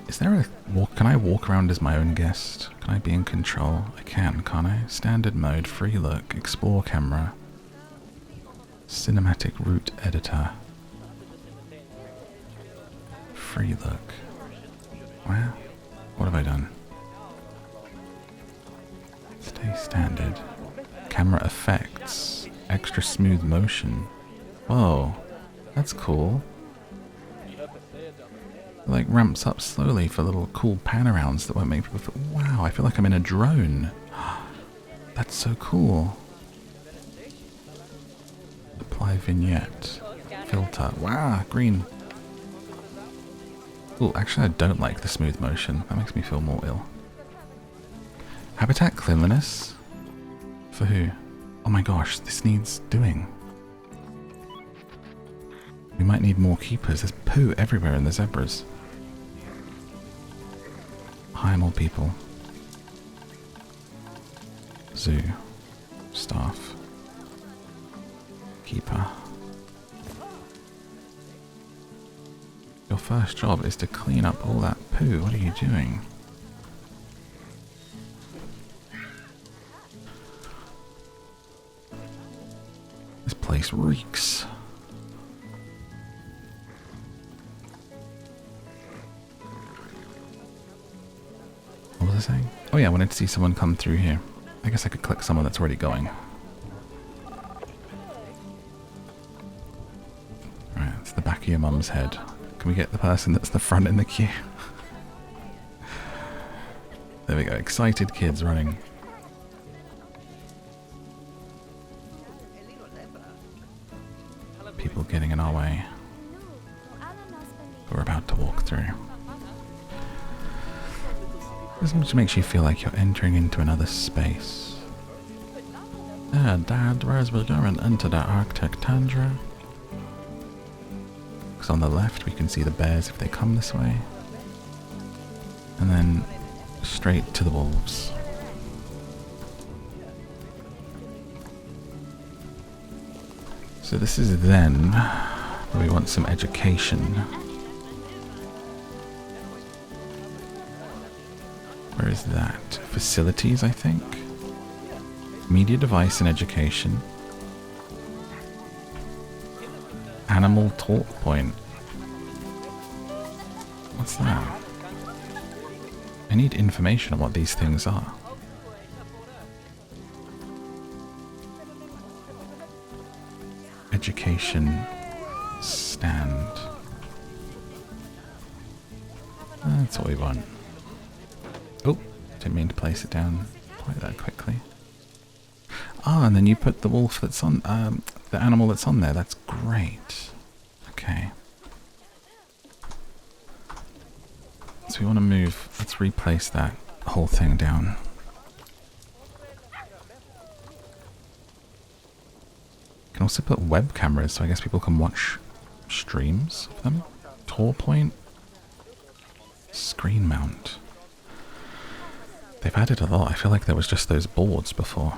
Is there a walk? Can I walk around as my own guest? Can I be in control? I can, can't I? Standard mode, free look, explore camera, cinematic route editor, free look. Wow, what have I done? Stay standard. Camera effects, extra smooth motion. Whoa, that's cool. It like ramps up slowly for little cool pan-arounds that won't make people feel, wow, I feel like I'm in a drone. That's so cool. Apply vignette. Filter. Wow, green. Ooh, actually I don't like the smooth motion. That makes me feel more ill. Habitat cleanliness? For who? Oh my gosh, this needs doing. We might need more keepers. There's poo everywhere in the zebras. Hire more people. Zoo. Staff. Keeper. Your first job is to clean up all that poo. What are you doing? This place reeks. What was I saying? Oh yeah, I wanted to see someone come through here. I guess I could click someone that's already going. Right, it's the back of your mum's head. Can we get the person that's the front in the queue? There we go, excited kids running. People getting in our way. We're about to walk through. This just makes you feel like you're entering into another space. Dad, where's we going? Into the Arctic tundra? Because on the left we can see the bears if they come this way. And then straight to the wolves. So this is then where we want some education. Where is that? Facilities, I think? Media device and education. Animal talk point. What's that? I need information on what these things are. Education stand. That's what we want. Oh, didn't mean to place it down quite that quickly. Ah, and then you put the wolf that's on, the animal that's on there. That's great. Okay. So we want to move, let's replace that whole thing down. You can also put web cameras, so I guess people can watch streams of them. Tour point. Screen mount. They've added a lot. I feel like there was just those boards before.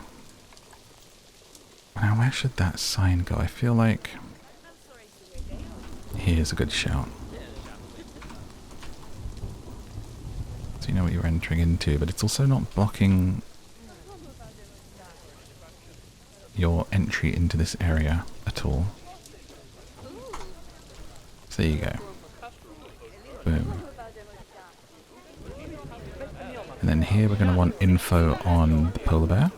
Now, where should that sign go? I feel like here's a good shout. So you know what you're entering into, but it's also not blocking your entry into this area at all. So there you go. Boom. And then here we're going to want info on the polar bear.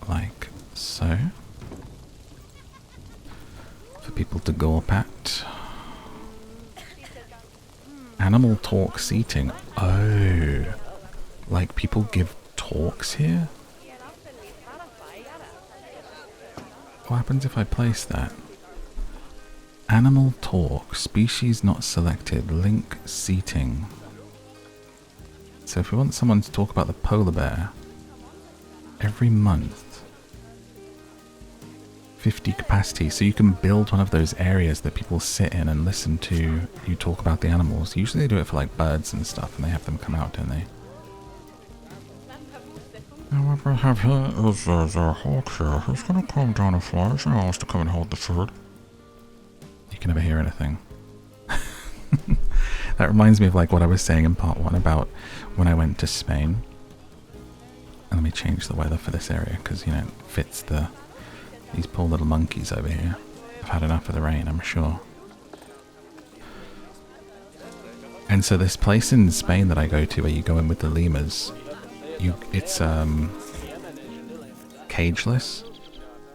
Like so. For people to gawp at. Animal talk seating. Oh. Like people give talks here? What happens if I place that? Animal talk. Species not selected. Link seating. So if we want someone to talk about the polar bear, every month, 50 capacity, so you can build one of those areas that people sit in and listen to you talk about the animals. Usually they do it for like birds and stuff, and they have them come out, don't they? Now what we have here is a hawk here who's going to calm down a fly, so he wants to come and hold the food. You can never hear anything. That reminds me of like what I was saying in part 1 about when I went to Spain. And let me change the weather for this area because, you know, it fits these poor little monkeys over here. I've had enough of the rain, I'm sure. And so this place in Spain that I go to where you go in with the lemurs, it's cageless.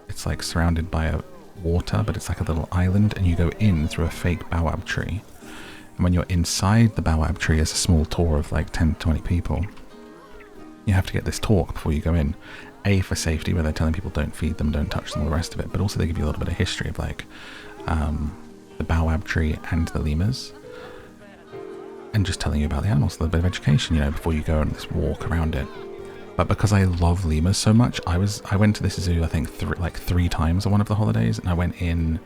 It's like surrounded by a water, but it's like a little island, and you go in through a fake baobab tree. And when you're inside the baobab tree, there's a small tour of like 10 to 20 people. You have to get this talk before you go in. A, for safety, where they're telling people don't feed them, don't touch them, all the rest of it. But also they give you a little bit of history of like the baobab tree and the lemurs. And just telling you about the animals, a little bit of education, you know, before you go on this walk around it. But because I love lemurs so much, I went to this zoo, I think, three times on one of the holidays, and I went in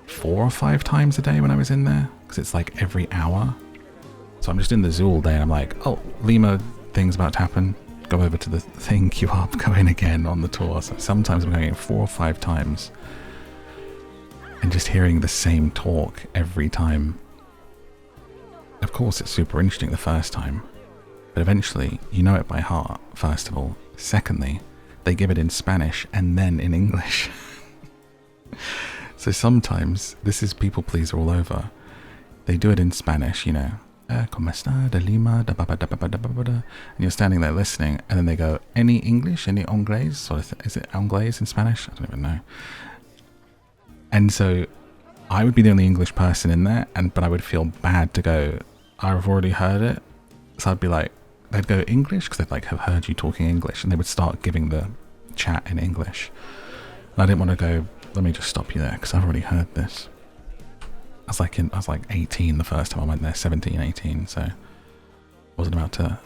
4 or 5 times a day when I was in there, because it's like every hour. So I'm just in the zoo all day, and I'm like, oh, lemur thing's about to happen. Go over to the thing, queue up, go in again on the tour. So sometimes I'm going in 4 or 5 times, and just hearing the same talk every time. Of course, it's super interesting the first time. But eventually, you know it by heart, first of all. Secondly, they give it in Spanish and then in English. So sometimes, this is people pleaser all over. They do it in Spanish, you know. ¿Cómo está? De Lima, da ba ba da ba ba da ba ba da. And you're standing there listening, and then they go, any English? Any Anglais? Or is it Anglais in Spanish? I don't even know. And so, I would be the only English person in there, but I would feel bad to go, I've already heard it. So I'd be like, they'd go English because they'd like have heard you talking English, and they would start giving the chat in English. And I didn't want to go, let me just stop you there because I've already heard this. I was like 18 the first time I went there, 17, 18, so I wasn't about to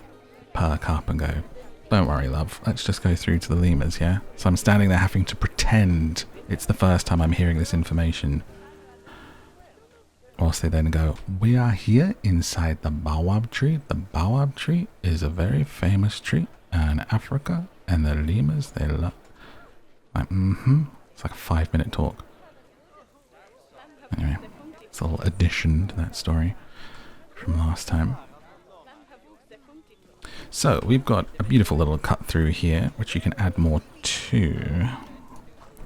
perk up and go, don't worry, love, let's just go through to the lemurs, yeah? So I'm standing there having to pretend it's the first time I'm hearing this information. Whilst they then go, we are here inside the baobab tree. The baobab tree is a very famous tree in Africa, and the lemurs, they love... Like, It's like a 5-minute talk. Anyway, it's a little addition to that story. from last time. So we've got a beautiful little cut through here, which you can add more to.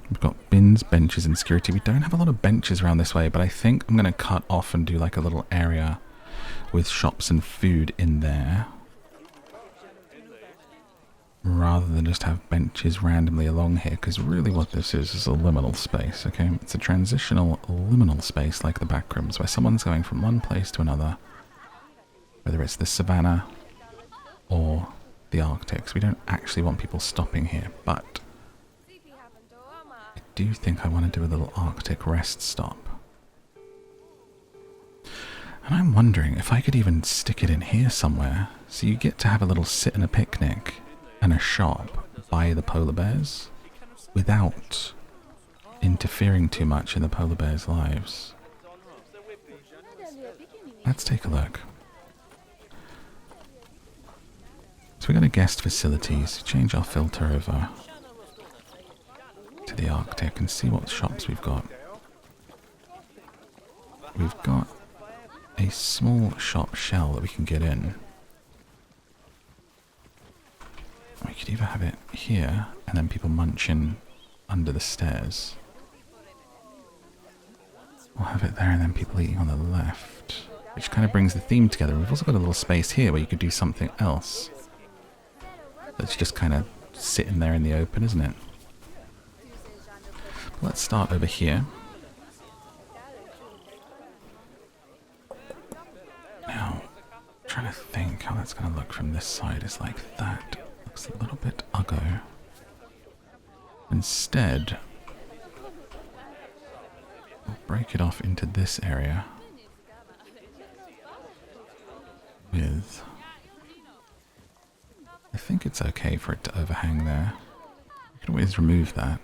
We've got bins, benches, and security. We don't have a lot of benches around this way, but I think I'm going to cut off and do like a little area with shops and food in there, rather than just have benches randomly along here, because really what this is a liminal space, okay? It's a transitional liminal space like the backrooms, where someone's going from one place to another, whether it's the savannah or the Arctic. So we don't actually want people stopping here, but I do think I want to do a little Arctic rest stop. And I'm wondering if I could even stick it in here somewhere, so you get to have a little sit and a picnic and a shop by the polar bears without interfering too much in the polar bears' lives. Let's take a look. So we got a guest facilities. Change our filter over to the Arctic and see what shops we've got. We've got a small shop shell that we can get in. We could either have it here and then people munching under the stairs, or have it there and then people eating on the left, which kind of brings the theme together. We've also got a little space here where you could do something else that's just kind of sitting there in the open, isn't it? Let's start over here. Now, trying to think how that's going to look from this side. Is like that. Looks a little bit uggo. Instead, we'll break it off into this area with... I think it's okay for it to overhang there. You can always remove that.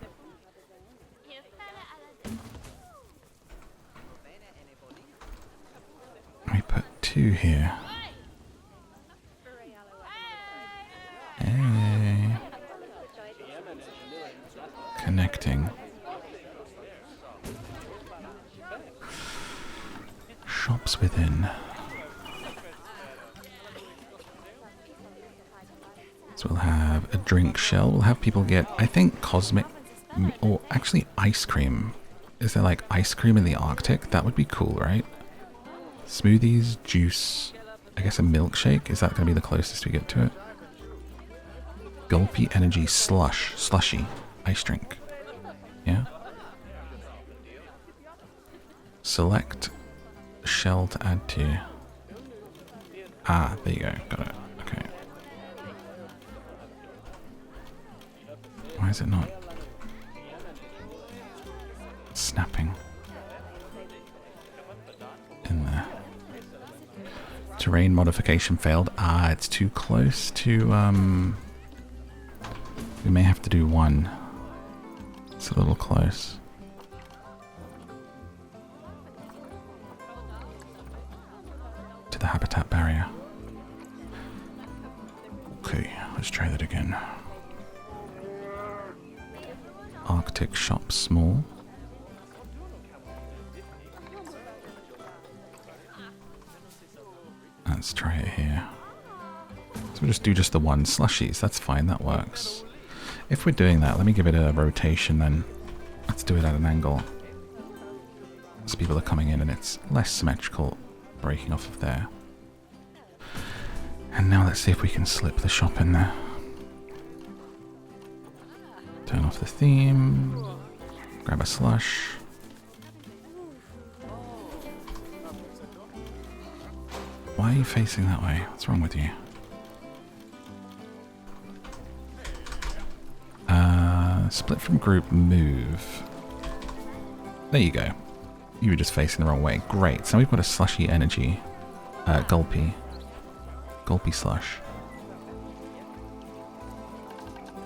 We put 2 here. Hey. Connecting. Shops within. So we'll have a drink shell. We'll have people get, I think, cosmic, or actually ice cream. Is there like ice cream in the Arctic? That would be cool, right? Smoothies, juice, I guess a milkshake. Is that going to be the closest we get to it? Gulpy energy slushy, ice drink. Yeah? Select shell to add to. Ah, there you go. Got it. Okay. Why is it not snapping in there? Terrain modification failed. Ah, it's too close to, we may have to do 1. It's a little close. To the habitat barrier. Okay, let's try that again. Arctic shop small. Let's try it here. So we'll just do the 1 slushies. That's fine, that works. If we're doing that, let me give it a rotation then. Let's do it at an angle. So people are coming in and it's less symmetrical, breaking off of there. And now let's see if we can slip the shop in there. Turn off the theme. Grab a slush. Why are you facing that way? What's wrong with you? Split from group, move. There you go. You were just facing the wrong way. Great. So we've got a slushy energy. Gulpy. Gulpy slush.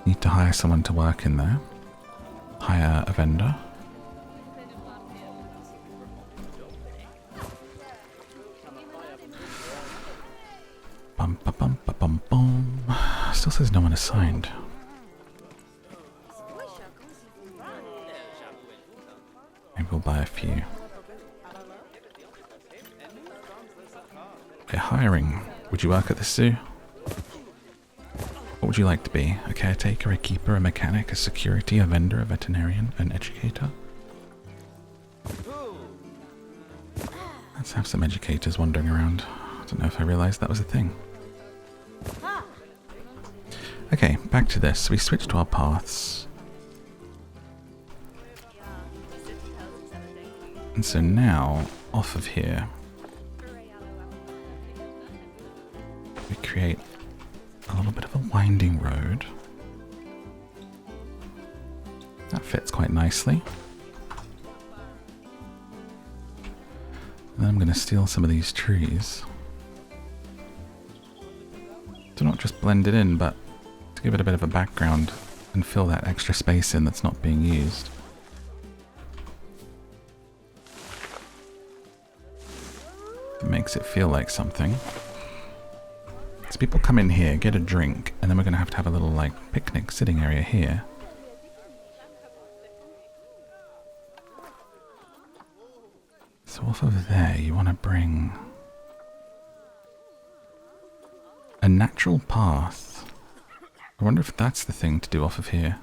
Need to hire someone to work in there. Hire a vendor. Bum ba bum ba bum bum. Still says no one assigned. Maybe we'll buy a few. We're hiring. Would you work at the zoo? What would you like to be? A caretaker, a keeper, a mechanic, a security, a vendor, a veterinarian, an educator? Let's have some educators wandering around. I don't know if I realised that was a thing. Okay, back to this. We switched to our paths. And so now, off of here, we create a little bit of a winding road. That fits quite nicely. And then I'm going to steal some of these trees. To not just blend it in, but to give it a bit of a background and fill that extra space in that's not being used. It makes it feel like something. So people come in here, get a drink, and then we're going to have a little like picnic sitting area here. So off of there you want to bring a natural path. I wonder if that's the thing to do off of here.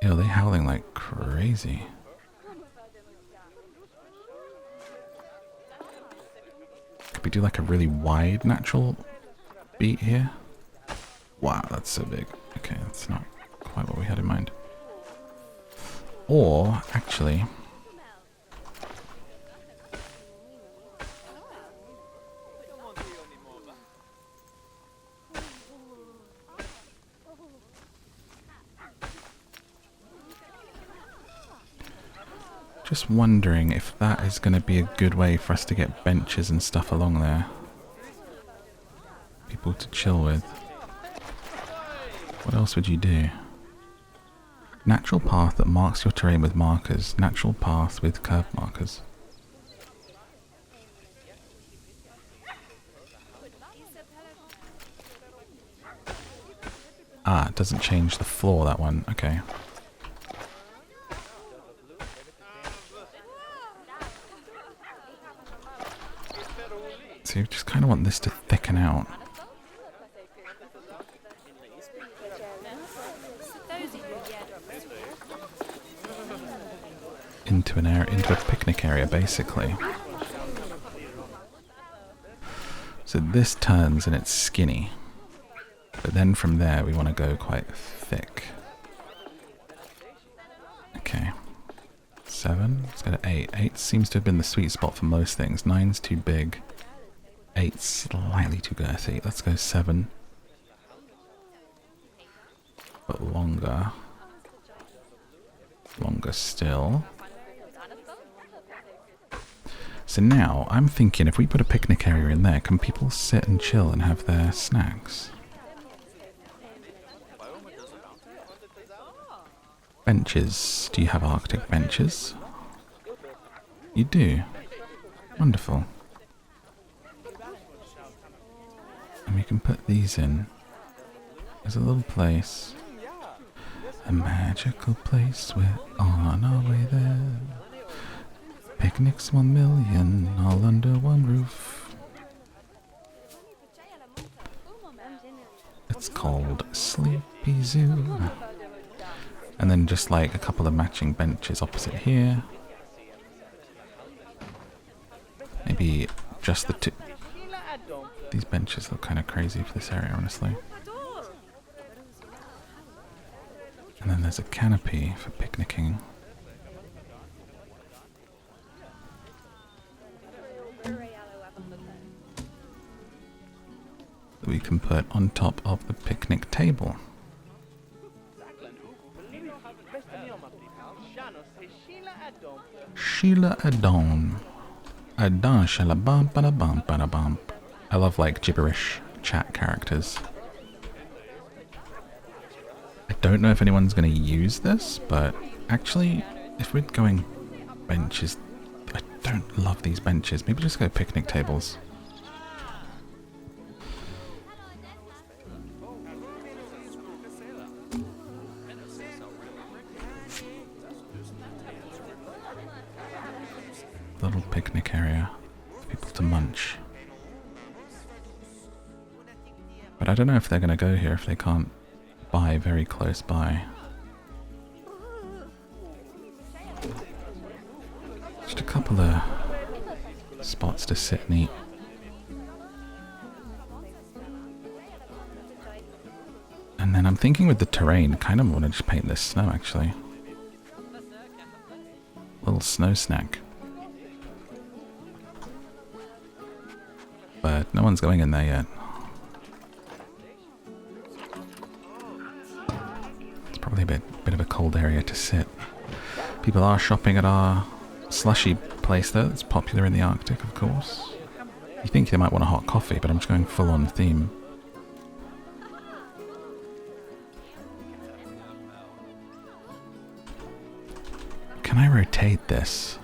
Ew, are they howling like crazy? Could we do like a really wide natural beat here? Wow, that's so big. Okay, that's not quite what we had in mind. Or, actually, just wondering if that is going to be a good way for us to get benches and stuff along there. People to chill with. What else would you do? Natural path that marks your terrain with markers. Natural path with curb markers. Ah, it doesn't change the floor, that one. Okay. So you just kind of want this to thicken out. Into an area, into a picnic area, basically. So this turns and it's skinny, but then from there we want to go quite thick. Okay, 7. Let's go to 8. 8 seems to have been the sweet spot for most things. 9's too big. 8's slightly too girthy. Let's go 7, but longer. Longer still. So now, I'm thinking if we put a picnic area in there, can people sit and chill and have their snacks? Benches. Do you have Arctic benches? You do. Wonderful. And we can put these in. There's a little place. A magical place, we're on our way there. Picnics 1 million, all under one roof. It's called Sleepy Zoo. And then just like a couple of matching benches opposite here. Maybe just the two. These benches look kind of crazy for this area, honestly. And then there's a canopy for picnicking. That we can put on top of the picnic table. Sheila Adon. Adon shalabam badabam badabam. I love like gibberish chat characters. I don't know if anyone's going to use this, but actually, if we're going benches, I don't love these benches. Maybe just go picnic tables. little picnic area for people to munch. But I don't know if they're going to go here if they can't buy very close by. Just a couple of spots to sit and eat. And then I'm thinking with the terrain, kind of want to just paint this snow actually. Little snow snack. But no one's going in there yet. It's probably a bit of a cold area to sit. People are shopping at our slushy place though. It's popular in the Arctic, of course. You think they might want a hot coffee, but I'm just going full on theme. Can I rotate this?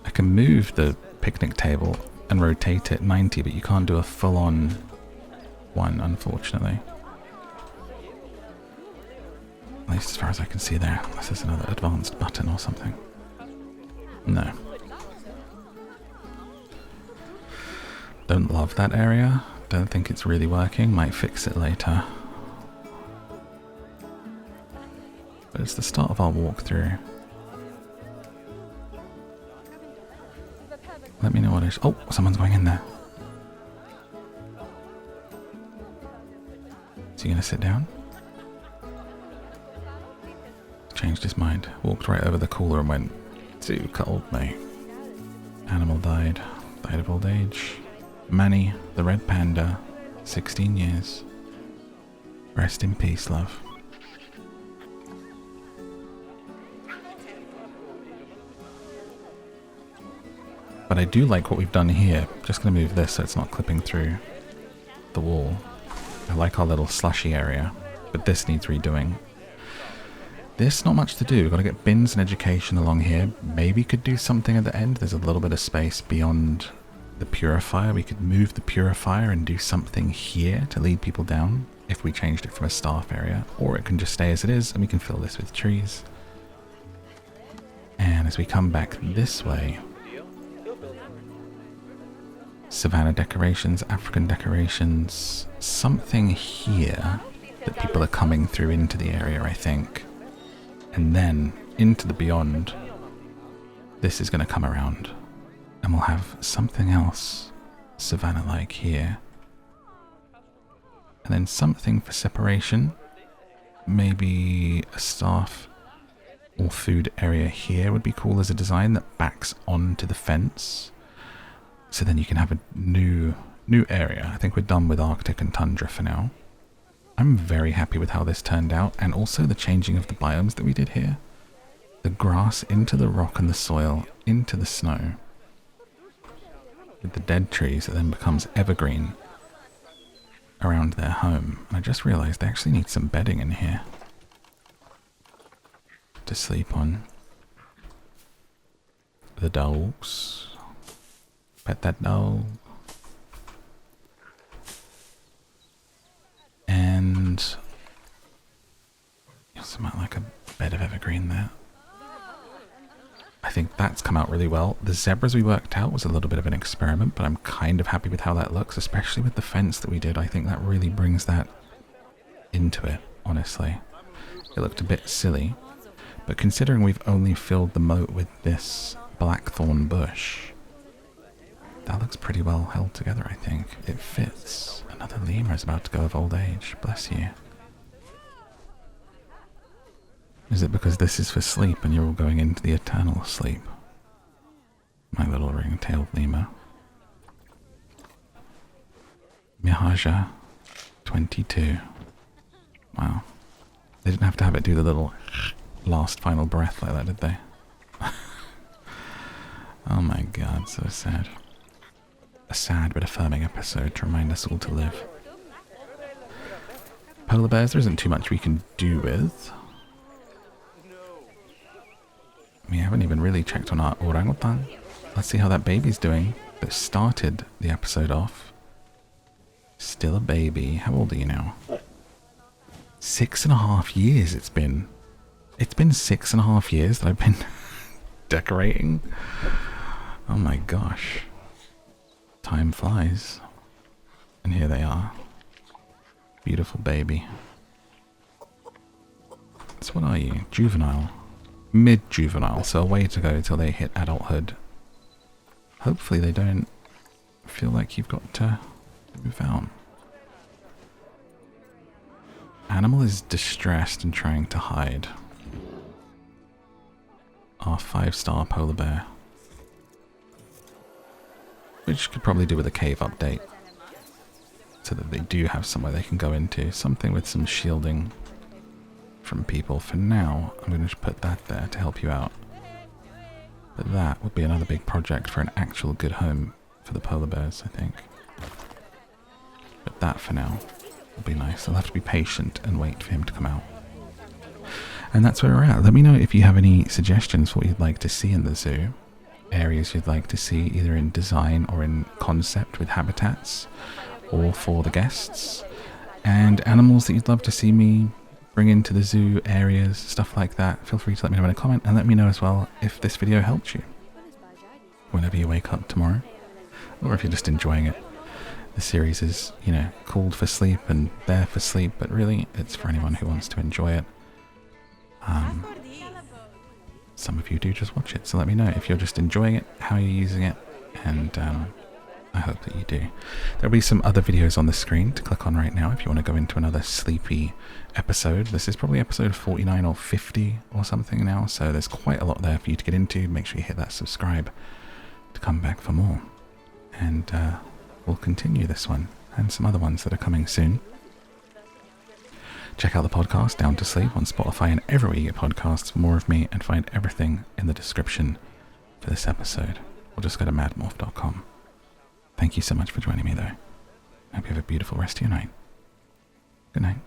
I can move the picnic table and rotate it 90, but you can't do a full-on one, unfortunately. At least as far as I can see there. Unless there's another advanced button or something. No. Don't love that area. Don't think it's really working. Might fix it later. But it's the start of our walkthrough. Let me know what is. Oh, someone's going in there. Is he going to sit down? Changed his mind. Walked right over the cooler and went, too cold, mate. Animal died. Died of old age. Manny, the red panda, 16 years. Rest in peace, love. But I do like what we've done here. Just going to move this so it's not clipping through the wall. I like our little slushy area, but this needs redoing. This, not much to do. We've got to get bins and education along here. Maybe could do something at the end. There's a little bit of space beyond the purifier. We could move the purifier and do something here to lead people down if we changed it from a staff area. Or it can just stay as it is and we can fill this with trees. And as we come back this way, Savannah decorations, African decorations, something here that people are coming through into the area, I think. And then into the beyond, this is going to come around. And we'll have something else Savannah-like here. And then something for separation. Maybe a staff or food area here would be cool as a design that backs onto the fence. So then you can have a new area. I think we're done with Arctic and Tundra for now. I'm very happy with how this turned out, and also the changing of the biomes that we did here. The grass into the rock and the soil, into the snow. With the dead trees, it then becomes evergreen around their home. And I just realized they actually need some bedding in here to sleep on. The dogs. Pet that dog. And you also might like a bed of evergreen there. I think that's come out really well. The zebras we worked out was a little bit of an experiment, but I'm kind of happy with how that looks, especially with the fence that we did. I think that really brings that into it, honestly. It looked a bit silly, but considering we've only filled the moat with this blackthorn bush, that looks pretty well held together, I think. It fits. Another lemur is about to go of old age. Bless you. Is it because this is for sleep and you're all going into the eternal sleep? My little ring-tailed lemur. Mihaja, 22. Wow. They didn't have to have it do the little last final breath like that, did they? Oh my god, so sad. A sad but affirming episode to remind us all to live. Polar bears, there isn't too much we can do with. We haven't even really checked on our orangutan. Let's see how that baby's doing that started the episode off. Still a baby. How old are you now? 6.5 years it's been. It's been 6.5 years that I've been decorating. Oh my gosh. Time flies. And here they are. Beautiful baby. So what are you? Juvenile. Mid-juvenile, so a way to go till they hit adulthood. Hopefully they don't feel like you've got to move out. Animal is distressed and trying to hide. Our 5-star polar bear. Which could probably do with a cave update. So that they do have somewhere they can go into. Something with some shielding from people. For now, I'm going to put that there to help you out. But that would be another big project for an actual good home for the polar bears, I think. But that for now will be nice. I'll have to be patient and wait for him to come out. And that's where we're at. Let me know if you have any suggestions for what you'd like to see in the zoo. Areas you'd like to see either in design or in concept with habitats, or for the guests. And animals that you'd love to see me bring into the zoo areas, stuff like that. Feel free to let me know in a comment, and let me know as well if this video helped you whenever you wake up tomorrow, or if you're just enjoying it. The series is, you know, called for sleep and there for sleep, but really it's for anyone who wants to enjoy it. Some of you do just watch it, so let me know if you're just enjoying it, how you're using it, and I hope that you do. There'll be some other videos on the screen to click on right now if you want to go into another sleepy episode. This is probably episode 49 or 50 or something now, so there's quite a lot there for you to get into. Make sure you hit that subscribe to come back for more. And we'll continue this one and some other ones that are coming soon. Check out the podcast Down to Sleep on Spotify and everywhere you get podcasts for more of me, and find everything in the description for this episode. Or just go to madmorph.com. Thank you so much for joining me, though. I hope you have a beautiful rest of your night. Good night.